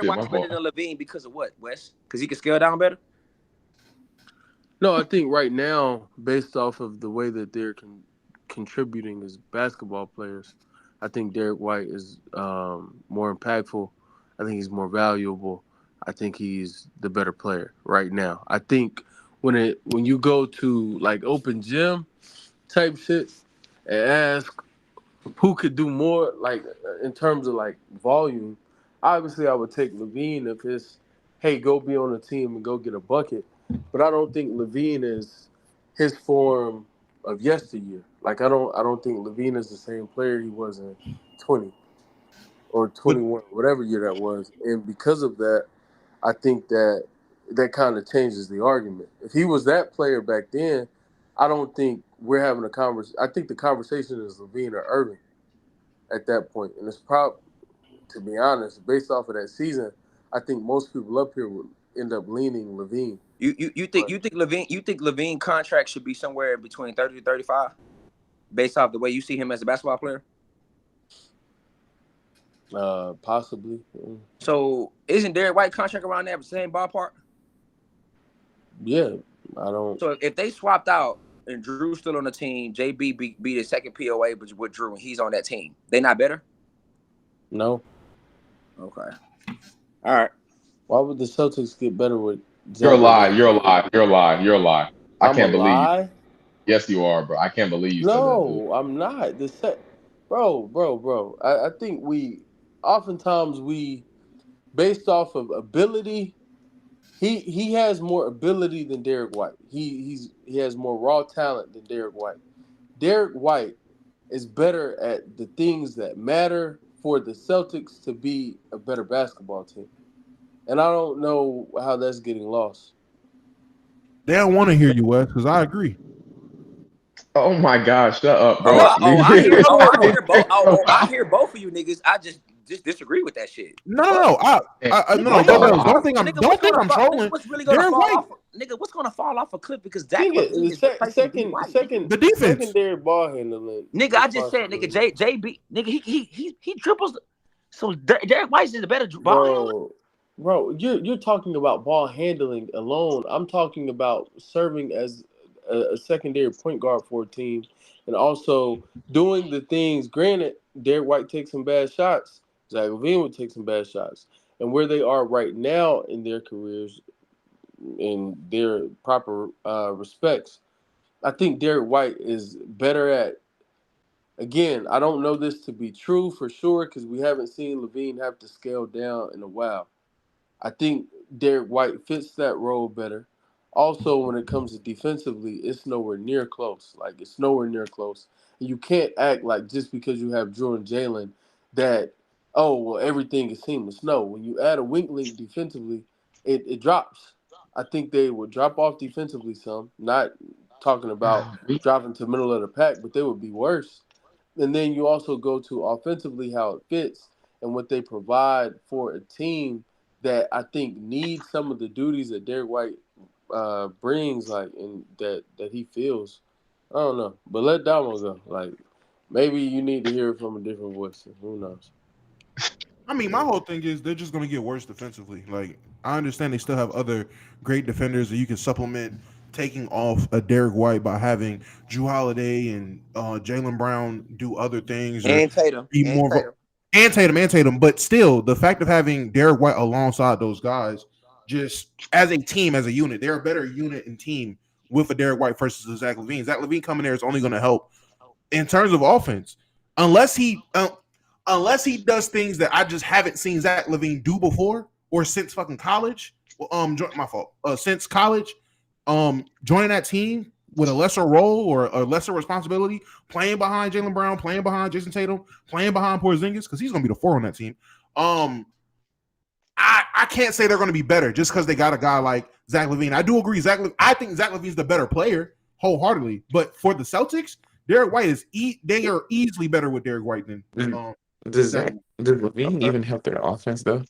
White's better than Levine because of what, Wes? Because he can scale down better? No, I think right now, based off of the way that they're contributing as basketball players, I think Derek White is more impactful. I think he's more valuable. I think he's the better player right now. I think when you go to like open gym type shit and ask who could do more, like in terms of like volume, obviously I would take Levine if it's, hey, go be on the team and go get a bucket. But I don't think Levine is his form of yesteryear. Like I don't think Levine is the same player he was in 20 or 21, whatever year that was. And because of that, I think that kind of changes the argument. If he was that player back then, I don't think we're having a conversation. I think the conversation is Levine or Irving at that point. And it's probably, to be honest, based off of that season, I think most people up here would end up leaning Levine. You think Levine contract should be somewhere between 30 to 35 based off the way you see him as a basketball player? Possibly. So isn't Derek White contract around that same ballpark? Yeah, I don't. So if they swapped out and Drew's still on the team, JB be the second POA with Drew and he's on that team, they not better? No. Okay. All right. Why would the Celtics get better with? You're a lie. I can't believe you. Yes, you are, bro. I can't believe you. No, I'm not. Bro. I think oftentimes based off of ability, he has more ability than Derek White. He has more raw talent than Derek White. Derek White is better at the things that matter for the Celtics to be a better basketball team. And I don't know how that's getting lost. They don't want to hear you, Wes, because I agree. Oh my gosh, shut up, bro. I hear both of you niggas. I just disagree with that shit. No. Don't think I'm trolling. What's really gonna fall off? Nigga, what's gonna fall off a cliff because Zach LaVine is second the defense. Secondary ball handling. Nigga, I just said, nigga, JB, nigga, he dribbles. So Derek White is a better ball handler. Bro, you're talking about ball handling alone. I'm talking about serving as a secondary point guard for a team, and also doing the things. Granted, Derek White takes some bad shots. Zach LaVine would take some bad shots, and where they are right now in their careers, in their proper respects, I think Derek White is better at. Again, I don't know this to be true for sure because we haven't seen Levine have to scale down in a while. I think Derek White fits that role better. Also, when it comes to defensively, it's nowhere near close. Like it's nowhere near close. And you can't act like just because you have Drew and Jalen that everything is seamless. No, when you add a weak link defensively, it drops. I think they would drop off defensively some. Not talking about dropping to middle of the pack, but they would be worse. And then you also go to offensively how it fits and what they provide for a team that I think needs some of the duties that Derek White brings, like and that he feels. I don't know, but let Damo go. Like maybe you need to hear it from a different voice. Who knows? I mean, my whole thing is they're just going to get worse defensively. Like, I understand they still have other great defenders that you can supplement taking off a Derek White by having Drew Holiday and Jalen Brown do other things or And Tatum. be more of a, and Tatum. But still, the fact of having Derek White alongside those guys, just as a team, as a unit, they're a better unit and team with a Derek White versus a Zach LaVine. Zach LaVine coming there is only going to help in terms of offense, unless he does things that I just haven't seen Zach LaVine do before or since fucking college. My fault. Since college, joining that team with a lesser role or a lesser responsibility, playing behind Jalen Brown, playing behind Jason Tatum, playing behind Porzingis because he's gonna be the 4 on that team. I can't say they're gonna be better just because they got a guy like Zach LaVine. I do agree. I think Zach LaVine's the better player wholeheartedly, but for the Celtics, Derek White is they are easily better with Derek White than. Does LaVine even help their offense though?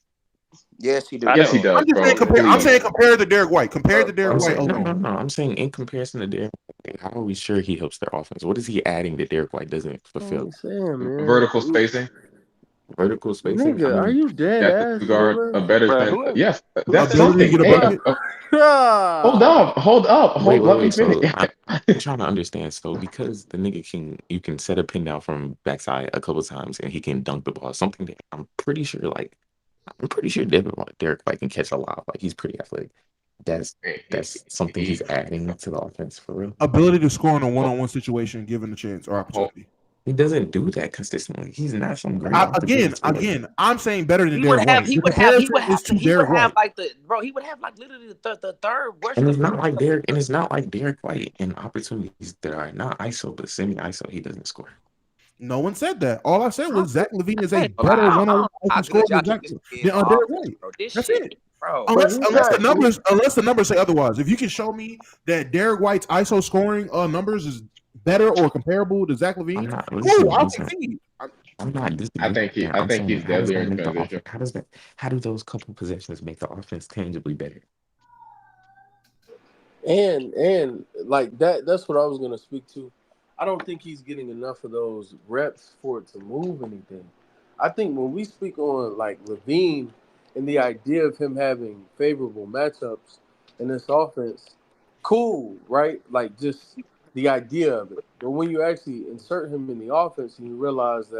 Yes, he does. Yes, he does. I'm saying compare to Derek White. Compare to Derek White alone. No. I'm saying in comparison to Derek White, how are we sure he helps their offense? What is he adding that Derek White doesn't fulfill? Vertical spacing. Vertical spacing. Nigga, are you dead ass? Guard a better defense. Yes, that's ability something. to get a bucket. Hold up. Let me finish. I'm trying to understand. So because the nigga you can set a pin down from backside a couple times and he can dunk the ball. Something that I'm pretty sure Derek White can catch a lot. Like he's pretty athletic. That's something he's adding to the offense for real. Ability to score in a one-on-one situation given the chance or opportunity. He doesn't do that consistently. He's not some great. Again, I'm saying better than Derek White. He would have like literally the third worst. And it's not like Derek White in opportunities that are not ISO but semi-ISO. He doesn't score. No one said that. All I said was Zach LaVine is a better one-on-one scorer than Derek White. That's it. Bro. Unless the numbers say otherwise. If you can show me that Derek White's ISO scoring numbers is better or comparable to Zach LaVine, I'll concede. I'm not. I think he's deadlier in transition. How do those couple possessions make the offense tangibly better? And like that's what I was gonna speak to. I don't think he's getting enough of those reps for it to move anything. I think when we speak on like LaVine and the idea of him having favorable matchups in this offense, cool, right? Like just the idea of it. But when you actually insert him in the offense and you realize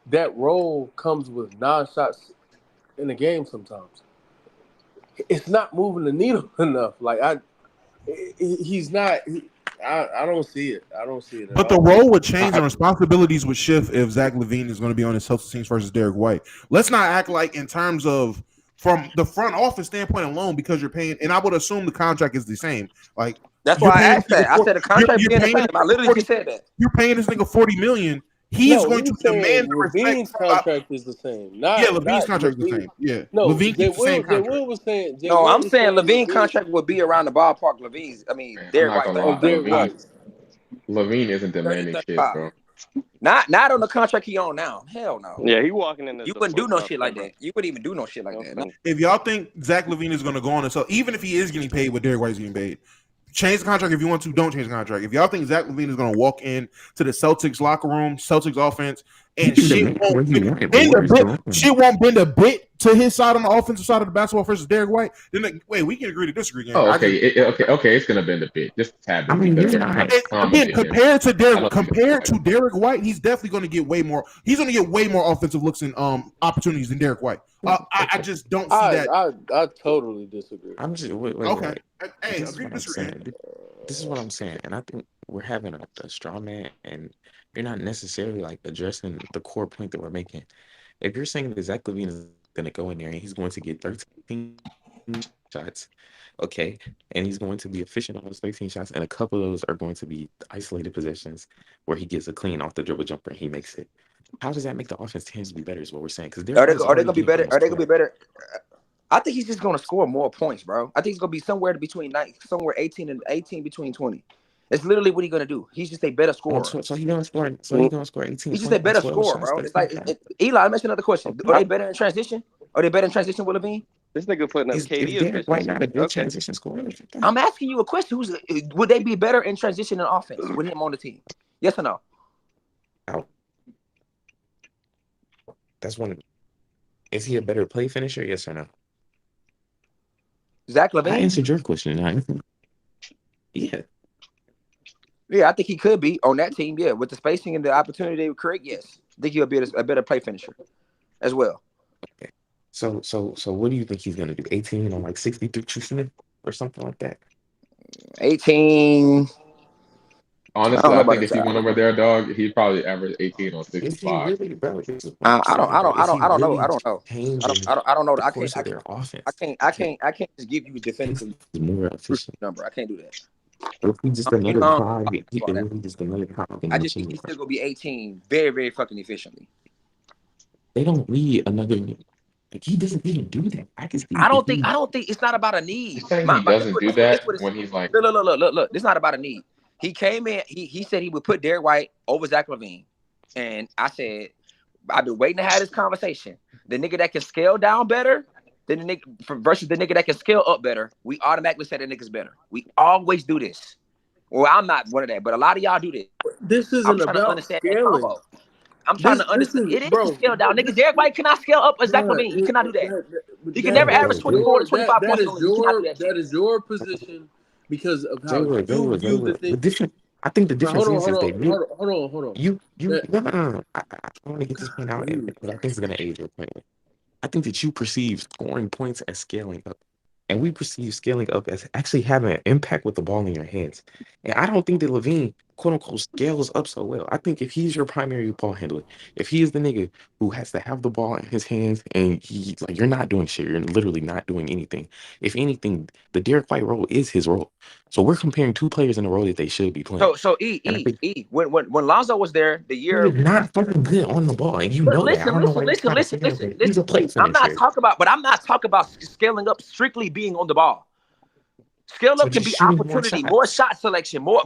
that role comes with 9 shots in a game sometimes, it's not moving the needle enough. Like he's not. I don't see it. I don't see it. But the role would change and responsibilities would shift if Zach LaVine is going to be on his Celtics teams versus Derek White. Let's not act like in terms of from the front office standpoint alone because you're paying, and I would assume the contract is the same. Like that's why I asked that. I said the contract being the same. I literally just said that. You're paying this nigga $40 million. He's going to demand the respect. LaVine's contract is the same. LaVine's contract is the same. Yeah. No, LaVine keeps the same contract. Was saying, no, I'm saying LaVine contract would be around the ballpark. Derek White. LaVine isn't demanding shit, bro. Not on the contract he on now. Hell no. Yeah, he walking in. You wouldn't do no shit like that. You wouldn't even do no shit like that. No. If y'all think Zach LaVine is going to go on and so even if he is getting paid what Derek White is getting paid, change the contract if you want to. Don't change the contract. If y'all think Zach LaVine is going to walk in to the Celtics locker room, Celtics offense, and can shit demand won't what he bend wanted, but a where's bit. Jerome? Shit won't bend a bit to his side on the offensive side of the basketball versus Derek White. Then wait, we can agree to disagree. Gang. Oh, okay, okay. It's gonna bend a bit, just a tad I bit, mean, because you're they're not. Again, accommodating him. compared to I don't think it's Derek White, he's definitely going to get way more. He's going to get way more offensive looks and opportunities than Derek White. I just don't see that. I totally disagree. I'm just wait. Okay, hey, This is agree what to I'm disagree. saying. This is what I'm saying, and I think we're having a straw man, and you're not necessarily like addressing the core point that we're making. If you're saying that Zach LaVine is going to go in there and he's going to get 13 shots, okay, and he's going to be efficient on those 13 shots, and a couple of those are going to be isolated possessions where he gets a clean off the dribble jumper and he makes it. How does that make the offense tangibly better? Is what we're saying, because Are they gonna be better? Are they gonna be better? I think he's just gonna score more points, bro. I think he's gonna be somewhere between 18 and 18 between 20. It's literally what he's gonna do. He's just a better scorer. So he's gonna score. So he's gonna score 18. He's just a better scorer, bro. It's like Eli. Let me ask you another question. Are they better in transition? Are they better in transition with LaVine? This nigga putting up KD. Why not a good transition scorer? I'm asking you a question. Would they be better in transition and offense with him on the team? Yes or no? That's one. Is he a better play finisher? Yes or no? Zach LaVine? I answered your question. Yeah. Yeah, I think he could be on that team. Yeah, with the spacing and the opportunity they would create. Yes, I think he'll be a better play finisher as well. Okay. So what do you think he's gonna do? 18 on like 63 shooting or something like that? 18. Honestly, I think if he went over there, dog, he'd probably average 18 on 65. Is he really, bro? I don't know. I don't know. I don't know. I can't just give you a definitive number. I can't do that. If he just another cog, I just think he's still gonna be 18 very, very fucking efficiently. They don't need another. Like, he doesn't even do that. I don't think it's not about a need. He's saying he doesn't do that when he's like. Look. It's not about a need. He came in. He said he would put Derek White over Zach LaVine, and I said I've been waiting to have this conversation. The nigga that can scale down better than the nigga versus the nigga that can scale up better. We automatically say the nigga's better. We always do this. Well, I'm not one of that, but a lot of y'all do this. This isn't about scaling. I'm trying to understand. It is a scale down. Niggas, Derek White cannot scale up as Zach LaVine. He cannot do that. He can never average 24 to 25 points. That is your position because of how you view the thing. I think the difference is they hold on. No. I want to get this point out, but I think it's gonna age your point. I think that you perceive scoring points as scaling up. And we perceive scaling up as actually having an impact with the ball in your hands. And I don't think that LaVine, quote unquote, scales up so well. I think if he's your primary ball handler, if he is the nigga who has to have the ball in his hands and you're not doing shit, you're literally not doing anything. If anything, the Derek White role is his role. So we're comparing two players in a role that they should be playing. So when Lonzo was there, the year he was not fucking good on the ball, and you know that. Listen. He's a play finisher. I'm not talking about scaling up strictly being on the ball. Scale up can be opportunity, more shot selection, more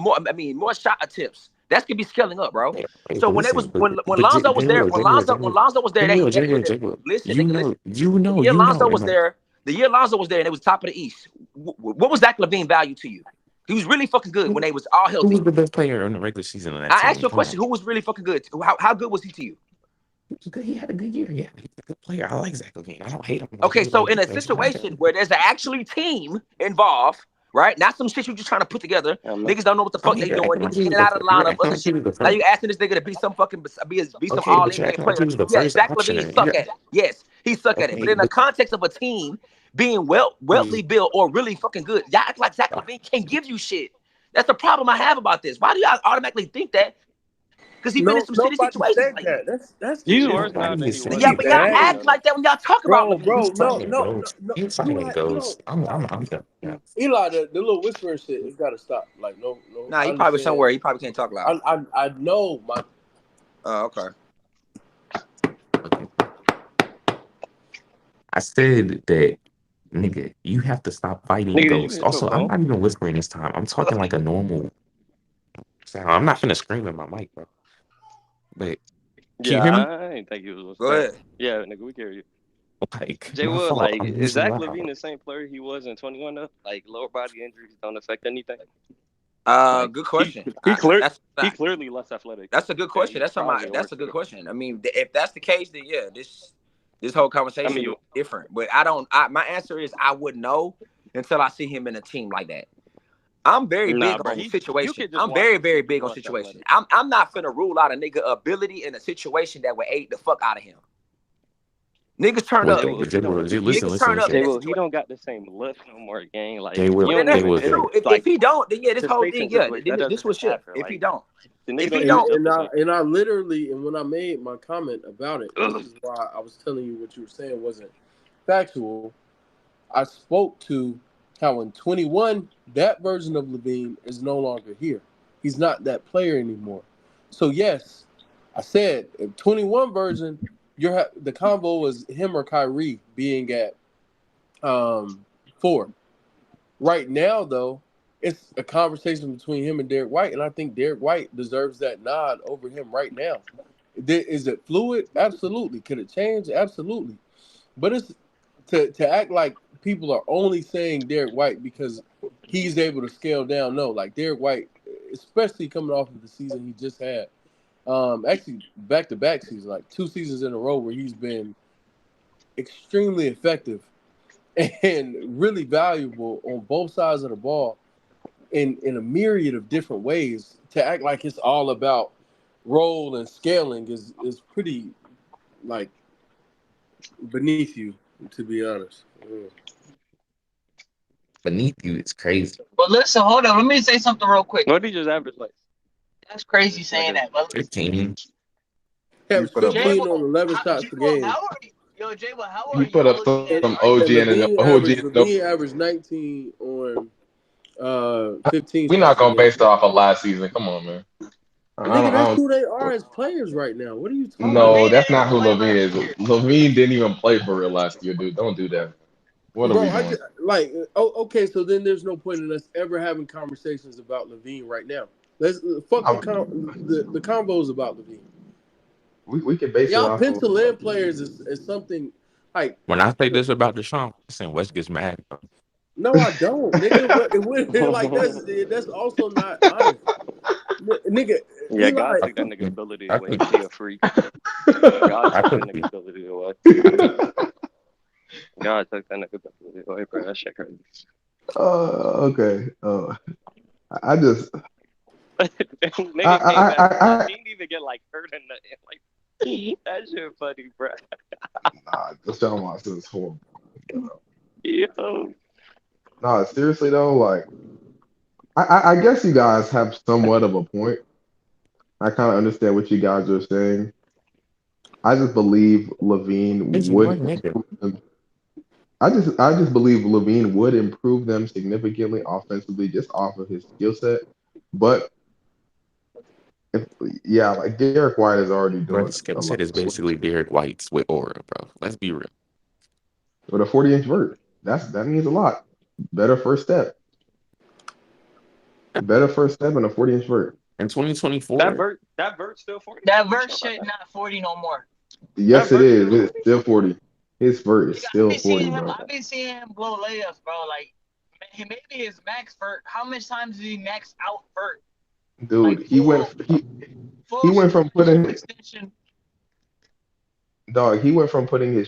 shot attempts. That could be scaling up, bro. So when Lonzo was there, the year Lonzo was there, and it was top of the East. What was Zach LaVine value to you? He was really fucking good when they was all healthy. Who was the best player in the regular season on that team? I asked you a question. Who was really fucking good? How good was he to you? He was good. He had a good year. Yeah, he's a good player. I like Zach LaVine. I don't hate him. Okay, so in a situation where there's an actually team involved, right? Not some shit you just trying to put together. Niggas don't know what the fuck they doing. Niggas in and out of the lineup. Other shit. Now you asking this nigga to be some fucking be some all NBA player. Yeah, Zach LaVine suck at it. Yes, he suck at it. But in the context of a team being wealthy built or really fucking good, y'all act like Zach LaVine can't give you shit. That's the problem I have about this. Why do y'all automatically think that? Because he's been in some shitty situations. Like that's he's worse now than he was. Yeah, but y'all act like that when y'all talk about bro. No. I'm Eli, the little whispering shit, it's gotta stop. Like no. Nah, he probably somewhere. He probably can't talk loud. I know my. Oh, okay. I said that, nigga, you have to stop fighting ghosts. Also, I'm not even whispering this time. I'm talking like a normal sound. I'm not finna scream in my mic, bro. But can you hear me? I didn't think you was. Go ahead. Yeah, nigga, we can hear you. Like, Jay Wood, like, is Zach LaVine the same player he was in 21 though? Like, lower body injuries don't affect anything? Like, Good question. He clearly less athletic. That's a good question. That's a good question. I mean, if that's the case, then yeah, this whole conversation is different. But my answer is I wouldn't know until I see him in a team like that. I'm very big on situation. I'm very, very big on situation. I'm not finna rule out a nigga ability in a situation that would aid the fuck out of him. Niggas turn up. Niggas turn up. He don't got the same lift no more, gang. Like, that's true. If he don't, then yeah, this whole thing, yeah, this will shit. If he don't, and I literally, and when I made my comment about it, this is why I was telling you what you were saying wasn't factual. I spoke to how in 21, that version of Levine is no longer here. He's not that player anymore. So yes, I said if 21 version, the combo was him or Kyrie being at 4. Right now, though, it's a conversation between him and Derek White, and I think Derek White deserves that nod over him right now. Is it fluid? Absolutely. Could it change? Absolutely. But it's to act like people are only saying Derek White because he's able to scale down. No, like Derek White, especially coming off of the season he just had, actually back-to-back seasons, like 2 seasons in a row where he's been extremely effective and really valuable on both sides of the ball in a myriad of different ways. To act like it's all about role and scaling is pretty, like, beneath you, to be honest. Beneath you is crazy. But listen, hold on. Let me say something real quick. What did he just average like? That's crazy saying that. But 15. He put up 15 on 11 shots per game. Yo, J-Bo, how are you? He put up some OG and an OG. Levine averaged 19 on 15. We're not gonna base it off of last season. Come on, man. Nigga, that's who they are as players right now. What are you talking about? No, that's not who Levine is. Levine didn't even play for real last year, dude. Don't do that. What are we doing? Okay, so then there's no point in us ever having conversations about Levine right now. Let's fuck the combos about Levine. We can base y'all pencil in players is something like when I say this about Deshaun Watson, West gets mad. No, I don't, nigga. Like that's also not honest, nigga. Yeah, God took that nigga ability away. He a freak. God took that nigga ability away. God took that nigga ability away, bro. That shit crazy. Okay. I just. Nigga, he didn't even get like hurt in the like. That shit funny, bro. Nah, Deshaun Watson is horrible. Yo. Nah, seriously though, like, I guess you guys have somewhat of a point. I kind of understand what you guys are saying. I just believe Levine would. I just believe Levine would improve them significantly offensively just off of his skill set, but. Like Derek White is already doing. Bro, skill set is basically Derek White's with aura, bro. Let's be real. With a 40-inch vert, that means a lot. Better first step. Better first step and a 40-inch vert. In 2024, that vert still 40. That vert shit not 40 no more. Yes, it is. It's still 40. His vert is still 40, bro. I've been seeing him blow layups, bro. Like maybe his max vert. How much times did he max out vert? Dude, like, he went from putting his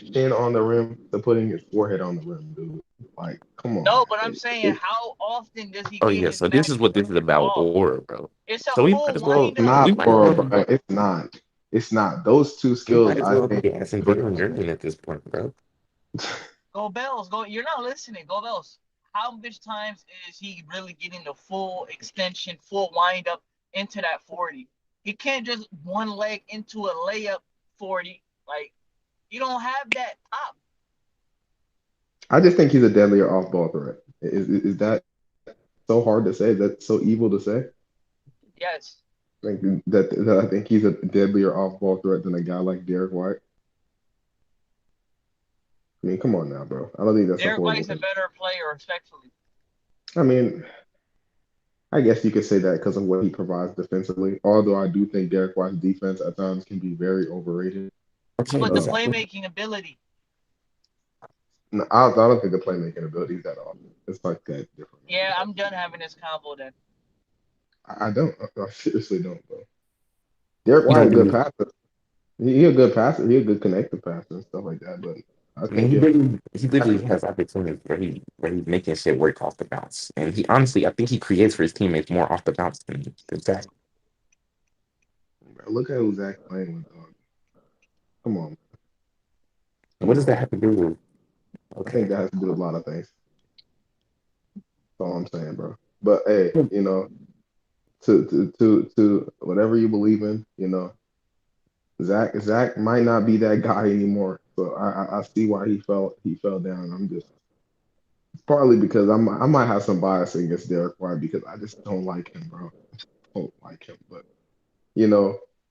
chin on the rim to putting his forehead on the rim, dude. Like, come on. No, but I'm saying, how often does he? Oh yeah, so this is what this is about, aura, bro. It's a so we whole might as well. Not aura, bro. It's not. It's not. Those two skills. I think gas and Griffin at this point, bro. Go Bells, go! You're not listening. Go Bells. How much times is he really getting the full extension, full wind up into that 40? He can't just one leg into a layup 40. Like, you don't have that top. I just think he's a deadlier off-ball threat. Is that so hard to say? Is that so evil to say? Yes. I think he's a deadlier off-ball threat than a guy like Derek White. I mean, come on now, bro. I don't think that's Derek White's a better player, respectfully. I mean, I guess you could say that because of what he provides defensively. Although I do think Derek White's defense at times can be very overrated. But the playmaking ability. No, I don't think the playmaking ability is that awesome. It's like that different. Yeah, I'm done having this combo then. I don't. I seriously don't, bro. Derek He White a don't good do. passer. He a good passer. He a good connected passer and stuff like that. But I I mean, think if he literally has opportunities where he's making shit work off the bounce, and he honestly, I think he creates for his teammates more off the bounce than Zach. bro, look at who Zach playing with, dog. Come on, come What does on. that have to do with? I think Okay, that has to do with a lot of things. That's all I'm saying, bro. But hey, to whatever you believe in, Zach might not be that guy anymore. So I see why he fell down. I'm just partly because I might have some bias against Derek White because I just don't like him, bro. Don't like him. But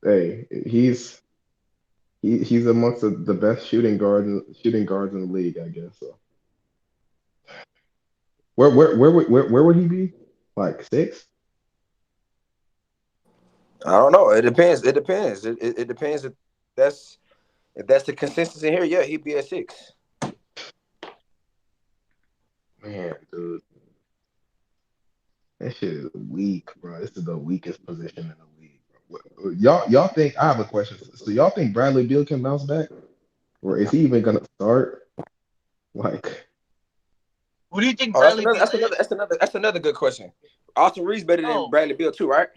hey, he's amongst the best shooting guards in the league, I guess. So where would he be? Like six? I don't know. It depends. It depends. It depends if that's the consistency here. Yeah, he'd be at 6. Man, dude, that shit is weak, bro. This is the weakest position in the league, bro. Y'all think I have a question. So y'all think Bradley Beal can bounce back, or is he even gonna start? Like, Who do you think Oh, that's Bradley another. Beal That's another. is? That's another. That's another good question. Austin Reeves better than No. Bradley Beal too, right?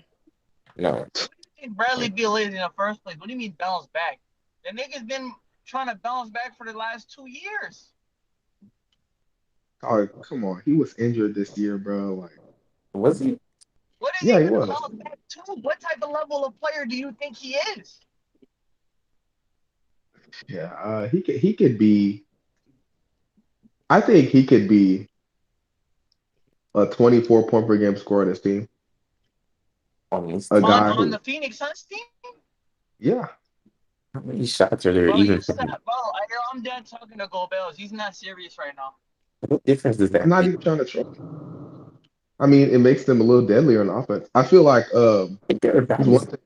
no, Who do you think Bradley Beal is in the first place? What do you mean bounce back? The nigga's been trying to bounce back for the last 2 years. oh, come on, he was injured this year, bro. Like, was he? What is yeah, he he gonna was. bounce back to? What type of level of player do you think he is? Yeah, he could be. I think he could be a 24 point per game scorer on his team. On this A team, guy On who, the Phoenix Suns team? yeah, how many shots are there Bro, even you from? said, bro, I'm done talking to Go Bells. He's not serious right now. What difference does I'm that not make? even trying to troll. I mean, it makes them a little deadlier on offense. I feel like Like there are there's one values. thing.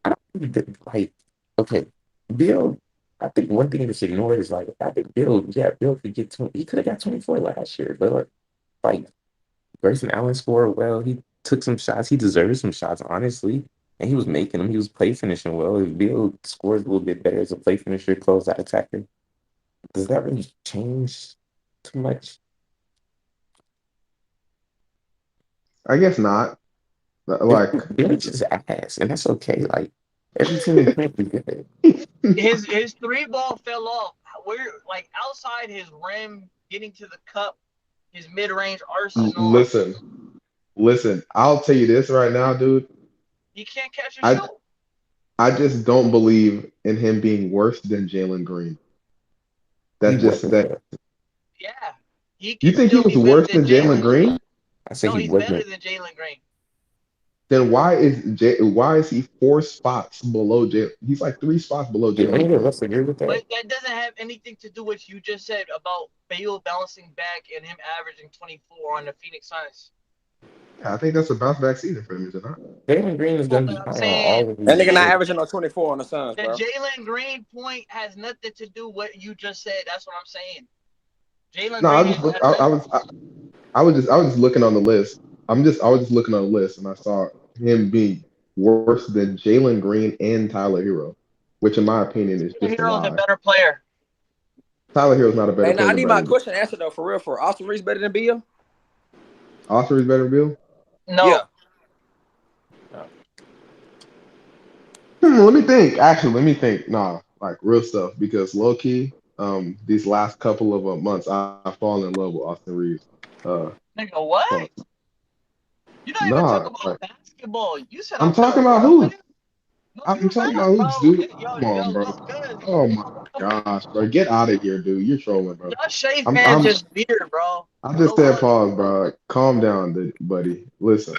I don't think that, like, okay, Bill. I think one thing that's ignored is like I think Bill. Yeah, Bill could get 20. He could have got 24 last year, but like Grayson Allen scored well. He took some shots. He deserved some shots, honestly, and he was making them. He was play finishing well. If Bill scores a little bit better as a play finisher, close out attacker, does that really change too much? I guess not. Like, Bill's just ass, and that's okay. Like every team can't be good. His three ball fell off. Where like outside his rim, getting to the cup, his mid range arsenal, listen, listen. I'll tell you this right now, dude. he can't catch a I shoot. I just don't believe in him being worse than Jalen Green. He That just wasn't. that. Yeah, he You can think he still was be better worse than than Jalen Jalen. Green? I say No, he he's better wasn't. than Jalen Green. Then why is he 4 spots below Jalen? He's like 3 spots below Did any Jalen of Green. us agree with But that? that doesn't have anything to do with what you just said about Bale bouncing back and him averaging 24 on the Phoenix Suns. Yeah, I think that's a bounce back season for him, is it not? Jalen Green is No, going to but be I'm high on all saying of That these. nigga not the averaging no 24 on the Suns, the bro. Jalen Green point has nothing to do with what you just said. That's what I'm saying. Jalen No, I Green was is just look. better I than. was I was just looking on the list. I was just looking on the list, and I saw him being worse than Jalen Green and Tyler Hero, which in my opinion is just a Hero's a lie. better player. Tyler Hero's not a better Hey, now player I than need my Bradley Beal. question answered though, for real. For Austin Reeves better than Beal? Oscar is better than Beal. Yeah. No, Let me think. Actually, let me think. Nah, like real stuff. Because low key, these last couple of months, I've fallen in love with Austin Reeves. nigga, what? Pause. You don't even talk Nah, about like basketball. You said I'm I'm finna talking about roll with hoops. him. No, I'm you talking not, about bro. hoops, dude. Yo, Come on, bro. look good. Oh my gosh, bro. Get out of here, dude. You're trolling, bro. Y'all Shea I'm fans I'm just weird, bro. I just No said bullshit. pause, bro. Calm down, buddy. Listen.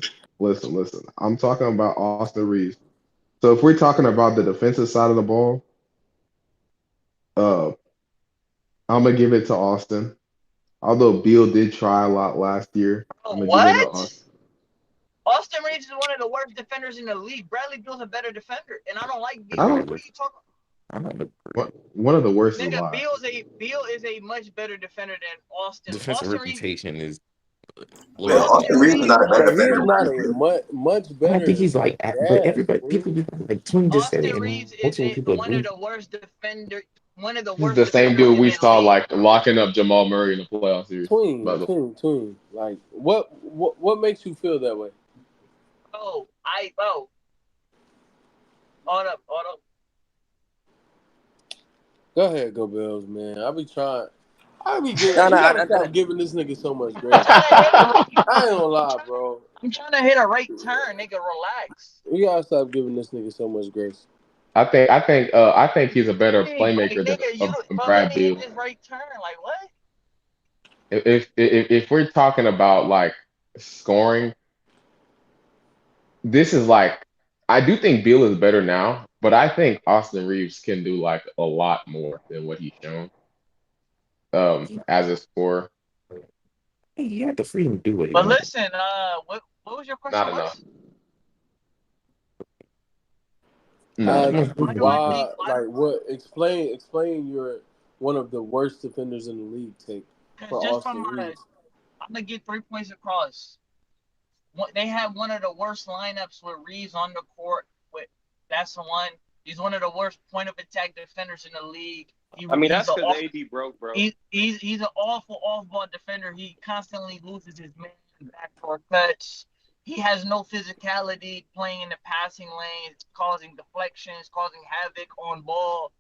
I'm talking about Austin Reeves. So if we're talking about the defensive side of the ball, uh, I'm gonna give it to Austin. Although Beal did try a lot last year, Bro, I'm gonna give it to what? Austin. Austin Reeves is one of the worst defenders in the league. Bradley Beal's a better defender, and I don't like I I Beal. don't don't. What agree. are you talking? I don't What agree. one of the worst is a Nigga, lie. Beal is a much better defender than Austin. Defensive Austin Reeves, reputation is. Yeah, Austin Reeves is not a bad But he's defender. not a much I don't think better he's than like, but Jazz. everybody, Fool. people be like, Twin just said Austin it, and Reeves is multiple people one of agree. the worst defender, one of the This is worst the same defenders dude in we the saw league. like locking up Jamal Murray in the playoff series. By the way. Tween. Like, what makes you feel that way? Oh, hold up. Go ahead, go Bills, man. I be trying. No, You no, gotta stop giving this nigga so much grace. Trying to hit a right. I ain't gonna lie, bro. I'm trying to hit a right turn, nigga. Relax. We gotta stop giving this nigga so much grace. I think he's a better Like, playmaker than nigga, you bro, let Brad me hit Beal. this right turn. Like, what? If we're talking about like scoring, this is like I do think Beal is better now, but I think Austin Reeves can do like a lot more than what he's shown as a scorer. He had the freedom to do what he But wanted. listen, what was your question? Not enough. Not As enough. Why do I why, think? like, what? Explain your one of the worst defenders in the league take for Because just from Austin my, Reeves. I'm gonna get 3 points across. They have one of the worst lineups with Reeves on the court. That's the one. He's one of the worst point of attack defenders in the league. I mean, that's because AD broke, bro. He's an awful off-ball defender. He constantly loses his man backdoor cuts. He has no physicality playing in the passing lanes, causing deflections, causing havoc on ball.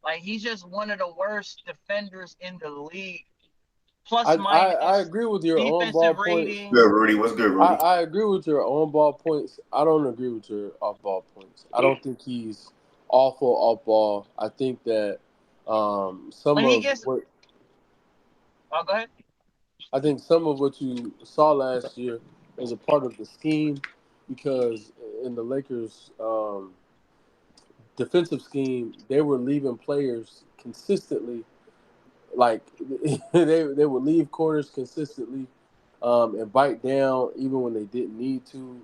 Like, he's just one of the worst defenders in the league. Plus minus I agree with your on ball defensive points. rating. Good, Rudy. What's good, Rudy? I agree with your on ball points. I don't agree with your off ball points. I don't think he's awful off ball. I think that some When he of gets, what oh, go ahead. I think some of what you saw last year was a part of the scheme, because in the Lakers' defensive scheme, they were leaving players consistently. Like they would leave corners consistently, and bite down even when they didn't need to,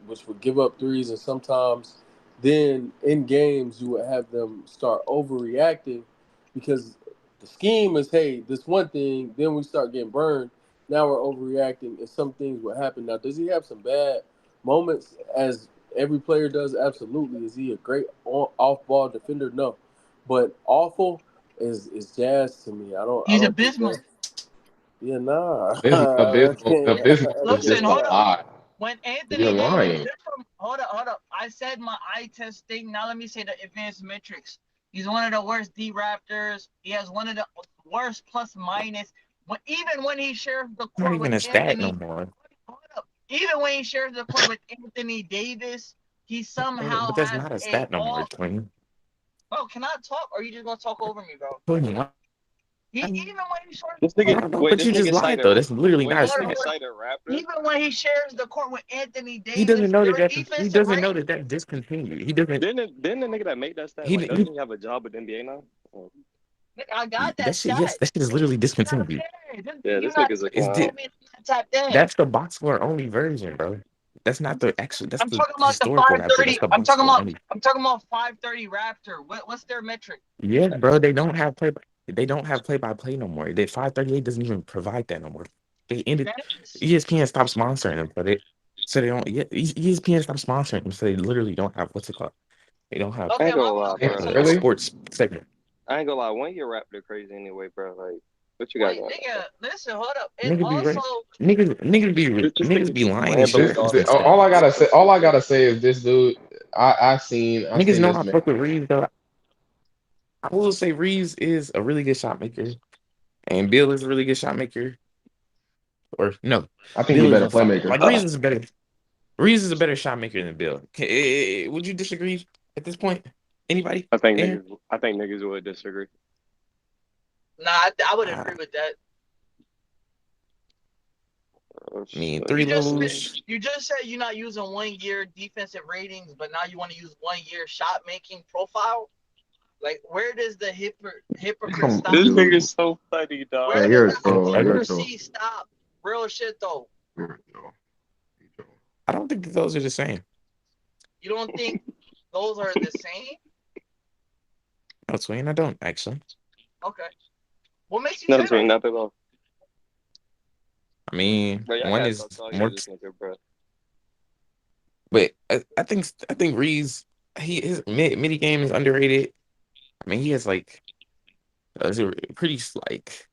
which would give up threes. And sometimes then in games you would have them start overreacting because the scheme is, hey, this one thing, then we start getting burned. Now we're overreacting, and some things would happen. Now, does he have some bad moments, as every player does? Absolutely. Is he a great off-ball defender? No. But awful is Jazz to me. I He's don't think abysmal. that. Yeah, nah. Abysmal is Listen, just a hold up. lie. When You're Anthony Davis, lying. hold up. I said my eye test thing. Now let me say the advanced metrics. He's one of the worst D Raptors. He has one of the worst plus minus. Even when he shares the Not court with even a stat no Anthony, more. hold up. Even when he shares the court with Anthony Davis, he somehow But that's has not a a stat no more, all. Twin. Bro, can I talk, or are you just gonna talk over me, bro? Twin, Even when he shares This the court, nigga, wait, but this you just nigga lied cited, though. That's literally wait, not a this hold up, nigga stat. cited Raptor. even when he shares the court with Anthony He doesn't Davis, know their that he defensive doesn't know rate. that that discontinued. He doesn't. Didn't the nigga that made that stat, He, like, doesn't he he have a job with NBA now? Oh. I got that that shit. stat. Yes, that shit is literally discontinued. Yeah, You're this not nigga's a It's clown. tapped in. that's the box score only version, bro. That's not the actual. That's I'm the talking about the historical Raptor. That's 530. the box score only. I'm talking about 530 Raptor. What's their metric? Yeah, bro. They don't have play. They don't have play by play no more. They 538 doesn't even provide that no more. They ended. Yes. ESPN stopped sponsoring them, but so they don't. Yeah, ESPN stopped sponsoring them, so they literally don't have what's it called. They don't have I Okay, ain't gonna lie, bro. a Really? sports segment. I ain't gonna lie. When your Raptor crazy anyway, bro. Like, what you got wait, going on? nigga, listen, hold up. And Niggas be also, right. Niggas This be nigga lying and shit rambling off posting All I stats. gotta say, is this dude. I seen Niggas know this I man. fuck with Reeves though. I will say Reeves is a really good shot maker, and Bill is a really good shot maker. Or no, I think he's Bill a is better a fuck. playmaker. Like Reeves is a better. Reeves is a better shot maker than Bill. Would you disagree at this point? Anybody? Aaron? I think niggas would disagree. nah, I would agree with that. Oh, I mean, shit. three levels. You just said you're not using 1 year defensive ratings, but now you want to use 1 year shot making profile. Like, where does the hypocrite stop? This nigga's so funny, dog. Where You're a does the troll. You're a hypocrisy stop? Real shit though. I don't think that those are the same. You don't think those are the same? No, Twin, I don't actually. Okay. What makes you No, say it's ain't that? nothing at all. I mean, Bro, y'all one gotta is stop talking to more, this nigga, bro. but I think Reeves his midi game is underrated. I mean, he has like a pretty like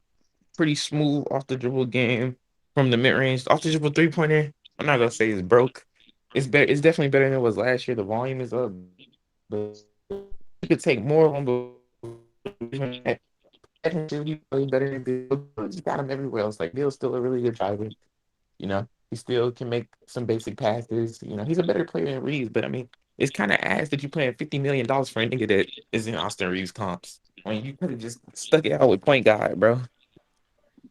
pretty smooth off the dribble game from the mid range. Off the dribble 3-pointer, I'm not gonna say it's broke. It's better. It's definitely better than it was last year. The volume is up, but you could take more on the. Technically way better than Bill. Just got him everywhere else. Like Bill's still a really good driver. He still can make some basic passes. He's a better player than Reeves. But I mean, it's kind of ass that you paying $50 million for a nigga that is in Austin Reeves comps. I mean, you could have just stuck it out with point guard, bro.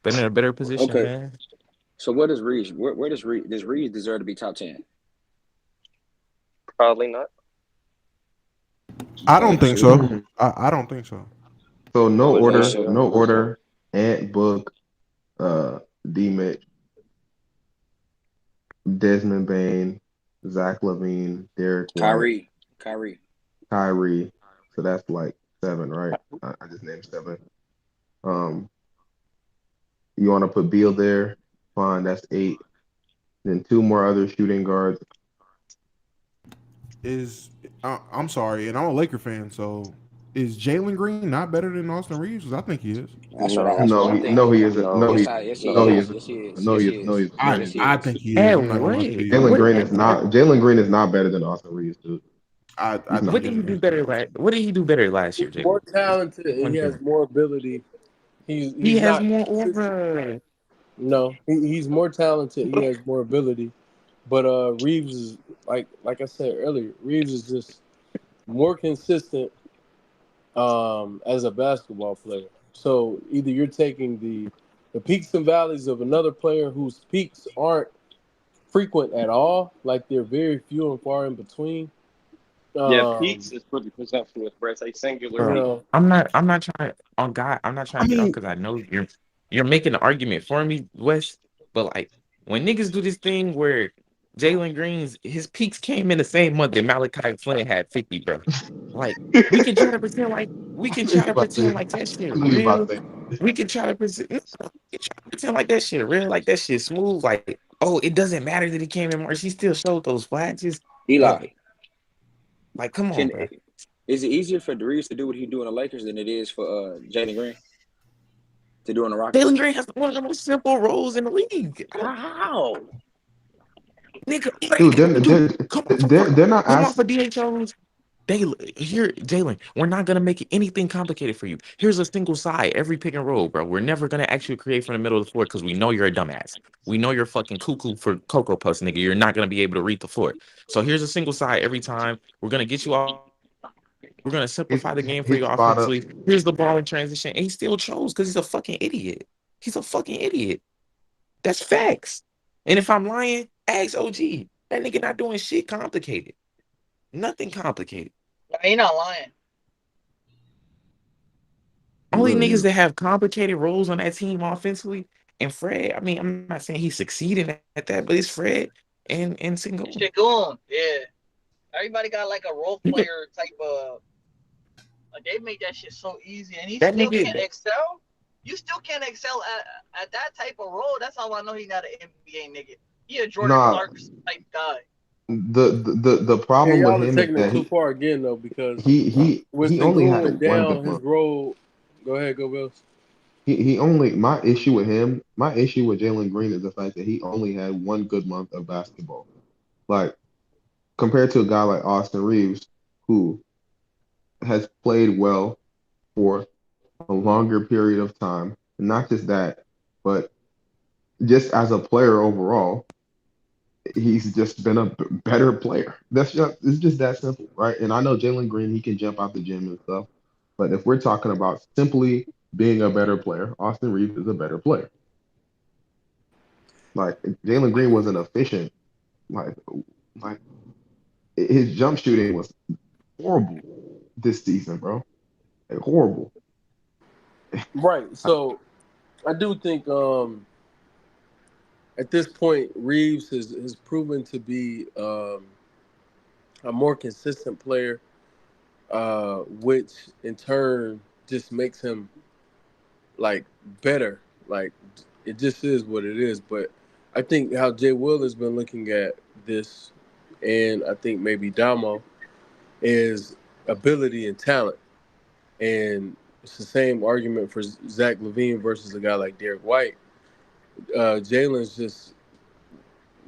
Been in a better position, Okay. man. So where does Reeves? Where does Reeves deserve to be top 10? Probably not. I don't think so. Mm. I don't think so. So no Why order, so? no order. Ant Book, D Mitch, Desmond Bain, Zach Levine, Derek White, Kyrie. Kyrie. So that's like 7, right? I just named 7. Um, you want to put Beal there? Fine, that's 8. Then 2 more other shooting guards. I'm sorry, and I'm a Laker fan, so is Jalen Green not better than Austin Reeves? 'Cause I think he is. That's what No, No, I'm no, thinking. he isn't. No, no, Yes, he no, he no. is. isn't. Yes, he is. No, Yes, he he isn't. No, he is. isn't. No, he Yes, isn't. he I is. think he is. At I'm not gonna lie to what? you. Jalen What Green at is not. Jalen Green is not better than Austin Reeves, dude. I He's not. what think did he he do is. better what did he do better last He's year, Jalen? more talented and One he has thing. more ability. He He's has not more consistent. aura. No, he's more talented. He has more ability. But Reeves is like I said earlier. Reeves is just more consistent as a basketball player. So either you're taking the peaks and valleys of another player whose peaks aren't frequent at all, like they're very few and far in between. Yeah, Um, peaks is pretty presumptuous, bro. It's like singular you Bro, peak. know, I'm not trying on God, I'm not I trying to get off mean, because I know you're making an argument for me, Wes. But like when niggas do this thing where Jalen Green's his peaks came in the same month that Malachi Flynn had 50, bro. Like we can try to pretend like we can What you try to about to pretend say? like that shit What you about real. to say? We can try to pretend, no, we can try to pretend like that shit real, like that shit smooth. Like, oh, it doesn't matter that he came in March. He still showed those flashes. But Eli, like, come on, can bro. is it easier for Reeves to do what he do in the Lakers than it is for Jalen Green to do in the Rockets? Jalen Green has one of the most simple roles in the league. How? Nigga, Dude, dude, they're not come off asking. of DHOs. Here, Jalen, we're not gonna make anything complicated for you. Here's a single side, every pick and roll, bro. We're never gonna actually create from the middle of the floor because we know you're a dumbass. We know you're fucking cuckoo for Cocoa Puffs, nigga. You're not gonna be able to read the floor. So here's a single side every time. We're gonna get you off. We're gonna simplify the game for His you spot up. offensively. Here's the ball in transition, and he still chose because he's a fucking idiot. He's a fucking idiot. That's facts. And if I'm lying, ask OG. That nigga not doing shit complicated. Nothing complicated. He not lying. Only Really niggas is. that have complicated roles on that team offensively, and Fred, I mean, I'm not saying he's succeeding at that, but it's Fred and Sengun. Shagun, yeah. Everybody got like a role You player type of. Like they make that shit so easy, and he that still can't nigga, excel. You still can't excel at that type of role. That's how I know he's not an NBA nigga. He a Jordan Nah, Clarkson type guy. the yeah, problem with y'all are him is taking it that too far again though, because with he only Sengun had went one good down, his month. role. Go ahead, go Bills. He only my issue with him, my issue with Jalen Green is the fact that he only had one good month of basketball. Like compared to a guy like Austin Reeves, who has played well for a longer period of time. And not just that, but just as a player overall, he's just been a better player. It's just that simple, right? And I know Jalen Green, he can jump out the gym and stuff, but if we're talking about simply being a better player, Austin Reeves is a better player. Like Jalen Green wasn't efficient. Like like his jump shooting was horrible this season, bro. Like, horrible. Right. So I do think at this point Reeves has proven to be a more consistent player, which in turn just makes him like better. Like it just is what it is. But I think how Jay Will has been looking at this, and I think maybe Damo, is ability and talent. And it's the same argument for Zach LaVine versus a guy like Derek White. Jalen's just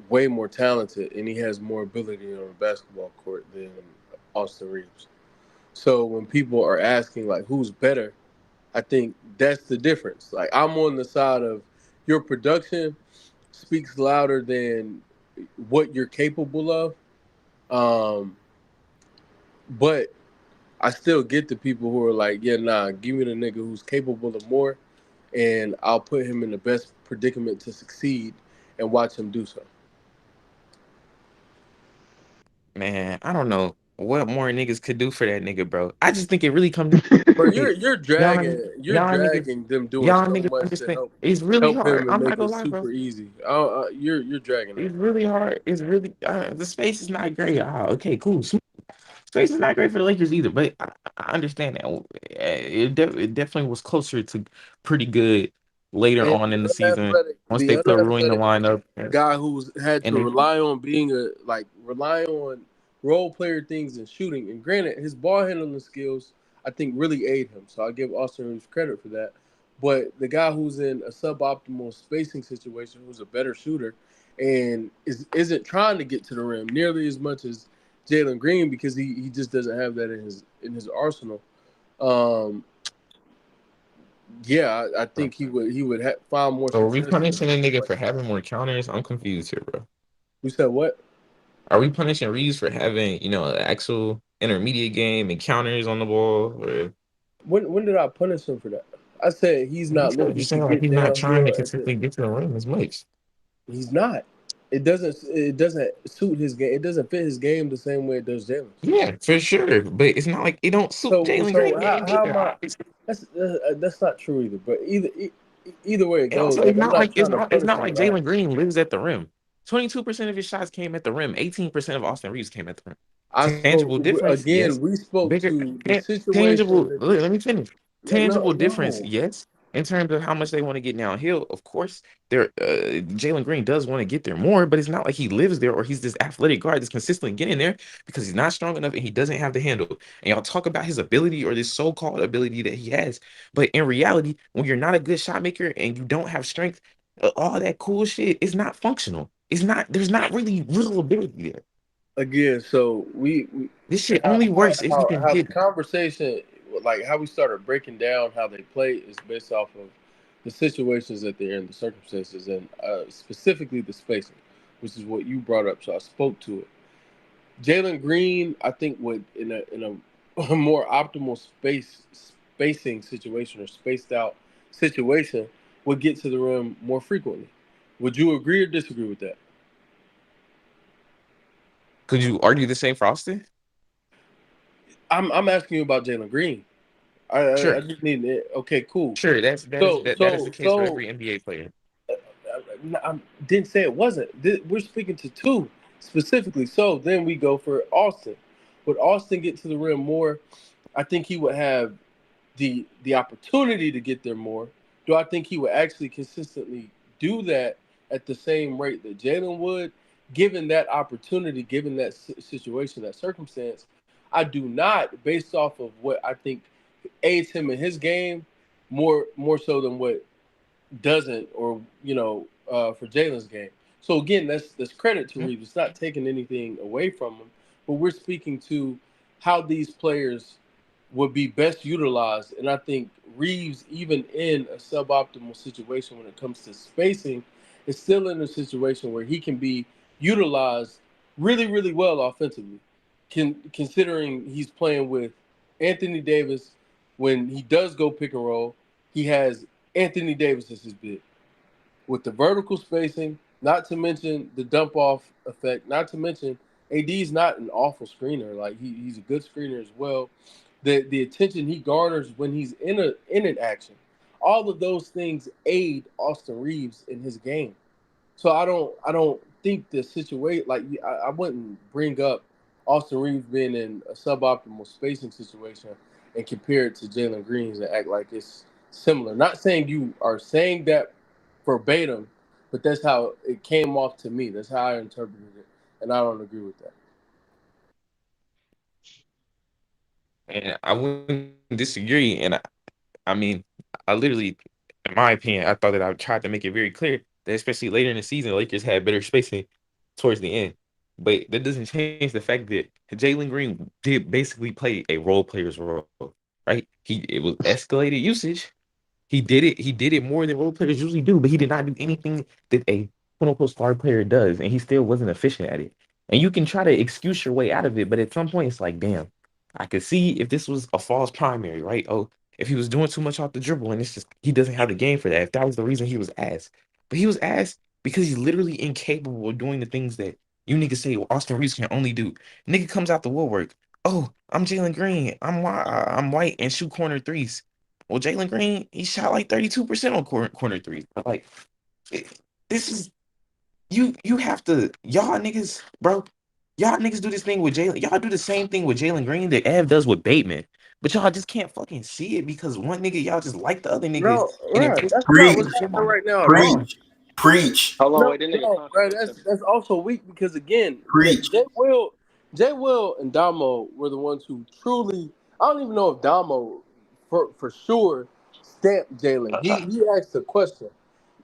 way more talented, and he has more ability on a basketball court than Austin Reeves. So when people are asking like who's better, I think that's the difference. Like I'm on the side of your production speaks louder than what you're capable of. Um, but I still get the people who are like, yeah, nah, give me the nigga who's capable of more, and I'll put him in the best predicament to succeed and watch him do so. Man, I don't know what more niggas could do for that nigga, bro. I just think it really comes down Bro, to it. you're Y'all, dragging them doing y'all so niggas much to understand. It's really help hard. him and I'm not make it gonna lie, bro. super easy. You're dragging that. It's really hard. It's really the space is not great. Okay, cool. Space is not great for the Lakers either, but I understand that. It definitely was closer to pretty good later And on in the season once the they put Rui in the unathletic lineup, guy who's had and to they rely on role player things and shooting. And granted, his ball handling skills I think really aid him. So I give Austin Reeves credit for that. But the guy who's in a suboptimal spacing situation, who's a better shooter, and isn't trying to get to the rim nearly as much as Jalen Green because he just doesn't have that in his arsenal. Um, yeah, I think he would find more So are we success in punishing a nigga for situations. having more counters? I'm confused here, bro. You said what? Are we punishing Reeves for having, an actual intermediate game and counters on the ball? Or When did I punish him for that? I said he's you not said you looking to saying like get he's not trying to downhill at the. consistently get to the rim as much. He's not. It doesn't suit his game. It doesn't fit his game the same way it does Jalen's. Yeah, for sure. But it's not like it don't suit Jalen So Green game how am either. I? Obviously. That's not true either. But either way it And goes, also, like I'm not it's trying to not it's punish not him like at all. Jalen Green lives at the rim. 22% of his shots came at the rim. 18% of Austin Reeves came at the rim. I spoke Tangible difference, yes. again. We spoke Bigger to the situation tangible. that Look, let me finish. no Tangible difference, no. yes. In terms of how much they want to get downhill, of course, Jalen Green does want to get there more, but it's not like he lives there or he's this athletic guard that's consistently getting there because he's not strong enough and he doesn't have the handle. And y'all talk about his ability or this so-called ability that he has, but in reality, when you're not a good shot maker and you don't have strength, all that cool shit is not functional. It's not. There's not really real ability there. Again, so This shit only works if you can how the hit. conversation, like how we started breaking down how they play, is based off of the situations that they're in, the circumstances, and specifically the spacing, which is what you brought up. So I spoke to it. Jalen Green, I think, would a more optimal spacing situation or spaced out situation would get to the rim more frequently. Would you agree or disagree with that? Could you argue the same for Austin? I'm asking you about Jalen Green. I Sure, just need it. Okay, cool. sure. That is the case for every NBA player. I didn't say it wasn't. We're speaking to two specifically. So then we go for Austin. Would Austin get to the rim more? I think he would have the opportunity to get there more. Do I think he would actually consistently do that at the same rate that Jalen would, given that opportunity, given that situation, that circumstance? I do not, based off of what I think aids him in his game more so than what doesn't, or for Jalen's game. So again, that's credit to Reeves. It's not taking anything away from him, but we're speaking to how these players would be best utilized. And I think Reeves, even in a suboptimal situation when it comes to spacing, is still in a situation where he can be utilized really, really well offensively. Considering he's playing with Anthony Davis, when he does go pick and roll, he has Anthony Davis as his big. With the vertical spacing, not to mention the dump off effect, not to mention AD's not an awful screener. Like he's a good screener as well. The attention he garners when he's in an action, all of those things aid Austin Reeves in his game. So I don't think the situation, like I wouldn't bring up Austin Reeves being in a suboptimal spacing situation and compare it to Jalen Green's and act like it's similar. Not saying you are saying that verbatim, but that's how it came off to me. That's how I interpreted it, and I don't agree with that. And I wouldn't disagree. I mean, I literally, in my opinion, I thought that I tried to make it very clear that especially later in the season, the Lakers had better spacing towards the end. But that doesn't change the fact that Jalen Green did basically play a role player's role, right? It was escalated usage. He did it more than role players usually do, but he did not do anything that a quote unquote star player does, and he still wasn't efficient at it. And you can try to excuse your way out of it, but at some point it's like, damn, I could see if this was a false primary, right? Oh, if he was doing too much off the dribble, and it's just he doesn't have the game for that. If that was the reason he was asked, but he was asked because he's literally incapable of doing the things that you niggas say Austin Reeves can only do. Nigga comes out the woodwork. Oh, I'm Jalen Green. I'm white and shoot corner threes. Well, Jalen Green, he shot like 32% on corner threes. But like, this is you have to y'all niggas, bro. Y'all niggas do this thing with Jalen. Y'all do the same thing with Jalen Green that Ev does with Bateman. But y'all just can't fucking see it because one nigga y'all just like the other nigga, No, and it right. pisses That's you not off Preach, what's and shit happening on. right now at all. preach, preach, Hold on, No, wait, that nigga no, bro. contract extended. That's also weak because again, preach. Jay Will, and Damo were the ones who truly. I don't even know if Damo, for sure, stamped Jalen. He asked a question.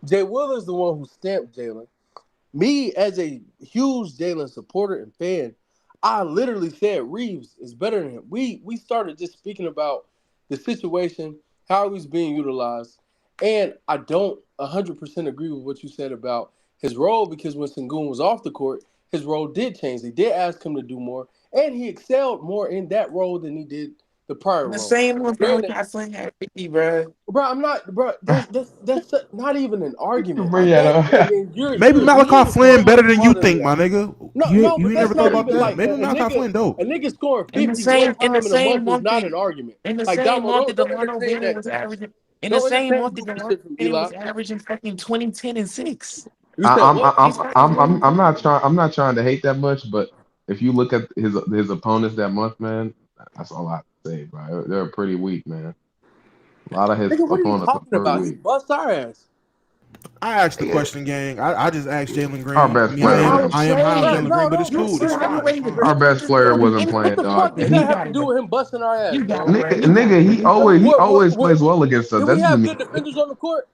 Jay Will is the one who stamped Jalen. Me as a huge Jalen supporter and fan, I literally said Reeves is better than him. We started just speaking about the situation, how he's being utilized, and I don't 100% agree with what you said about his role because when Sengun was off the court, his role did change. They did ask him to do more, and he excelled more in that role than he did the prior And the role. same one Granted, Malachi Flynn had 50, bro. bro, I'm not, bro. That's not even an argument. Bring that up. And Maybe you're Malachi leaning so Flynn better much than you farther than think, that. my nigga. No, You no, you but ain't that's never thought not about even that. like Maybe Malachi Flynn dope. a nigga scoring In the 50 one same in the time in a month same is month not that an argument. in the Like same Damo, month that don't Delano entertain Bannon that was goofy. averaging in the Don't same entertain month that goofy Delano shit from D Bannon was Lock. averaging fucking 20, 10, and 6. You said what? He's fucking literally I'm not trying to hate that much, but if you look at his opponents that month, man, that's all I have to say, bro. They're pretty weak, man. A lot of his Nigga, what are you opponents are talking pretty about? He weak. bust our ass. I asked the Yeah, question, gang. I just asked Jalen our Green. I best mean, You're player out wasn't. of I am high on Bro, shade. Jalen Green, no, but it's You cool. It's fine. It's insinuating that fine. Our this best nigga's player gonna be wasn't anything. what playing, the dog. fuck Yeah, does you that have got to it, do bro. with him busting our ass, You got bro? it, bro. You got it, bro. You got He always What, plays well against us. do That we doesn't have mean good defenders on the court?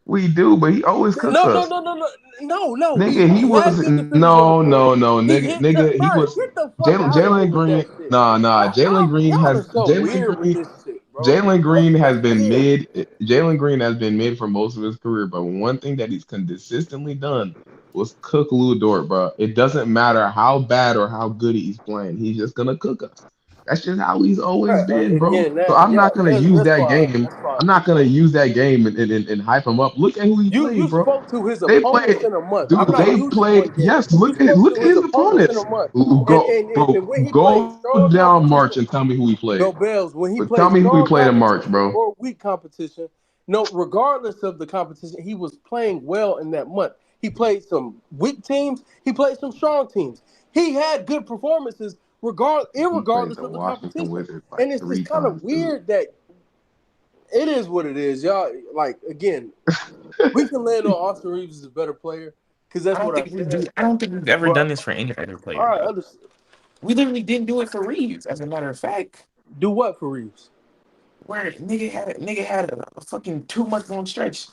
we do, but he always cooks us. No. Nigga, he We was had good defenders on the court. nigga, He hit nigga, he bro. was Get the fuck out of here Jalen with Green. that shit. Nah. Y'all are so weird with this shit, bro. Jalen Green That's has been weird. mid. Jalen Green has been mid for most of his career, but one thing that he's consistently done was cook Lou Dort, bro. It doesn't matter how bad or how good he's playing, he's just gonna cook us. That's just how he's always Right, been, bro. again, So I'm yeah, not gonna use that's that fine. game. That's fine. I'm not gonna use that game and hype him up. Look at who he You played, bro. spoke to his They opponents played, in a month. I'm dude. not They using played. one game. Yes, You spoke look to at his his opponents in a opponents. month, Go, and bro. when he played Go strong down March competition. and tell me who he played. No bells. When he But tell played me who he strong played in March, competition bro. or weak competition, no, regardless of the competition, he was playing well in that month. He played some weak teams. He played some strong teams. He had good performances, He played irregardless the of the Washington competition. Wizards like And it's just three kind of times, dude. weird that it is what it is, y'all. Like again, we can land on Austin Reeves is a better player because that's what I said. I don't think we've ever But done this for any other all player, right, though. We literally didn't do it for Reeves, as a matter of fact. do what for Reeves? Where nigga had a fucking 2 month long stretch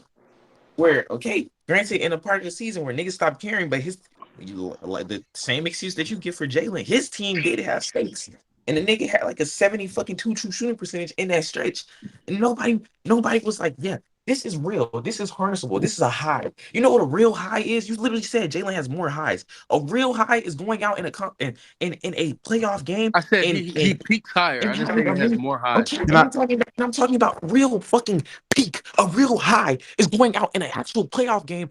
where, okay, granted, in a part of the season where niggas stopped caring, but like the same excuse that you give for Jalen, his team did have stakes. And the nigga had like a 70 fucking two true shooting percentage in that stretch. And nobody was like, yeah, this is real. This is harnessable. This is a high. You know what a real high is? You literally said Jalen has more highs. A real high is going out in in a playoff game I said and he peaks higher. I and didn't having say a he has really more highs. okay, Can I? and I'm talking about real fucking peak. A real high is going out in an actual playoff game,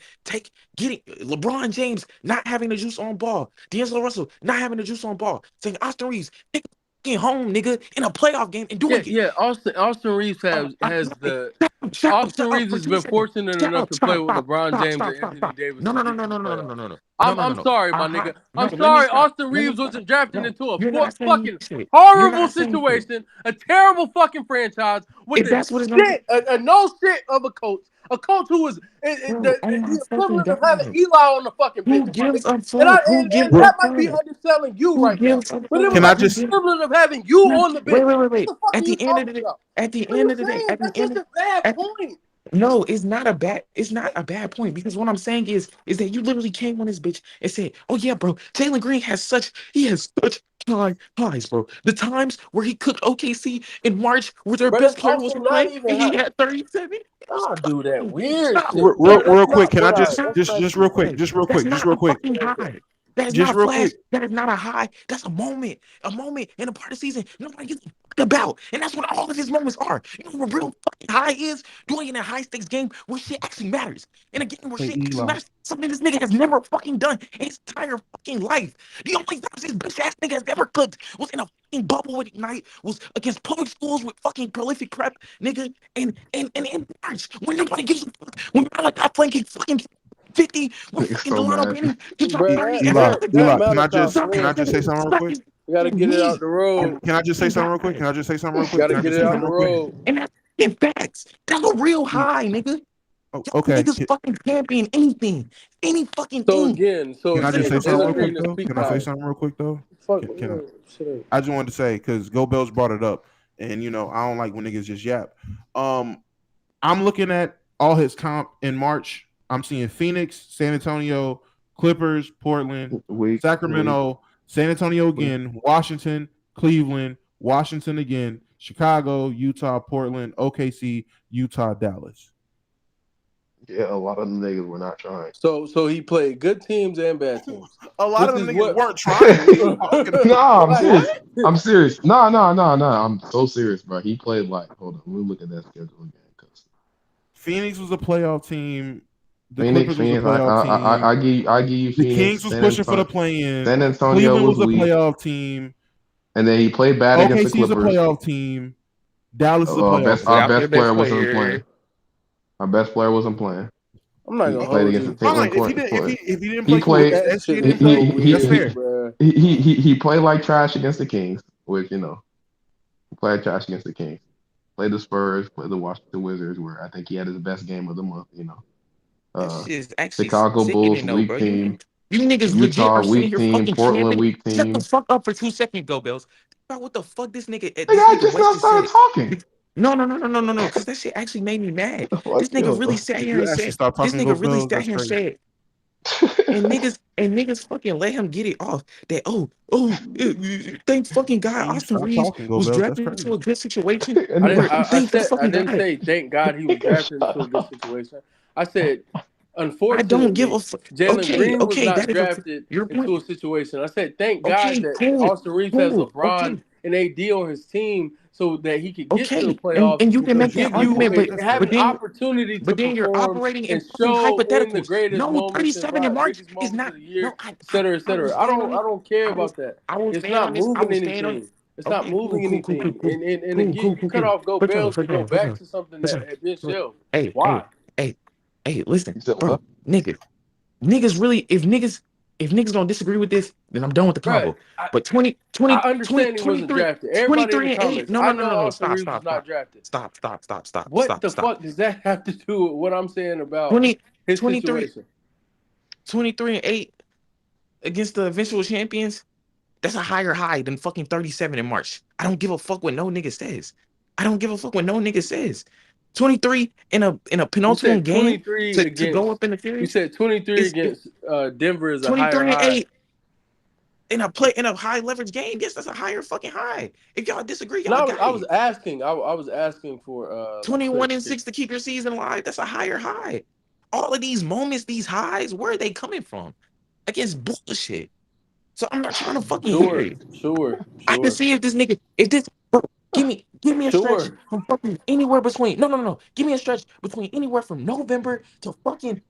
getting LeBron James not having the juice on ball, D'Angelo Russell not having the juice on ball, saying Austin Reeves, nigga, fucking home, nigga, in a playoff game and doing it. Yeah. Austin Reeves has the Austin Reeves For has two been seconds. fortunate Shut enough up, to play stop, with stop, LeBron stop, James stop, and stop, Anthony stop. Davis No, to no, no, get no, to the no, no, no, no, playoffs. no, no. No, no, no, I'm no. sorry, my Uh-huh. nigga. No, I'm let me sorry. stop. Austin Let me Reeves stop. wasn't drafted No, into a you're not saying fucking shit. You're horrible not saying shit. situation, a terrible fucking franchise with If a that's what it's gonna be, no shit of a coach. A coach who is Bro, oh my the fucking equivalent of having God. Eli on the fucking bench. Who gives a And fuck? Who gives and a that might be fuck? underselling you Who right now. gives a But it was Can I fuck? like the Who just gives equivalent of having you on the bench. wait. What the fuck are At you the end of talking the day, about? at the What are end you of the day, saying? at the That's end just of a bad at, point. no, it's not a bad point because what I'm saying is that you literally came on this bitch and said, "Oh yeah, bro, Jalen Green has such high highs, bro. The times where he cooked OKC in March, where their But best that's player was also not playing, even and he how had 37. y'all do that weird Stop, shit, real, bro. bro. That's real quick? not Can I what That's not just fucking real quick, high. That's just not real a quick, fucking high. That is not just a real flash. quick. That is not a high. That's a moment in a part of the season nobody gives a fuck about. And that's what all of his moments are. You know what real fucking high is? Doing in a high stakes game where shit actually matters. In a game where Hey shit actually Eli, matters. Something this nigga has never fucking done in his entire fucking life. The only times this bitch ass nigga has ever cooked was in a fucking bubble with Ignite, was against public schools with fucking prolific prep, nigga, and in March when nobody gives a fuck. When Malachi Flake fucking 50, when Nigga fucking so Delano mad. Penny, he dropped Bro, 30 every Eli, other that game. Malachi Suck can I Flynn just shit, say something real suck quick? his you gotta get it out knee. the road. Can I just say Oh something real quick? God. Can I just say something real You quick? gotta Can I get just it say out something the real quick? road. And that's in facts. That's a real high, nigga. Y'all Okay. niggas fucking champion anything. Any fucking So thing. again, Can I just say something Jalen real quick Green is though? peak Can I say high. something real quick though? Fuck, Can I? shut up. I just wanted to say because Go Bells brought it up, and I don't like when niggas just yap. I'm looking at all his comp in March. I'm seeing Phoenix, San Antonio, Clippers, Portland, Weak. Sacramento, San Antonio again, Washington, Cleveland, Washington again, Chicago, Utah, Portland, OKC, Utah, Dallas. Yeah, a lot of them niggas were not trying. So he played good teams and bad teams. A lot Which of them is niggas what weren't trying. What are you talking about? Nah, I'm like serious. I'm serious. No. I'm so serious, bro. He played like, hold on, let me look at that schedule again. Cause Phoenix was a playoff team. The Phoenix, Clippers was a Phoenix, playoff team. I give you The Phoenix. Kings was pushing for the play-in. San Antonio Cleveland was was a weak, playoff team. and then he played bad against the OKC is a Clippers. playoff team. Dallas is a playoff Best team. our Without their best best player wasn't playing. player. Our best player wasn't playing. I'm not He gonna played hold against the you. Portland Fine. If he Court. didn't, if he didn't He play good, played. That SGA shit is didn't so play. That's weird, fair. bro. He played like trash against the Kings, which he played trash against the Kings. Played the Spurs, played the Washington Wizards, where I think he had his best game of the month. That Uh, shit is actually Chicago Bulls sickening though, weak bro. team, You niggas legit Utah are sitting weak here team, fucking Portland champing. weak Shut the team. fuck up for 2 seconds, go Bills. Think about what the fuck Nigga, this I nigga just West now just started said. talking. No, because that shit actually made me mad. This Fuck nigga yo. really sat here You and actually said, stop this talking, Go nigga really Bills. sat That's here and crazy. said, and niggas fucking let him get it off that thank fucking God You Austin stop Reeves talking, Go was Bills. That's drafted into crazy. a good situation And then, I thank the said I fucking didn't God. say thank God he was drafted into a good situation. I said I don't give a unfortunately fuck. Jalen Green was Okay, not that is drafted your point. into a situation. I said thank God Okay, that cool, Austin Reeves has LeBron okay. and AD on his team so that he could get to the Okay, playoffs and you can and make that give you argument, That's have but an fair. then opportunity to but then you're perform operating in and fucking show in the hypotheticals. greatest No, moments and 37 in March biggest is moments not. of the year, No, et cetera, et I will cetera. stand on I it. don't care I will about that. I will It's stand not on this. I moving will stand on it. anything. It's not Okay, cool, moving cool, cool, cool, anything. cool, And cool, again, cool, you cool, cut cool. off Go For sure, Bells for to go sure, for back sure, to something for that sure. had been shelved. Hey, hey, Why? hey, hey, listen, you said what? bro, niggas really, if niggas don't disagree with this, then I'm done with the Bruh, convo. But 20, 20, I 20, understand he wasn't 23, drafted. Everybody in the 23 and 8. comments, No, I no, no, know no, no. Austin Stop, Reeves was stop, not stop. drafted. Stop, stop, stop, stop, What stop, the stop. fuck does that have to do with what I'm saying about 20, his 23, situation? 23 and 8 against the eventual champions. That's a higher high than fucking 37 in March. I don't give a fuck what no nigga says. I don't give a fuck what no nigga says. 23 in a You penultimate said game 23 to go against. up in the You series said 23 is against Denver is a higher 23 and high. 8 in a high leverage game. Yes, that's a higher fucking high. If y'all disagree, y'all No, got I was it. asking. I was asking for 21 and clarification. 6 to keep your season alive. That's a higher high. All of these moments, these highs, where are they coming from? Against bullshit. So I'm not trying to fucking hear Sure, it. sure, I can sure, see if this nigga, if this, bro, give me a stretch sure. from fucking anywhere between, no. Give me a stretch between anywhere from November to fucking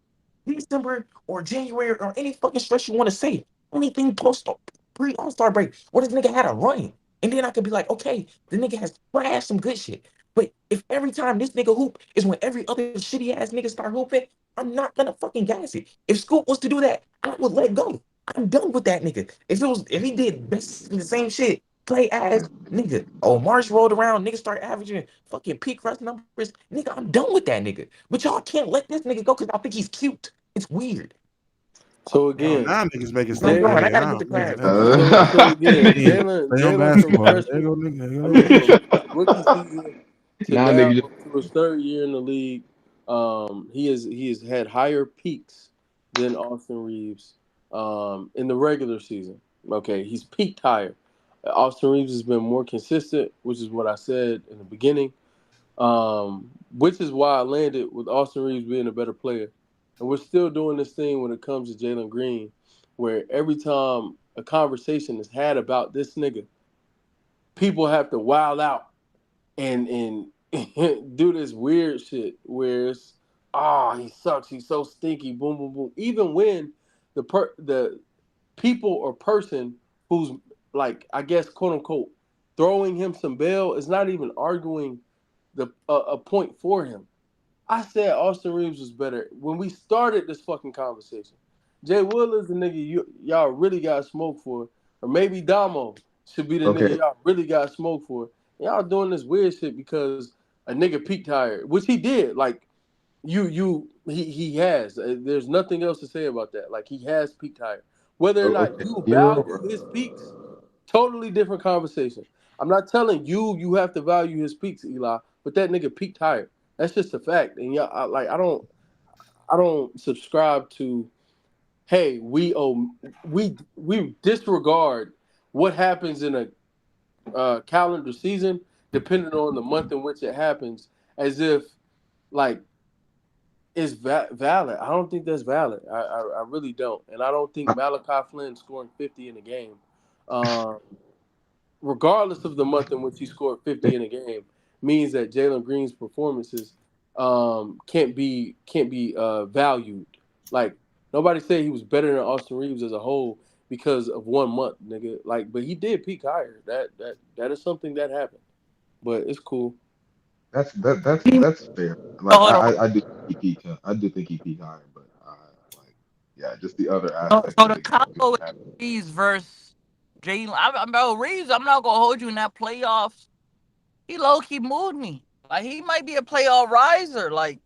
December or January or any fucking stretch you want to say. Anything pre All-Star break where this nigga had a run. And then I could be like, okay, the nigga has flashed some good shit. But if every time this nigga hoop is when every other shitty ass nigga start hooping, I'm not gonna fucking gas it. If Scoop was to do that, I would let go. I'm done with that nigga. If he did the same shit play ass nigga. Oh, Marsh rolled around, nigga start averaging fucking peak rush numbers. Nigga, I'm done with that nigga. But y'all can't let this nigga go because I think he's cute. It's weird. So Yo, again, now niggas making I'm stuff Jay, going. gay. I gotta I get the don't, nigga, class. nigga. so again, Yeah, stay on Jalen from basketball. There freshman, you go, nigga. from rookie season to Nah, now nigga, just to his third year in the league, he has had higher peaks than Austin Reeves in the regular season. Okay, he's peaked higher. Austin Reeves has been more consistent, which is what I said in the beginning. Which is why I landed with Austin Reeves being a better player. And we're still doing this thing when it comes to Jalen Green, where every time a conversation is had about this nigga, people have to wild out and do this weird shit where it's he sucks, he's so stinky, boom, boom, boom. Even when the people or person who's like, I guess, quote unquote, throwing him some bail is not even arguing a point for him. I said Austin Reeves was better when we started this fucking conversation. Jay Will is the nigga y'all really got smoke for, or maybe Damo should be the nigga okay. y'all really got smoke for. Y'all doing this weird shit because a nigga peaked higher, which he did. Like he has. There's nothing else to say about that. Like he has peaked higher. Whether or not Okay. you You value know, his peaks, totally different conversation. I'm not telling you have to value his peaks, Eli, but that nigga peaked higher. That's just a fact. And yeah, I don't subscribe to, hey, we disregard what happens in a calendar season depending on the month in which it happens, as if like it's valid. I don't think that's valid. I really don't. And I don't think Malachi Flynn scoring 50 in a game, um, regardless of the month in which he scored 50 in a game, means that Jalen Green's performances can't be valued. Like nobody said he was better than Austin Reeves as a whole because of 1 month, nigga. Like, but he did peak higher. That is something that happened. But it's cool. that's fair. Like Hold on. I do think he peaked. I do think he peaked higher, but like yeah, just the other aspects So of the the game combo with happen. Reeves versus Jalen, bro, Reeves, I'm not gonna hold you in that playoffs. He low key moved me. Like he might be a playoff riser. Like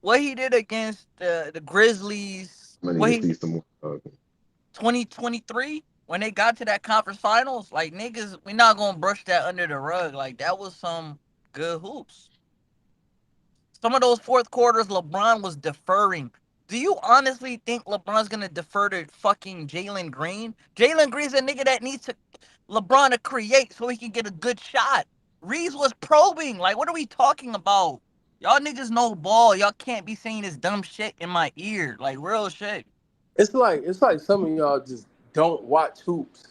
what he did against the Grizzlies, I need what to he see some more. 2023 when they got to that conference finals. Like niggas, we not gonna brush that under the rug. Like that was some good hoops. Some of those fourth quarters, LeBron was deferring. Do you honestly think LeBron's gonna defer to fucking Jalen Green? Jalen Green's a nigga that needs to LeBron to create so he can get a good shot. Reeves was probing. Like, what are we talking about? Y'all niggas know ball. Y'all can't be saying this dumb shit in my ear. Like real shit. It's like some of y'all just don't watch hoops.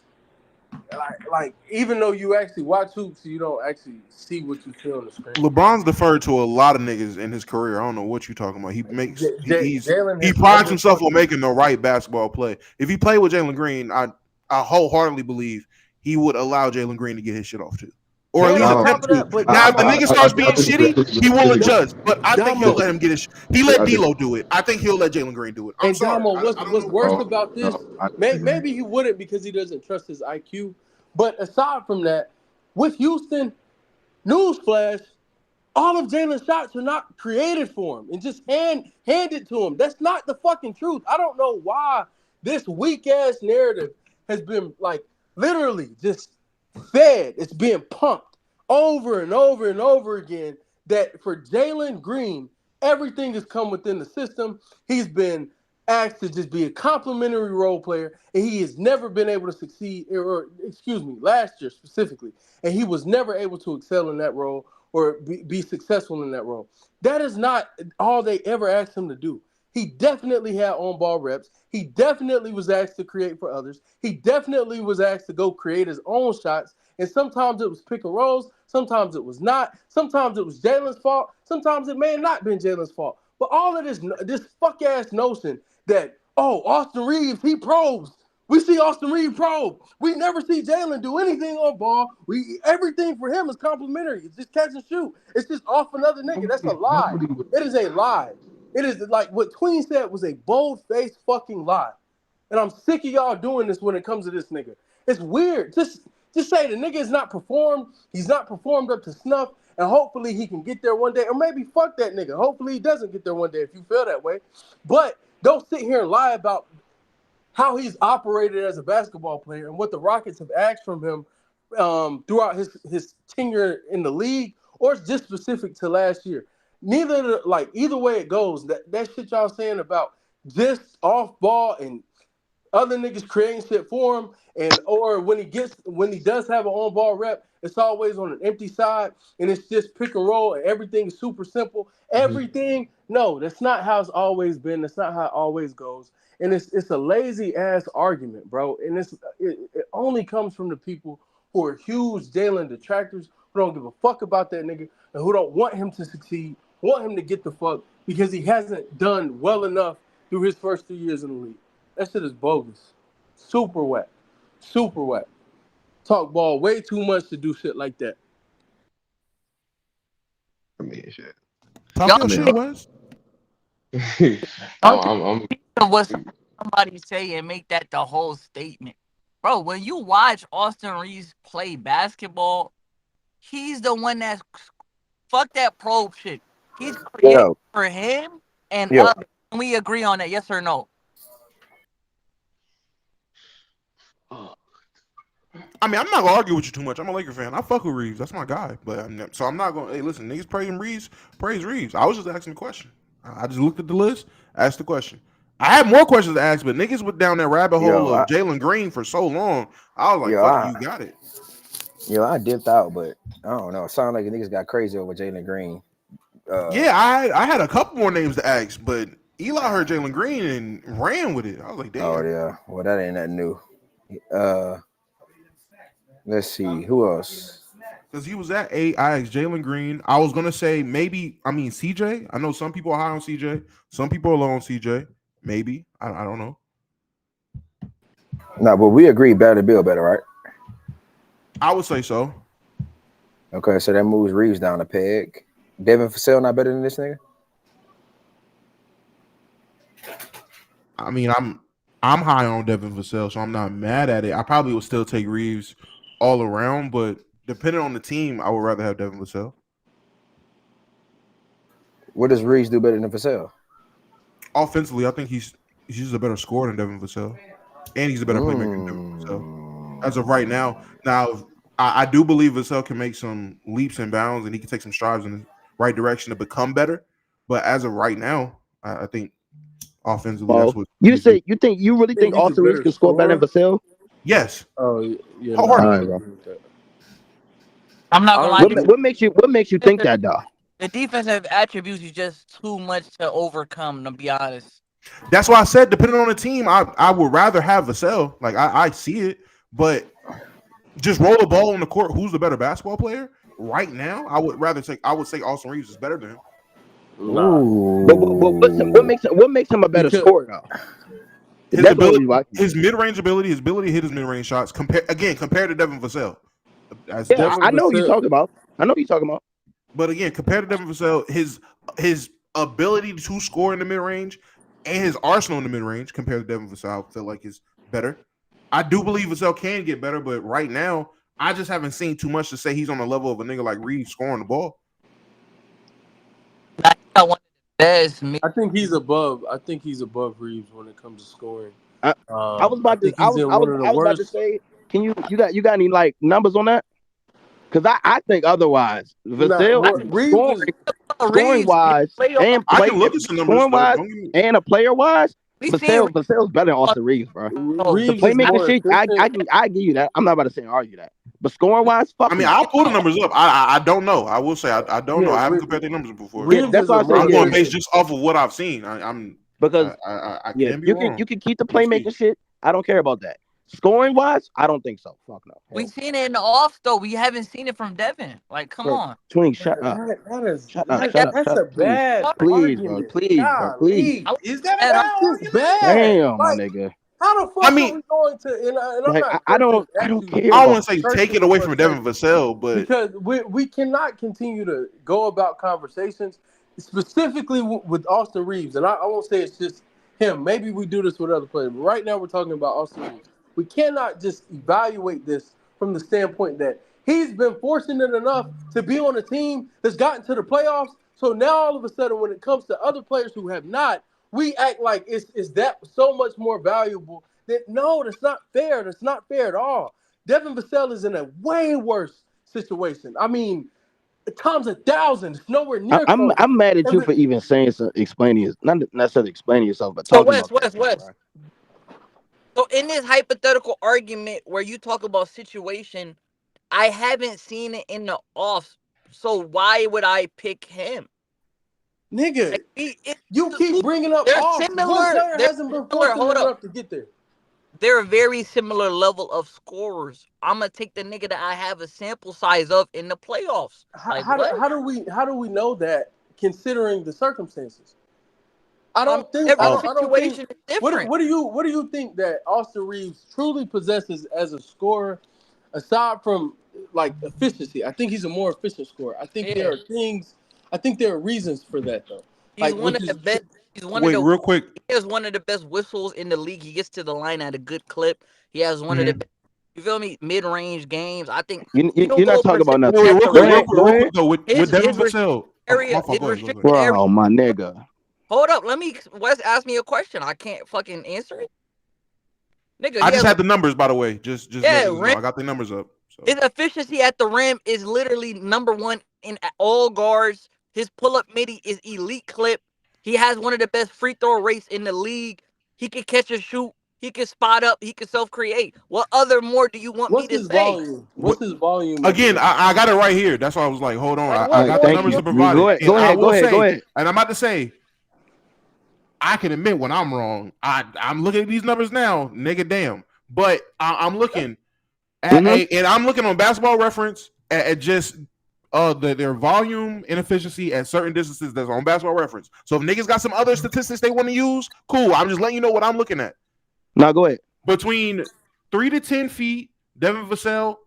Like even though you actually watch hoops, you don't actually see what you see on the screen. LeBron's deferred to a lot of niggas in his career. I don't know what you're talking about. Jalen He has prides never himself on fucking. making the right basketball play. If he played with Jalen Green, I wholeheartedly believe he would allow Jalen Green to get his shit off too, or at And least I on don't. top attempt of to. that, but Now, if the Damo, nigga starts I being disagree. shitty, he will Da- adjust. But I think he'll Damo, let him get his. He let I disagree. D'Lo do it. I think he'll let Jalen Green do it. I'm and sorry. Damo, I don't what's know. worse Oh about no, this? I disagree. Maybe he wouldn't because he doesn't trust his IQ. But aside from that, with Houston, newsflash, all of Jalen's shots are not created for him and just hand it to him. That's not the fucking truth. I don't know why this weak ass narrative has been like literally just fed. It's being pumped over and over and over again that for Jalen Green, everything has come within the system. He's been asked to just be a complimentary role player, and he has never been able to succeed, or excuse me, last year specifically, and he was never able to excel in that role or be successful in that role. That is not all they ever asked him to do. He definitely had on-ball reps. He definitely was asked to create for others. He definitely was asked to go create his own shots. And sometimes it was pick and rolls. Sometimes it was not. Sometimes it was Jalen's fault. Sometimes it may have not been Jalen's fault. But all of this fuck-ass notion that, oh, Austin Reeves, he probes. We see Austin Reeves probe. We never see Jalen do anything on ball. Everything for him is complimentary. It's just catch and shoot. It's just off another nigga. That's a lie. Nobody was. It is a lie. It is like what Tween said was a bold-faced fucking lie. And I'm sick of y'all doing this when it comes to this nigga. It's weird. Just Just say the nigga is not performed. He's not performed up to snuff, and hopefully he can get there one day. Or maybe fuck that nigga. Hopefully he doesn't get there one day if you feel that way. But don't sit here and lie about how he's operated as a basketball player and what the Rockets have asked from him throughout his tenure in the league, or it's just specific to last year. Either way it goes, that shit y'all saying about just off ball and other niggas creating shit for him, and or when he does have an on ball rep, it's always on an empty side, and it's just pick and roll, and everything is super simple. Everything, no, that's not how it's always been. That's not how it always goes, and it's a lazy ass argument, bro. And it only comes from the people who are huge Jalen detractors who don't give a fuck about that nigga and who don't want him to succeed, want him to get the fuck because he hasn't done well enough through his first 2 years in the league. That shit is bogus. Super wet. Super wet. Talk ball way too much to do shit like that. I mean, shit. Talk your shit, Wes. I'm what somebody say and make that the whole statement. Bro, when you watch Austin Reeves play basketball, he's the one that's fuck that probe shit. He's creating for him and others. Can we agree on that? Yes or no? I mean, I'm not gonna argue with you too much. I'm a Laker fan. I fuck with Reeves. That's my guy. But I'm not gonna. Hey, listen, niggas praising Reeves. Praise Reeves. I was just asking the question. I just looked at the list, asked the question. I had more questions to ask, but niggas went down that rabbit hole of Jalen Green for so long. I was like, fuck you got it. I dipped out, but I don't know. It sounded like the niggas got crazy over Jalen Green. I had a couple more names to ask, but Eli heard Jalen Green and ran with it. I was like, damn. Oh yeah, well that ain't nothing new. Let's see who else. Because he was at 8, I asked Jalen Green. I was gonna say CJ. I know some people are high on CJ. Some people are low on CJ. Maybe I don't know. No, but we agree Bradley Beal better, right? I would say so. Okay, so that moves Reeves down a peg. Devin Vassell not better than this nigga? I mean, I'm high on Devin Vassell, so I'm not mad at it. I probably would still take Reeves all around, but depending on the team, I would rather have Devin Vassell. What does Reeves do better than Vassell? Offensively, I think he's just a better scorer than Devin Vassell, and he's a better playmaker than Devin Vassell. As of right now, I do believe Vassell can make some leaps and bounds, and he can take some strides in the right direction to become better. But as of right now, I think offensively, that's what you say. You really think Austin Reeves can score better than Vassell? Yes. Oh yeah. I'm not gonna lie. What makes you think that though? The defensive attributes is just too much to overcome, to be honest. That's why I said, depending on the team, I would rather have Vassell. Like I see it, but just roll the ball on the court. Who's the better basketball player right now? I would say Austin Reeves is better than him. Nah. But what makes him a better scorer though? His ability, his mid-range ability, his ability to hit his mid-range shots. Compared to Devin Vassell. I know what you're talking about. But again, compared to Devin Vassell, his ability to score in the mid-range and his arsenal in the mid-range compared to Devin Vassell, I feel like is better. I do believe Vassell can get better, but right now, I just haven't seen too much to say he's on the level of a nigga like Reeves scoring the ball. I think he's above Reeves when it comes to scoring. I was about to say, you got any like numbers on that? Because I think otherwise. Vassell scoring wise and a player wise, Vassell's better than Austin Reeves, bro. The playmaking shit, I give you that. I'm not about to say argue that. But scoring wise, fuck. I mean, I'll pull the numbers up. I don't know. I will say I don't know. I haven't compared their numbers before. That's why I'm going based just off of what I've seen. Because I can be wrong. You can keep the playmaking shit. I don't care about that. Scoring wise, I don't think so. Fuck no. We've seen it in the off though. We haven't seen it from Devin. Like, come on. Twink, shut up. That's a bad argument. Please. Is that a bad? Damn, my nigga. How the fuck are we going to? I don't care. I don't want to say take it away from Devin Vassell, but because we cannot continue to go about conversations specifically with Austin Reeves, and I won't say it's just him. Maybe we do this with other players, but right now we're talking about Austin Reeves. We cannot just evaluate this from the standpoint that he's been fortunate enough to be on a team that's gotten to the playoffs. So now all of a sudden, when it comes to other players who have not, we act like it's that so much more valuable. That no, that's not fair. That's not fair at all. Devin Vassell is in a way worse situation. I mean, times 1,000. It's nowhere near close. I'm mad at you for even saying explaining it, not necessarily explaining yourself, but So talking about West. that. So in this hypothetical argument where you talk about situation, I haven't seen it in the offs. So why would I pick him? Nigga, Like, you keep bringing up they're off. similar. One player They're hasn't been similar. fortunate enough to get there. They're a very similar level of scorers. I'm gonna take the nigga that I have a sample size of in the playoffs. How do we know that considering the circumstances? I don't think every situation is different. What do you think that Austin Reeves truly possesses as a scorer, aside from like efficiency? I think he's a more efficient scorer. I think there are things. I think there are reasons for that though. He's one of the best. He's one Wait, of the, real quick. He has one of the best whistles in the league. He gets to the line at a good clip. He has one of the best, you feel me, mid-range games. I think you're not talking about nothing. Wait, real quick though, with Devin Vassell. Bro, my nigga. Hold up, Wes ask me a question. I can't fucking answer it. Nigga, I just had the numbers, by the way. Just yeah, I got the numbers up. So. His efficiency at the rim is literally #1 in all guards. His pull-up midi is elite clip. He has one of the best free throw rates in the league. He can catch and shoot. He can spot up. He can self-create. What other more do you want me to say? What's his volume? Again, I got it right here. That's why I was like, hold on. I got the numbers to provide it. Go ahead. And I'm about to say, I can admit when I'm wrong. I'm looking at these numbers now, nigga, damn. But I'm looking at and I'm looking on Basketball Reference at just their volume and efficiency at certain distances that's on Basketball Reference. So if niggas got some other statistics they want to use, cool. I'm just letting you know what I'm looking at. Now go ahead. Between 3 to 10 feet, Devin Vassell,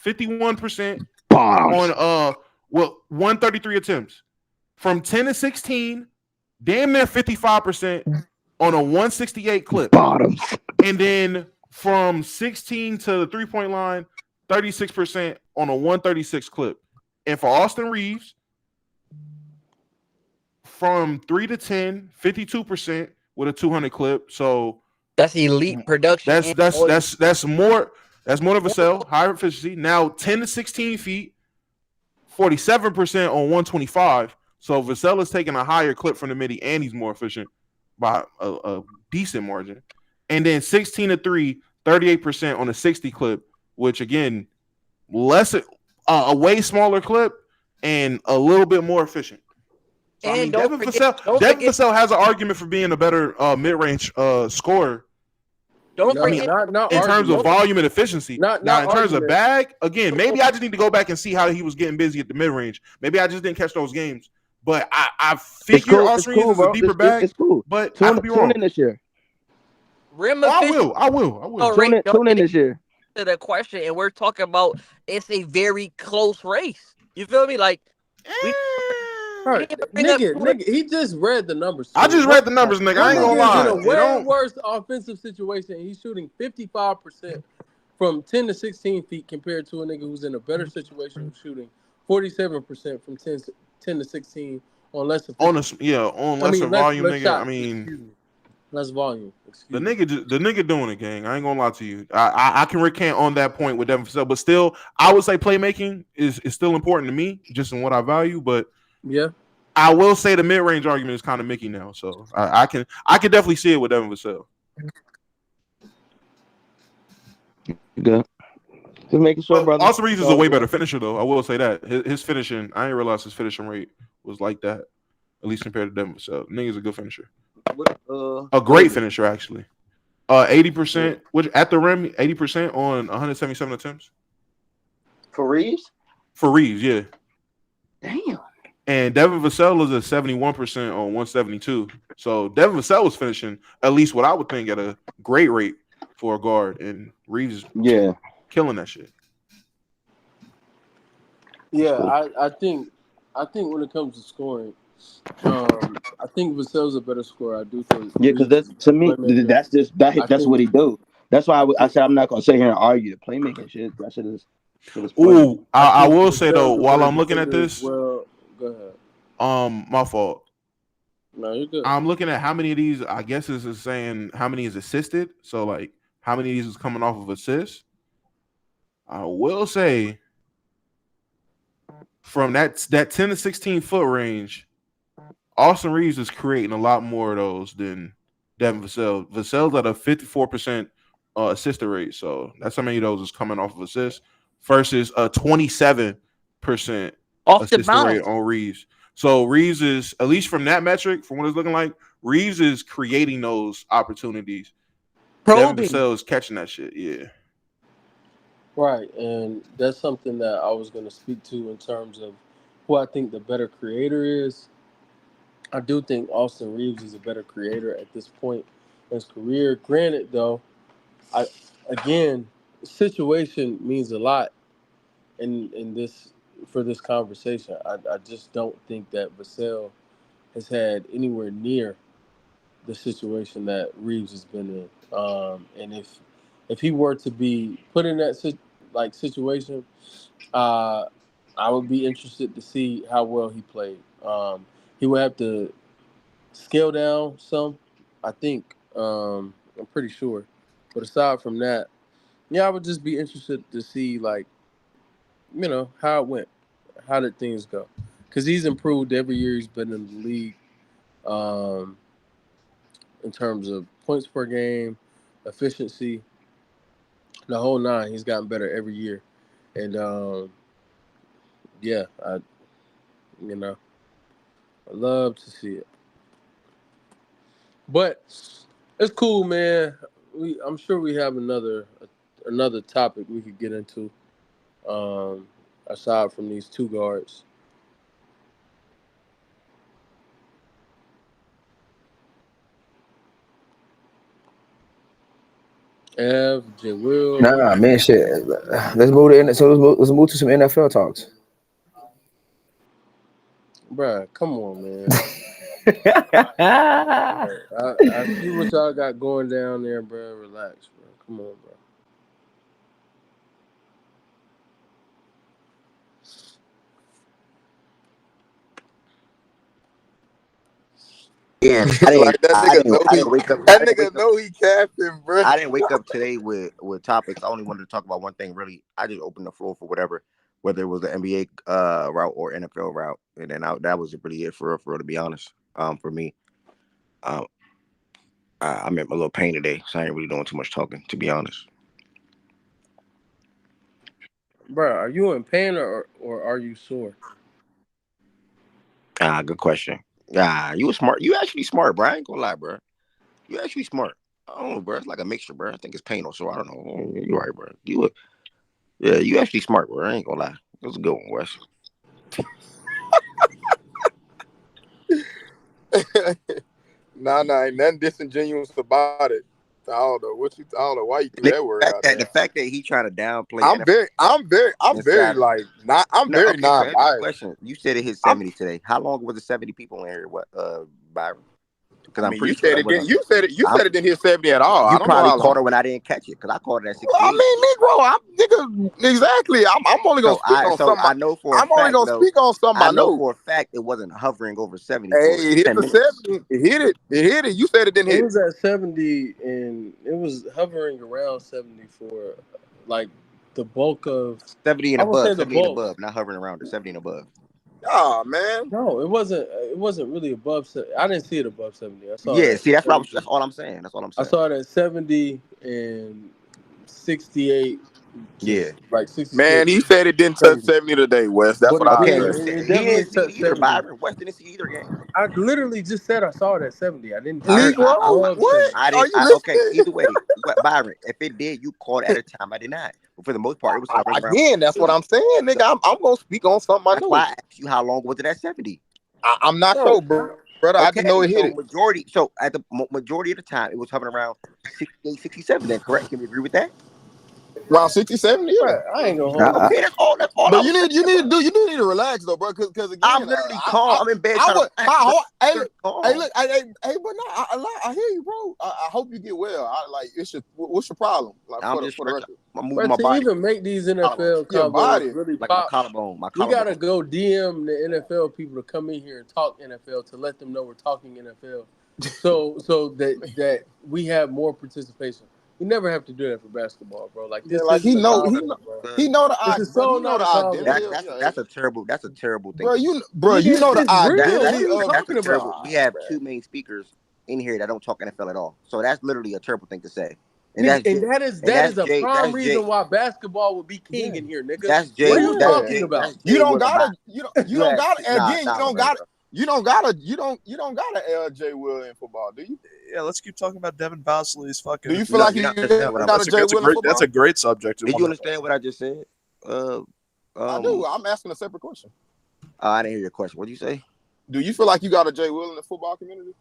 51% on 133 attempts. From 10 to 16, damn near 55% on a 168 clip. Bottoms. And then from 16 to the 3-point line, 36% on a 136 clip. And for Austin Reeves, from 3 to 10, 52% with a 200 clip. So that's elite production. That's more than Vassell, higher efficiency. Now 10 to 16 feet, 47% on 125. So Vassell is taking a higher clip from the midi, and he's more efficient by a decent margin. And then 16 to 3, 38% on a 60 clip, which again, a way smaller clip and a little bit more efficient. So, I mean, Devin Vassell has an argument for being a better mid-range scorer. In terms of volume and efficiency. Now, in terms of bag, again, maybe I just need to go back and see how he was getting busy at the mid-range.Maybe I just didn't catch those games. But I figure Austin Reeves is a deeper bag. It's cool. But I could be wrong. Tune in this year. I will. Tune in this year. To the question, and we're talking about it's a very close race. You feel me? Like, nigga, he just read the numbers. I just read the numbers, nigga. I ain't gonna lie. He's in a way worse offensive situation. He's shooting 55% from 10 to 16 feet compared to a nigga who's in a better situation who's shooting 47% from 10 to 16 on less lesser volume, nigga. I mean, less volume. The nigga doing it, gang. I ain't gonna lie to you. I can recant on that point with Devin Vassell, but still, I would say playmaking is still important to me, just in what I value. But yeah, I will say the mid range argument is kind of Mickey now, so I can definitely see it with Devin Vassell. Good. Just making sure, brother. Austin Reeves is a way better finisher, though. I will say that his finishing. I didn't realize his finishing rate was like that, at least compared to Devin Vassell. Nigga's a good finisher. A great finisher, actually. 80%, which at the rim, 80% on 177 attempts. For Reeves? For Reeves, yeah. Damn. And Devin Vassell is at 71% on 172. So Devin Vassell was finishing at least what I would think at a great rate for a guard, and Reeves is killing that shit. Yeah, I think when it comes to scoring, I think Vassell's a better scorer. I do think. Yeah, because that's to me, that's what he do. That's why I said I'm not gonna sit here and argue the playmaking shit. That shit is pointless. Ooh, I think will say though, Vassell's a while better I'm looking at defender as this, well. Go ahead. my fault. No, you're good. I'm looking at how many of these. I guess this is saying how many is assisted. So like, how many of these is coming off of assists? I will say, from that 10 to 16 foot range, Austin Reeves is creating a lot more of those than Devin Vassell. Vassell's at a 54% assist rate, so that's how many of those is coming off of assists versus a 27% Off the assist rate bounce. on Reeves. So Reeves is, at least from that metric, from what it's looking like, Reeves is creating those opportunities. Devin Probing. Vassell is catching that shit. Yeah. Right, and that's something that I was going to speak to in terms of who I think the better creator is. I do think Austin Reeves is a better creator at this point in his career. Granted, though, situation means a lot in this for this conversation. I just don't think that Vassell has had anywhere near the situation that Reeves has been in. And if he were to be put in that situation, I would be interested to see how well he played. He would have to scale down some, I think. I'm pretty sure. But aside from that, yeah, I would just be interested to see, like, how it went. How did things go? Because he's improved every year he's been in the league, in terms of points per game, efficiency, the whole nine. He's gotten better every year. And, yeah, I love to see it. But it's cool, man. I'm sure we have another topic we could get into, aside from these two guards. Ev, J. Will. Nah, man, shit. Let's move to some NFL talks. Bruh, come on, man. I see what y'all got going down there, bro. Relax, bro. Come on, bro. Yeah, Like that I nigga know didn't wake up. that nigga know he capping, bro. I didn't wake up today with topics. I only wanted to talk about one thing. Really, I just opened the floor for whatever, whether it was the NBA route or NFL route, and then that was really it for real. To be honest, for me, I'm at my little pain today, so I ain't really doing too much talking. To be honest, Bro, are you in pain or are you sore? good question. You smart. You actually smart, bro. I ain't gonna lie, bro. You actually smart. I don't know, bro. It's like a mixture, bro. I think it's pain or so. I don't know. You're right, bro. You actually smart, bro. I ain't gonna lie. It was a good one, Wes. Nah, ain't nothing disingenuous about it. I don't know why you threw that word out there. The fact that he trying to downplay. I'm very non-biased. Question: you said it hit 70 today. How long was the 70 people in here? What, Byron? Because I'm pretty sure you said it didn't hit 70 at all. You probably caught it when I didn't catch it because I caught it at 68. Well, I mean, nigga, exactly. I'm only gonna speak on something. I know for a fact, only gonna speak on something I know for a fact. It wasn't hovering over 70. Hey, it hit the 70. It hit it. You said it didn't hit. It was at 70, and it was hovering around 70 for like the bulk of 70 and above. 70 and above, not hovering around it. 70 and above. Oh man, no, it wasn't really above. I didn't see it above 70. I saw that's all I'm saying. I saw it at 70 and 68. Yeah, like 66. Man, he said it didn't touch 70 today, Wes. That's what I said. He didn't see either. Byron West didn't see either game. I literally just said I saw it at 70. I didn't. What? Okay, either way, Byron, if it did, you caught it at a time. I did not. But for the most part, it was hovering around. Again, that's what I'm saying, nigga. I'm gonna speak on something I know. That's why I asked you how long was it at 70. I'm not sure, bro. Brother, I didn't know it hit it. So at the majority of the time, it was hovering around 68, 67. Then correct? Can we agree with that? Around 60, 70, yeah. Bro, I ain't gonna hold you. Okay, that's all. But you need to relax though, bro. Because again, I'm literally calm. I'm in bed trying to relax. Hey, but no, I hear you, bro. I hope you get well. What's your problem? Like I'm for just the record. I'm moving my to body. even make these NFL combos really like pop, my collarbone. we gotta go DM the NFL people to come in here and talk NFL to let them know we're talking NFL, so that we have more participation. You never have to do that for basketball, bro. Like this, like he know the identity. That's a terrible thing. Bro, you know the identity of. That's a terrible. We have two main speakers in here that don't talk NFL at all, so that's literally a terrible thing to say. And that is a prime reason why basketball would be king in here, nigga. That's Jay. What are you talking about? You don't gotta. You don't gotta Jay Will in football, do you? Yeah, let's keep talking about Devin Bousley's fucking. Do you feel like you got a Jay Will in football? That's a great subject. Did you understand what I just said? I do. I'm asking a separate question. I didn't hear your question. What did you say? Do you feel like you got a Jay Will in the football community?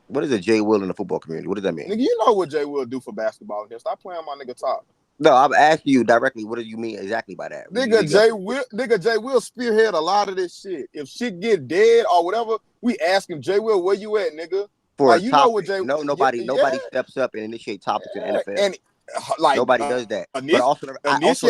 What is a Jay Will in the football community? What does that mean? Nigga, you know what Jay Will do for basketball here. Stop playing my nigga top. No, I'm asking you directly. What do you mean exactly by that? Nigga, Jay Will spearhead a lot of this shit. If shit get dead or whatever, we ask him, Jay Will, where you at, nigga? For like, you know what Jay nobody steps up and initiate topics in the NFL. And like nobody does that. But don't just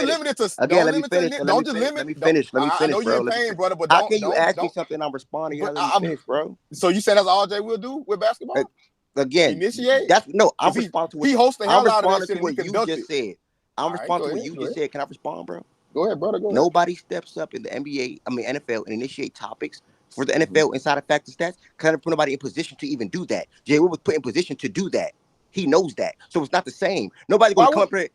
limit it to. Again, let me finish. Let me finish, I know bro. you're in pain, brother, but how can you ask me something I'm responding? Let me finish, bro. So you said that's all Jay will do with basketball? Again, initiate. I'm responding to he hosts the hell out of that shit. What you just said. I'm responding to what you just said. Can I respond, bro? Go ahead, brother. Nobody steps up in the NFL and initiate topics for the NFL inside of Facts and Stats. Kind of put nobody in position to even do that. Jay Will was put in position to do that. He knows that, so it's not the same. Nobody's gonna come up here.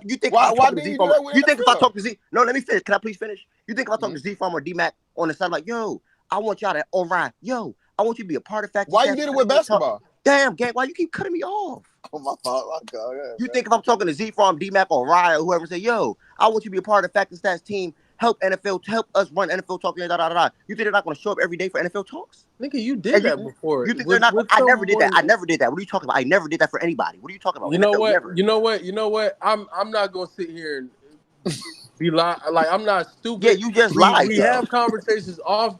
You think if I talk to Z Farmer? You think if I talk to Z? No, let me finish. Can I please finish? You think if I talk to Z Farmer or D Mac on the side, like, yo, I want y'all to Orion, yo, I want you to be a part of Facts. Why you did it with basketball? Damn, gang, why you keep cutting me off? Oh, my fault. My God, you think if I'm talking to Z Farm, D Mac, or Ryan, or whoever, say, yo, I want you to be a part of the Fact and Stats team. Help us run NFL talk. You think they're not going to show up every day for NFL talks? Nigga, you did that before. You think they're not? I never did that. I never did that. What are you talking about? I never did that for anybody. What are you talking about? You know what? You know what? I'm not going to sit here and be like I'm not stupid. Yeah, you just lied. We have conversations off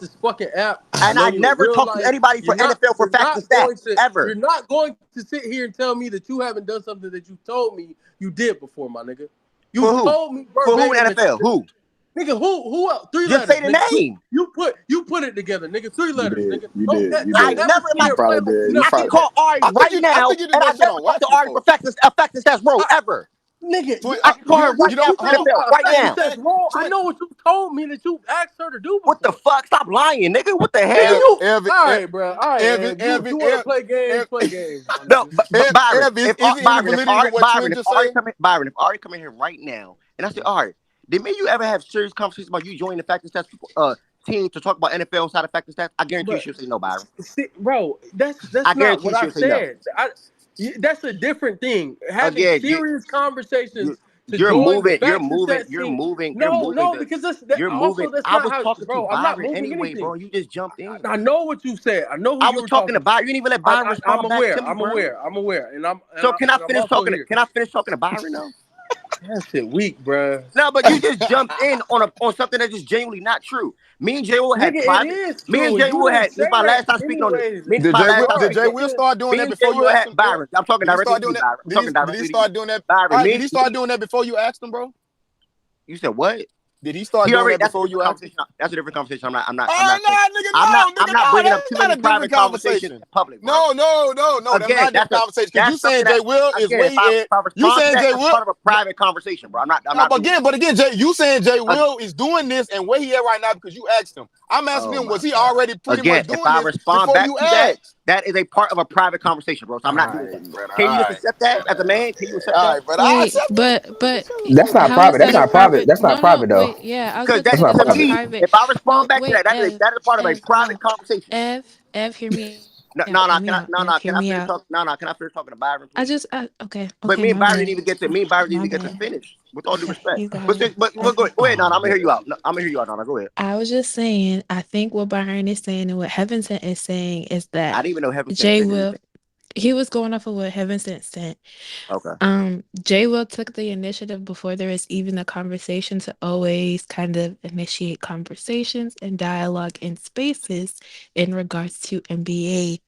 this fucking app. And I never talked to anybody for NFL for Facts and Stats ever. You're not going to sit here and tell me that you haven't done something that you told me you did before, my nigga. You told me for who in NFL? Who? Nigga, who else? 3 Just letters. Say the name. You put it together, nigga. 3 letters, nigga. You did. I never in my I can call Ari right now, and I never talked to Ari for Facts and Stats role ever. Nigga, I can call her right now. I know what you told me that you asked her to do before. What the fuck? Stop lying, nigga. What the hell? All right, bro. All right, Evan. You want to play games? Play games. No, Byron. Byron, if Ari come in here right now, and I say, all right, did me you ever have serious conversations about you joining the Fact and Stats team to talk about NFL inside of Fact and Stats? I guarantee you she'll say no, Byron. Bro, that's not what I said. That's a different thing. Having serious conversations. You're moving. No, because you're moving. I was talking to Byron anyway, bro. You just jumped in. I know what you said. I know. I was talking to Byron. You didn't even let Byron respond. I'm aware. So can I finish talking? Can I finish talking to Byron now? That shit weak, bro. No, but you just jumped in on something that is genuinely not true. Me and Jay Will had private. Me and Jay Will had. This is my last time speaking on this. Did Jay Will start doing that before you asked him? Byron, I'm talking directly to you, Byron. Did he start doing that? Byron, did he start doing that before you asked him, bro? You said what? Did he start doing that before you asked him? That's a different conversation. I'm not bringing up too many private conversations in public. No. Again, that's a conversation. You saying Jay Will is way in. You saying Jay Will part of a private conversation, bro. I'm not. But again, Jay, you saying Jay Will is doing this and where he at right now because you asked him. I'm asking him, was he already pretty much doing this before you asked? That is a part of a private conversation, bro. So I'm not doing that. Can you just accept that as a man? Can you accept that? But that's not private. That's not private. That's not private though. Wait, yeah, I was because that's not private. If I respond back to that, that is part of a private conversation. Ev, hear me. Can I finish talking to Byron? Please? Okay. But me and Byron didn't even get to finish. With all due respect. But go ahead, Nana. I'm gonna hear you out. Nana. Go ahead. I was just saying. I think what Byron is saying and what Heaven is saying is that I didn't even know Heaven Jay will. he was going off of what Heaven sent. Okay. Jay Will took the initiative before there was even a conversation to always kind of initiate conversations and dialogue in spaces in regards to NBA.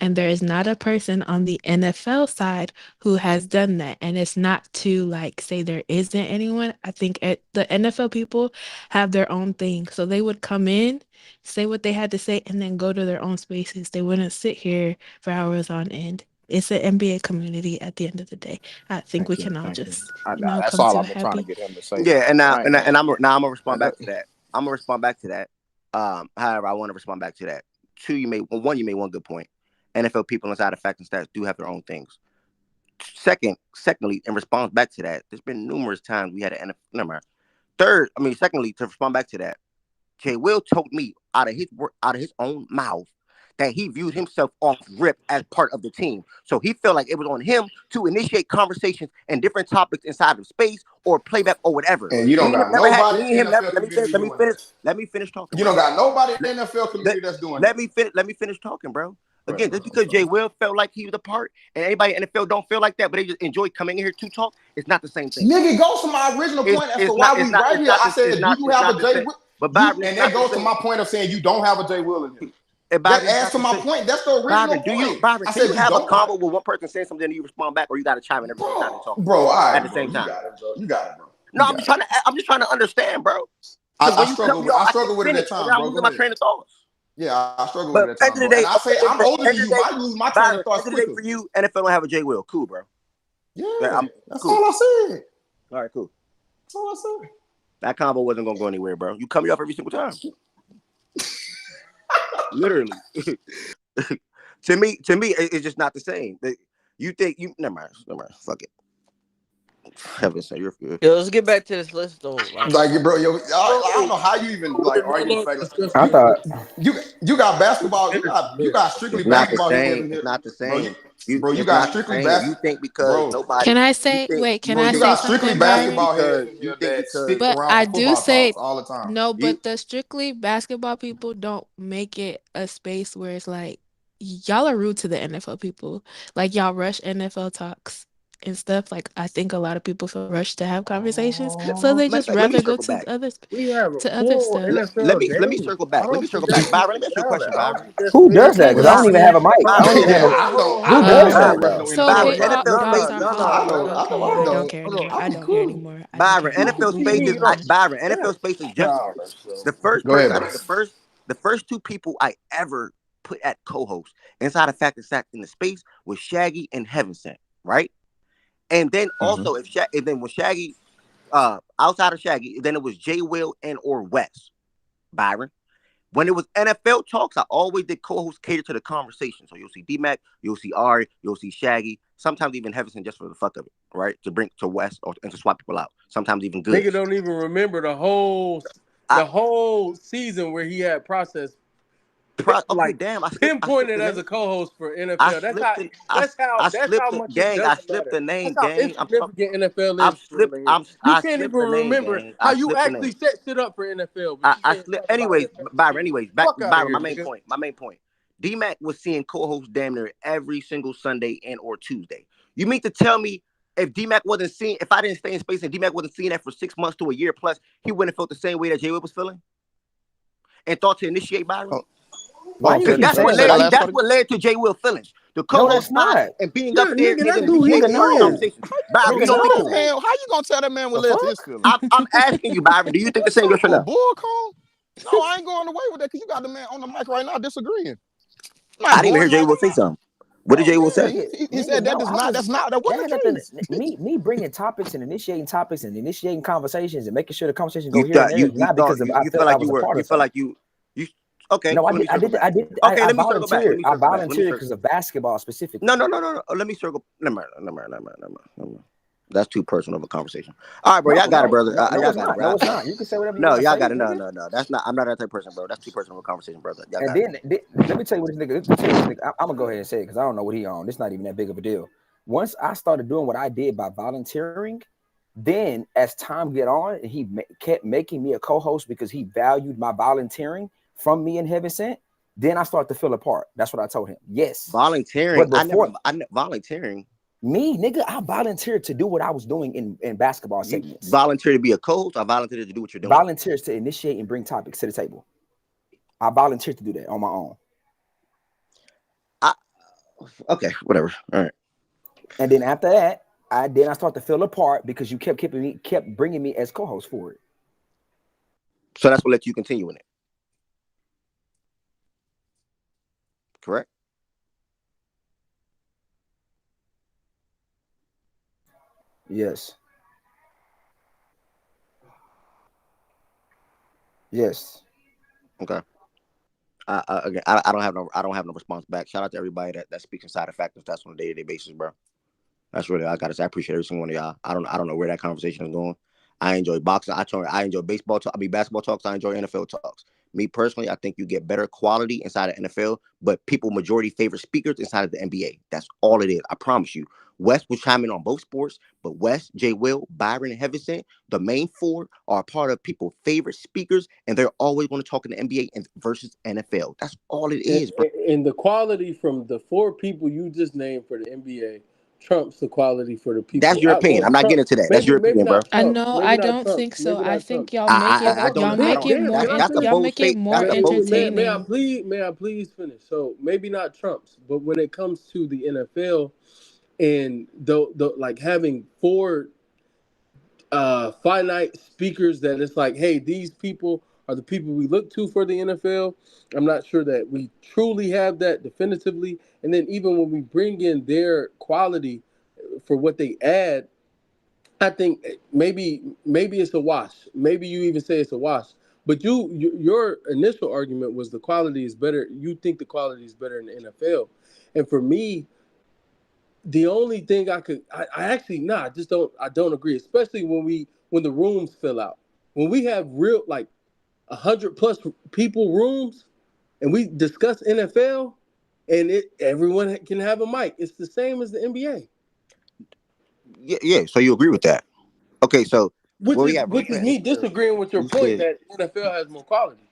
And there is not a person on the NFL side who has done that. And it's not to like say there isn't anyone. I think the NFL people have their own thing. So they would come in, say what they had to say, and then go to their own spaces. They wouldn't sit here for hours on end. It's an NBA community at the end of the day. I think we can all just, That's come all to a I've been trying to happy. get him to say. Yeah, and now I ain't I'm gonna respond back to that. I'm gonna respond back to that. However, I want to respond back to that. You made one good point. NFL people inside of Facts and Stats do have their own things. Secondly, in response back to that, there's been numerous times we had an NFL. Never mind. Secondly, to respond back to that, Jay Will told me out of his own mouth that he viewed himself off rip as part of the team. So he felt like it was on him to initiate conversations and different topics inside of space or playback or whatever. And you don't got nobody in the NFL community doing this. Let me finish talking. You don't got nobody in the NFL community that's doing Let me finish talking, bro. Again, just because Jay Will felt like he was a part, and anybody in the NFL don't feel like that, but they just enjoy coming in here to talk, it's not the same thing. Nigga, it goes to my original point as to why we right here. I said, do you have a Jay Will? And that goes to my point of saying you don't have a Jay Will in here. That adds to my point. That's the original point. Byron, do you have a combo with one person saying something and you respond back, or you got to chime in every time they talk? Bro, at the same time. You got it, bro. No, I'm just trying to understand, bro. I struggle with it at times, bro. I'm losing my train of thoughts. Yeah, I struggle with it at times. And I say I'm older than you. Might lose my train of thoughts quicker. For you, NFL don't have a Jay Will. Cool, bro. Yeah, that's all I said. All right, cool. That's all I said. That combo wasn't gonna go anywhere, bro. You cut me off every single time. Literally. to me, it's just not the same. You think you never mind. Fuck it. Heaven say you're good. Yo, let's get back to this list though. Like, bro, I don't know how you even like argue the fact that I thought you got basketball. You got strictly basketball. It's not the same. Bro, you got strictly basketball. You think because nobody? Can I say? Can I say something? You got strictly basketball Byron? here that stick But around I for do football say talks all the time. no. But the strictly basketball people don't make it a space where it's like y'all are rude to the NFL people. Like y'all rush NFL talks and stuff. Like I think a lot of people feel rushed to have conversations, so they just rather go to other stuff. Let me circle back. Byron, let me ask you a question, Byron. Who does that? Because I don't even have a mic. I don't even have a. Who does that, bro? So Byron, hip-hop NFL dogs space. I don't care anymore. I don't care anymore. Byron, NFL space is just the first person. The first two people I ever put at co-host inside of Fact and Sack in the space was Shaggy and Heaven Sent, right? And then also when Shaggy, outside of Shaggy, then it was Jay Will and or Wes. Byron. When it was NFL talks, I always did co-host cater to the conversation. So you'll see D-Mac, you'll see Ari, you'll see Shaggy, sometimes even Heaven Sent just for the fuck of it, right? To bring to Wes and to swap people out. Sometimes even good. Nigga don't even remember the whole season where he had process. Pinpointed as a co-host for NFL. That's how much gang. I slipped the name, gang. I'm significant NFL is. You can't even remember how you actually set shit up for NFL. I slipped. Anyways, Byron. Byron. My main point. D-Mac was seeing co-hosts damn near every single Sunday and or Tuesday. You mean to tell me if D-Mac wasn't seeing, if I didn't stay in space and D-Mac wasn't seeing that for 6 months to a year plus, he wouldn't have felt the same way that Jay Will was feeling and thought to initiate Byron? That's what led to Jay Will feelings. The co-host and being up there and initiating conversations. Byron, you don't think how you gonna tell that man what led to his feelings? I'm asking you, Byron, do you think the same goes for now? Bull call? No, I ain't going away with that because you got the man on the mic right now disagreeing. I didn't even hear Jay Will say something. What did Jay Will say? He said that wasn't the case. Me bringing topics and initiating conversations and making sure the conversation go here and there. Not because I felt like I was a part of it. You feel like you okay. No, I did. Okay, I volunteered. I volunteered because of basketball specifically. No. Let me circle. Never mind. That's too personal of a conversation. All right, bro. Y'all got it, brother. No, it's not. You can say whatever you want. No, y'all got it. No. That's not. I'm not that type of person, bro. That's too personal of a conversation, brother. And then let me tell you what this nigga. I'm gonna go ahead and say it because I don't know what he on. It's not even that big of a deal. Once I started doing what I did by volunteering, then as time get on, he kept making me a co-host because he valued my volunteering from me and Heaven Sent. Then I start to feel apart. That's what I told him. Yes. Volunteering. But before, Volunteering. Me, nigga, I volunteered to do what I was doing in basketball segments. Volunteer to be a coach. I volunteered to do what you're doing. Volunteers to initiate and bring topics to the table. I volunteered to do that on my own. Okay, whatever. All right. And then after that, I start to feel apart because you kept bringing me as co-host for it. So that's what let you continue in it. Correct? Yes. Yes. Okay. Again, I don't have no response back. Shout out to everybody that speaks inside of factors. That's on a day-to-day basis, bro. That's really I gotta say. I appreciate every single one of y'all. I don't know where that conversation is going. I enjoy boxing. I enjoy baseball talk. Basketball talks. I enjoy NFL talks. Me personally, I think you get better quality inside of NFL, but people majority favorite speakers inside of the NBA. That's all it is. I promise you. West will chime in on both sports, but West, Jay Will, Byron, and Heaviston, the main four are a part of people's favorite speakers, and they're always going to talk in the NBA versus NFL. That's all it is, bro. And the quality from the four people you just named for the NBA trumps the quality for the people. That's your opinion. I'm not getting into that. That's your opinion, bro. I don't think so. I think y'all make it more entertaining. May I please finish? So maybe not Trump's, but when it comes to the NFL and the like having four finite speakers that it's like, hey, these people are the people we look to for the NFL. I'm not sure that we truly have that definitively. And then even when we bring in their quality for what they add, I think maybe it's a wash. Maybe you even say it's a wash. But your initial argument was the quality is better. You think the quality is better in the NFL. And for me, the only thing I don't agree, especially when the rooms fill out. When we have real like 100+ people rooms and we discuss NFL and everyone can have a mic. It's the same as the NBA. Yeah. So you agree with that? Okay, so which is me disagreeing with your point that NFL has more quality.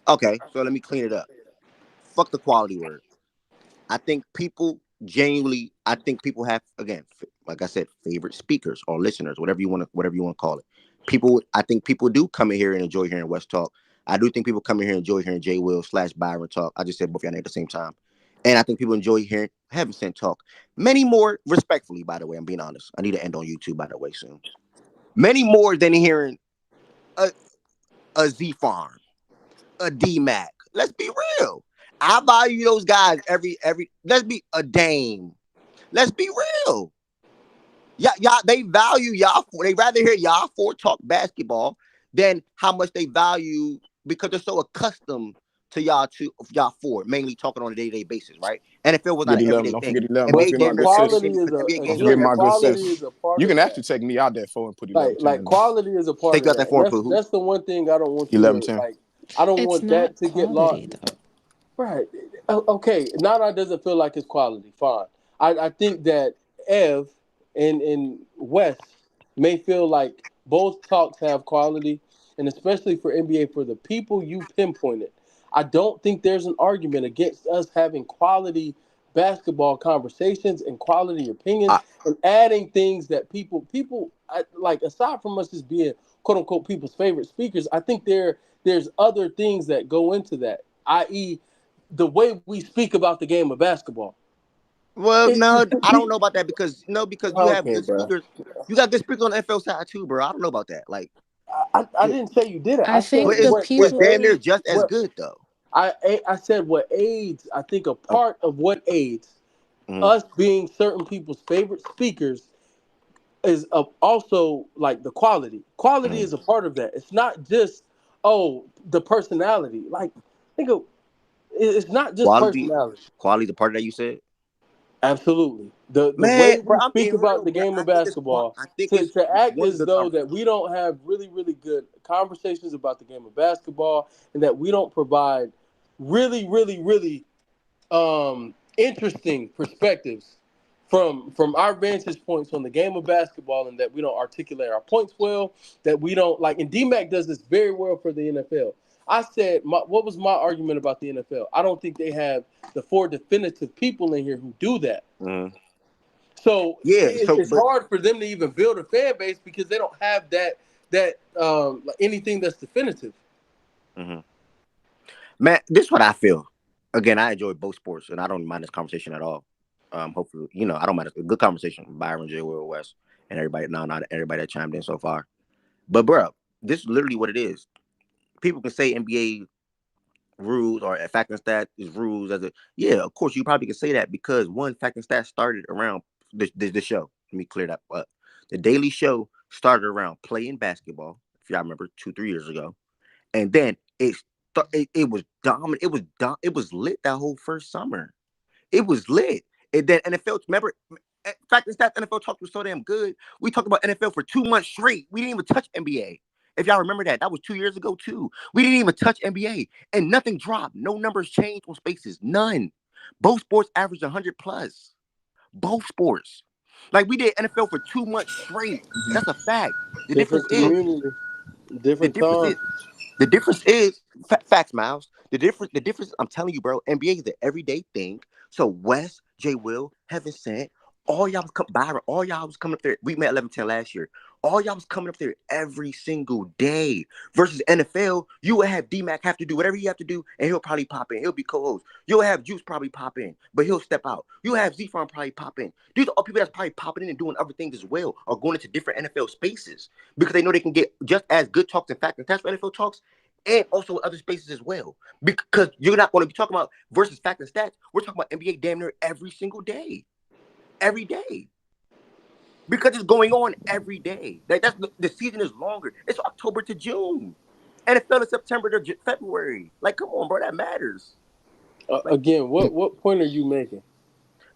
Okay, so let me clean it up. Fuck the quality word. I think people genuinely. I think people have, again, like I said, favorite speakers or listeners, whatever you want to call it. People, I think people do come in here and enjoy hearing West talk. I do think people come in here and enjoy hearing Jay Will / Byron talk. I just said both y'all at the same time. And I think people enjoy hearing Heaviston talk. Many more, respectfully, by the way, I'm being honest. I need to end on YouTube, by the way, soon. Many more than hearing a Z Farm, a D Mac. Let's be real. I value those guys every. Let's be a Dame. Let's be real. Y'all, they value y'all. They rather hear y'all four talk basketball than how much they value, because they're so accustomed to y'all four, mainly talking on a day-to-day basis, right? And if it was not an everyday thing, don't forget my good sis. You can actually take me out that four and put 11. Like quality is a part of that. That's the one thing I don't want you to like. I don't want that to get lost. Right. Okay. Nana doesn't feel like it's quality. Fine. I think that Ev and West may feel like both talks have quality, and especially for NBA, for the people you pinpointed. I don't think there's an argument against us having quality basketball conversations and quality opinions and adding things that people like, aside from us just being quote unquote people's favorite speakers. I think there's other things that go into that, i.e. the way we speak about the game of basketball. Well, no, I don't know about that because you have good speakers. You got good speakers on the NFL side too, bro. I don't know about that. Like, I didn't say you did it. I think it's damn near just as good though. I said what aids. I think a part of what aids us being certain people's favorite speakers is also like the quality. Quality is a part of that. It's not just the personality. Like, think of it's not just personality. Quality, the part that you said. Absolutely. The way we speak about the game of basketball, to act as though that we don't have really, really good conversations about the game of basketball and that we don't provide really, really, really interesting perspectives from our vantage points on the game of basketball, and that we don't articulate our points well, that we don't like. And D-Mac does this very well for the NFL. I said, what was my argument about the NFL? I don't think they have the 4 definitive people in here who do that. Mm-hmm. So yeah, it's hard for them to even build a fan base because they don't have that anything that's definitive. Mm-hmm. Man, this is what I feel. Again, I enjoy both sports, and I don't mind this conversation at all. Hopefully, I don't mind. A good conversation. Byron, J. Will, West, and everybody. Not everybody that chimed in so far. But bro, this is literally what it is. People can say NBA rules or fact and stat is rules of course you probably can say that because one, fact and stat started around the show. Let me clear that up. The Daily Show started around playing basketball, if y'all remember 2-3 years ago, and then it was dominant. It was lit that whole first summer. It was lit. And then NFL, remember, fact and stats, NFL talk was so damn good. We talked about NFL for 2 months straight. We didn't even touch NBA. If y'all remember that was 2 years ago too. We didn't even touch NBA, and nothing dropped. No numbers changed on Spaces. None. Both sports averaged 100 plus. Both sports. Like we did NFL for 2 months straight. That's a fact. The Different community, different time. The difference is facts, Miles. The difference. I'm telling you, bro. NBA is the everyday thing. So Wes, J. Will, Heaven Sent, all y'all was Byron. All y'all was coming up there. We met 11-10 last year. All y'all was coming up there every single day. Versus NFL, you would have D-Mac have to do whatever he have to do, and he'll probably pop in. He'll be co-host. You'll have Juice probably pop in, but he'll step out. You'll have Z-Farm probably pop in. These are all people that's probably popping in and doing other things as well, or going into different NFL spaces because they know they can get just as good talks and fact and stats for NFL talks, and also other spaces as well. Because you're not going to be talking about versus fact and stats. We're talking about NBA damn near every single day. Every day. Because it's going on every day. That's the season is longer. It's October to June. NFL is September to February. Like, come on, bro, that matters. Again, what point are you making?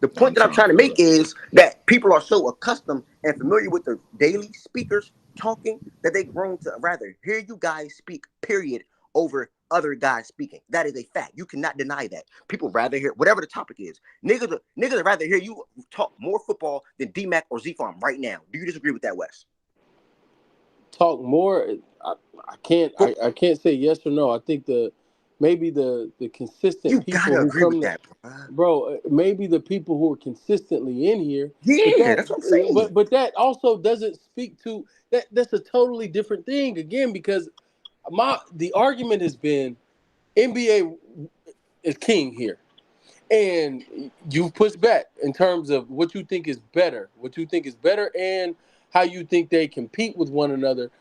The point that I'm trying to make is that people are so accustomed and familiar with the daily speakers talking that they've grown to rather hear you guys speak, period, over other guys speaking. That is a fact. You cannot deny that. People rather hear whatever the topic is. Niggas would rather hear you talk more football than D-Mac or Z-Farm right now. Do you disagree with that, Wes? Talk more. I can't say yes or no. I think maybe the consistent you people gotta who agree come with that, bro. Maybe the people who are consistently in here. Yeah, that's what I'm saying. But that also doesn't speak to that. That's a totally different thing again because the argument has been NBA is king here. And you've pushed back in terms of what you think is better, and how you think they compete with one another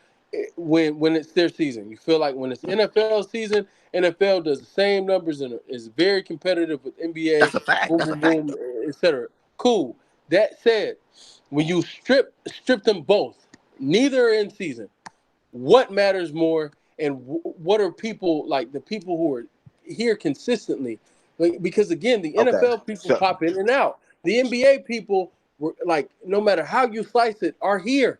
when it's their season. You feel like when it's NFL season, NFL does the same numbers and is very competitive with NBA. That's a fact. Boom, That's a boom, fact. boom, etc. Cool. That said, when you strip them both, neither are in season. What matters more, and what are people like? The people who are here consistently. Because again, the NFL people pop in and out. The NBA people were like, no matter how you slice it, are here.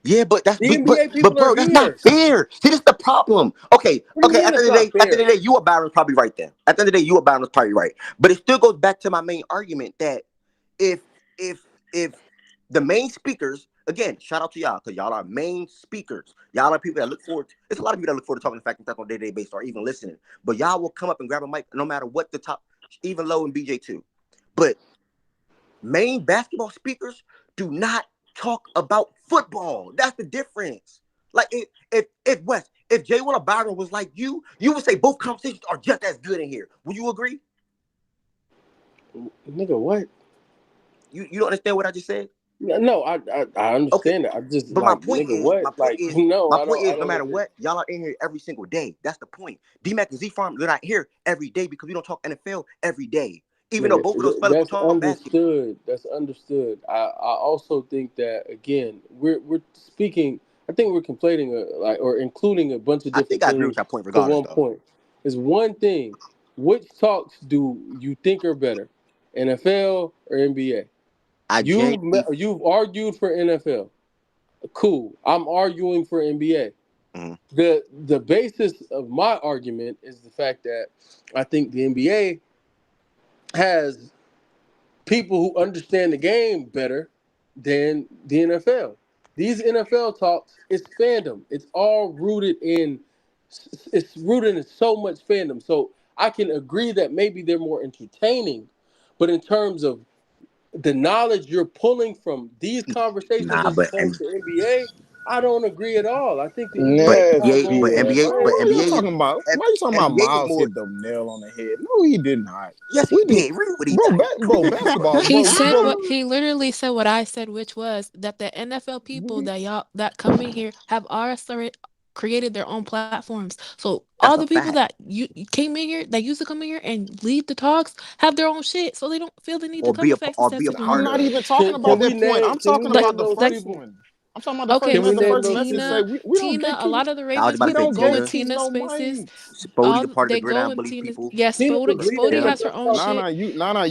Yeah, but that's the NBA people but bro, are that's here. not fair. See, this is the problem. Okay. At the end of the day, you or Byron's probably right then. At the end of the day, you or Byron's probably right. But it still goes back to my main argument that if the main speakers, again, shout out to y'all because y'all are main speakers. Y'all are people that look forward. It's a lot of people that look forward to talking to fact and stuff on a day-to-day basis or even listening. But y'all will come up and grab a mic no matter what the top, even Low and BJ too. But main basketball speakers do not talk about football. That's the difference. Like if Jay Will or Byron was like you would say both conversations are just as good in here. Would you agree? Nigga, what? You don't understand what I just said? No, I understand that. I just but like, my point nigga, is, what? my point is, no, my point is, no matter what, y'all are in here every single day. That's the point. D-Mac and Z-Farm, they're not here every day because we don't talk NFL every day. Even though both of those fellas will talk about basketball. That's understood. I also think that again, we're speaking. I think we're conflating or including a bunch of different things. I agree with that point regardless. To one point, is one thing. Which talks do you think are better, NFL or NBA? You've argued for NFL. Cool. I'm arguing for NBA. Mm-hmm. The basis of my argument is the fact that I think the NBA has people who understand the game better than the NFL. These NFL talks, it's fandom. It's all rooted in it's rooted in so much fandom. So I can agree that maybe they're more entertaining, but in terms of the knowledge you're pulling from these conversations Nah, as opposed to NBA, I don't agree at all. I think the NBA Nah, kind of but rolls NBA, different. why you NBA, talking about? Why you talking about NBA is Miles more. hit the nail on the head? No, he did not. Yes, he did. Really, what he done? Basketball, He bro. said what he literally said what I said, which was that the NFL people that come in here have already created their own platforms. So all That's the a people fact. that you came in here that used to come in here and lead the talks have their own shit, so they don't feel the need to Or come be in a facts or instead be a to I'm part do. not of. even talking about that point. I'm Can we talking Like about name the those first people? one. I'm talking about the okay, first Can we one. The name first those message people? say we don't Tina, get a lot of the I was Ravens about we to say people don't go in get Tina, keep Tina's no spaces. mics. Spody, All the part of the they go gridiron in bully Tina's. people. Yeah, Tina's a leader. Spody Yeah. has her own shit.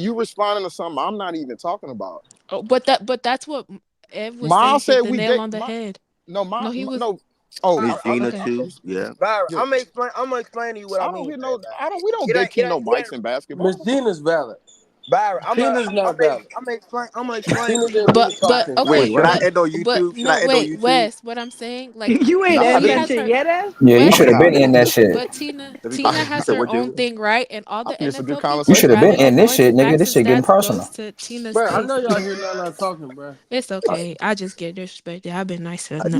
You responding to something I'm not even talking about. Oh, but that's what Ev was saying. Miles Hit said the we nail get on the head. no, No, he was no. Oh, Miss Gina okay. too. Yeah. Byron, yeah. I'm gonna explain to you what I I don't mean, get man. no. I don't. We don't gatekeep no mics in Miss basketball. Gina's valid. Byron, Tina's not valid. I'm gonna explain Tina to you didn't what really But talk but to him. Wait, okay, should I but end on but YouTube? Should I no, end on wait, YouTube? Wes. What I'm saying, like You ain't Nah, end Tina that nigga. has shit her. yet, ass. Yeah, you I'm should Wes, have been not. in that shit. but Tina You has said her what, own Jalen? thing, right? And all I the think it's a good NFL You people, should conversation. have rather been than in this going to shit, nigga. facts This and shit getting stats, personal. goes to Tina's Bro, I space. know y'all here not talking, bro. It's okay. I just get disrespected. I've been nice enough.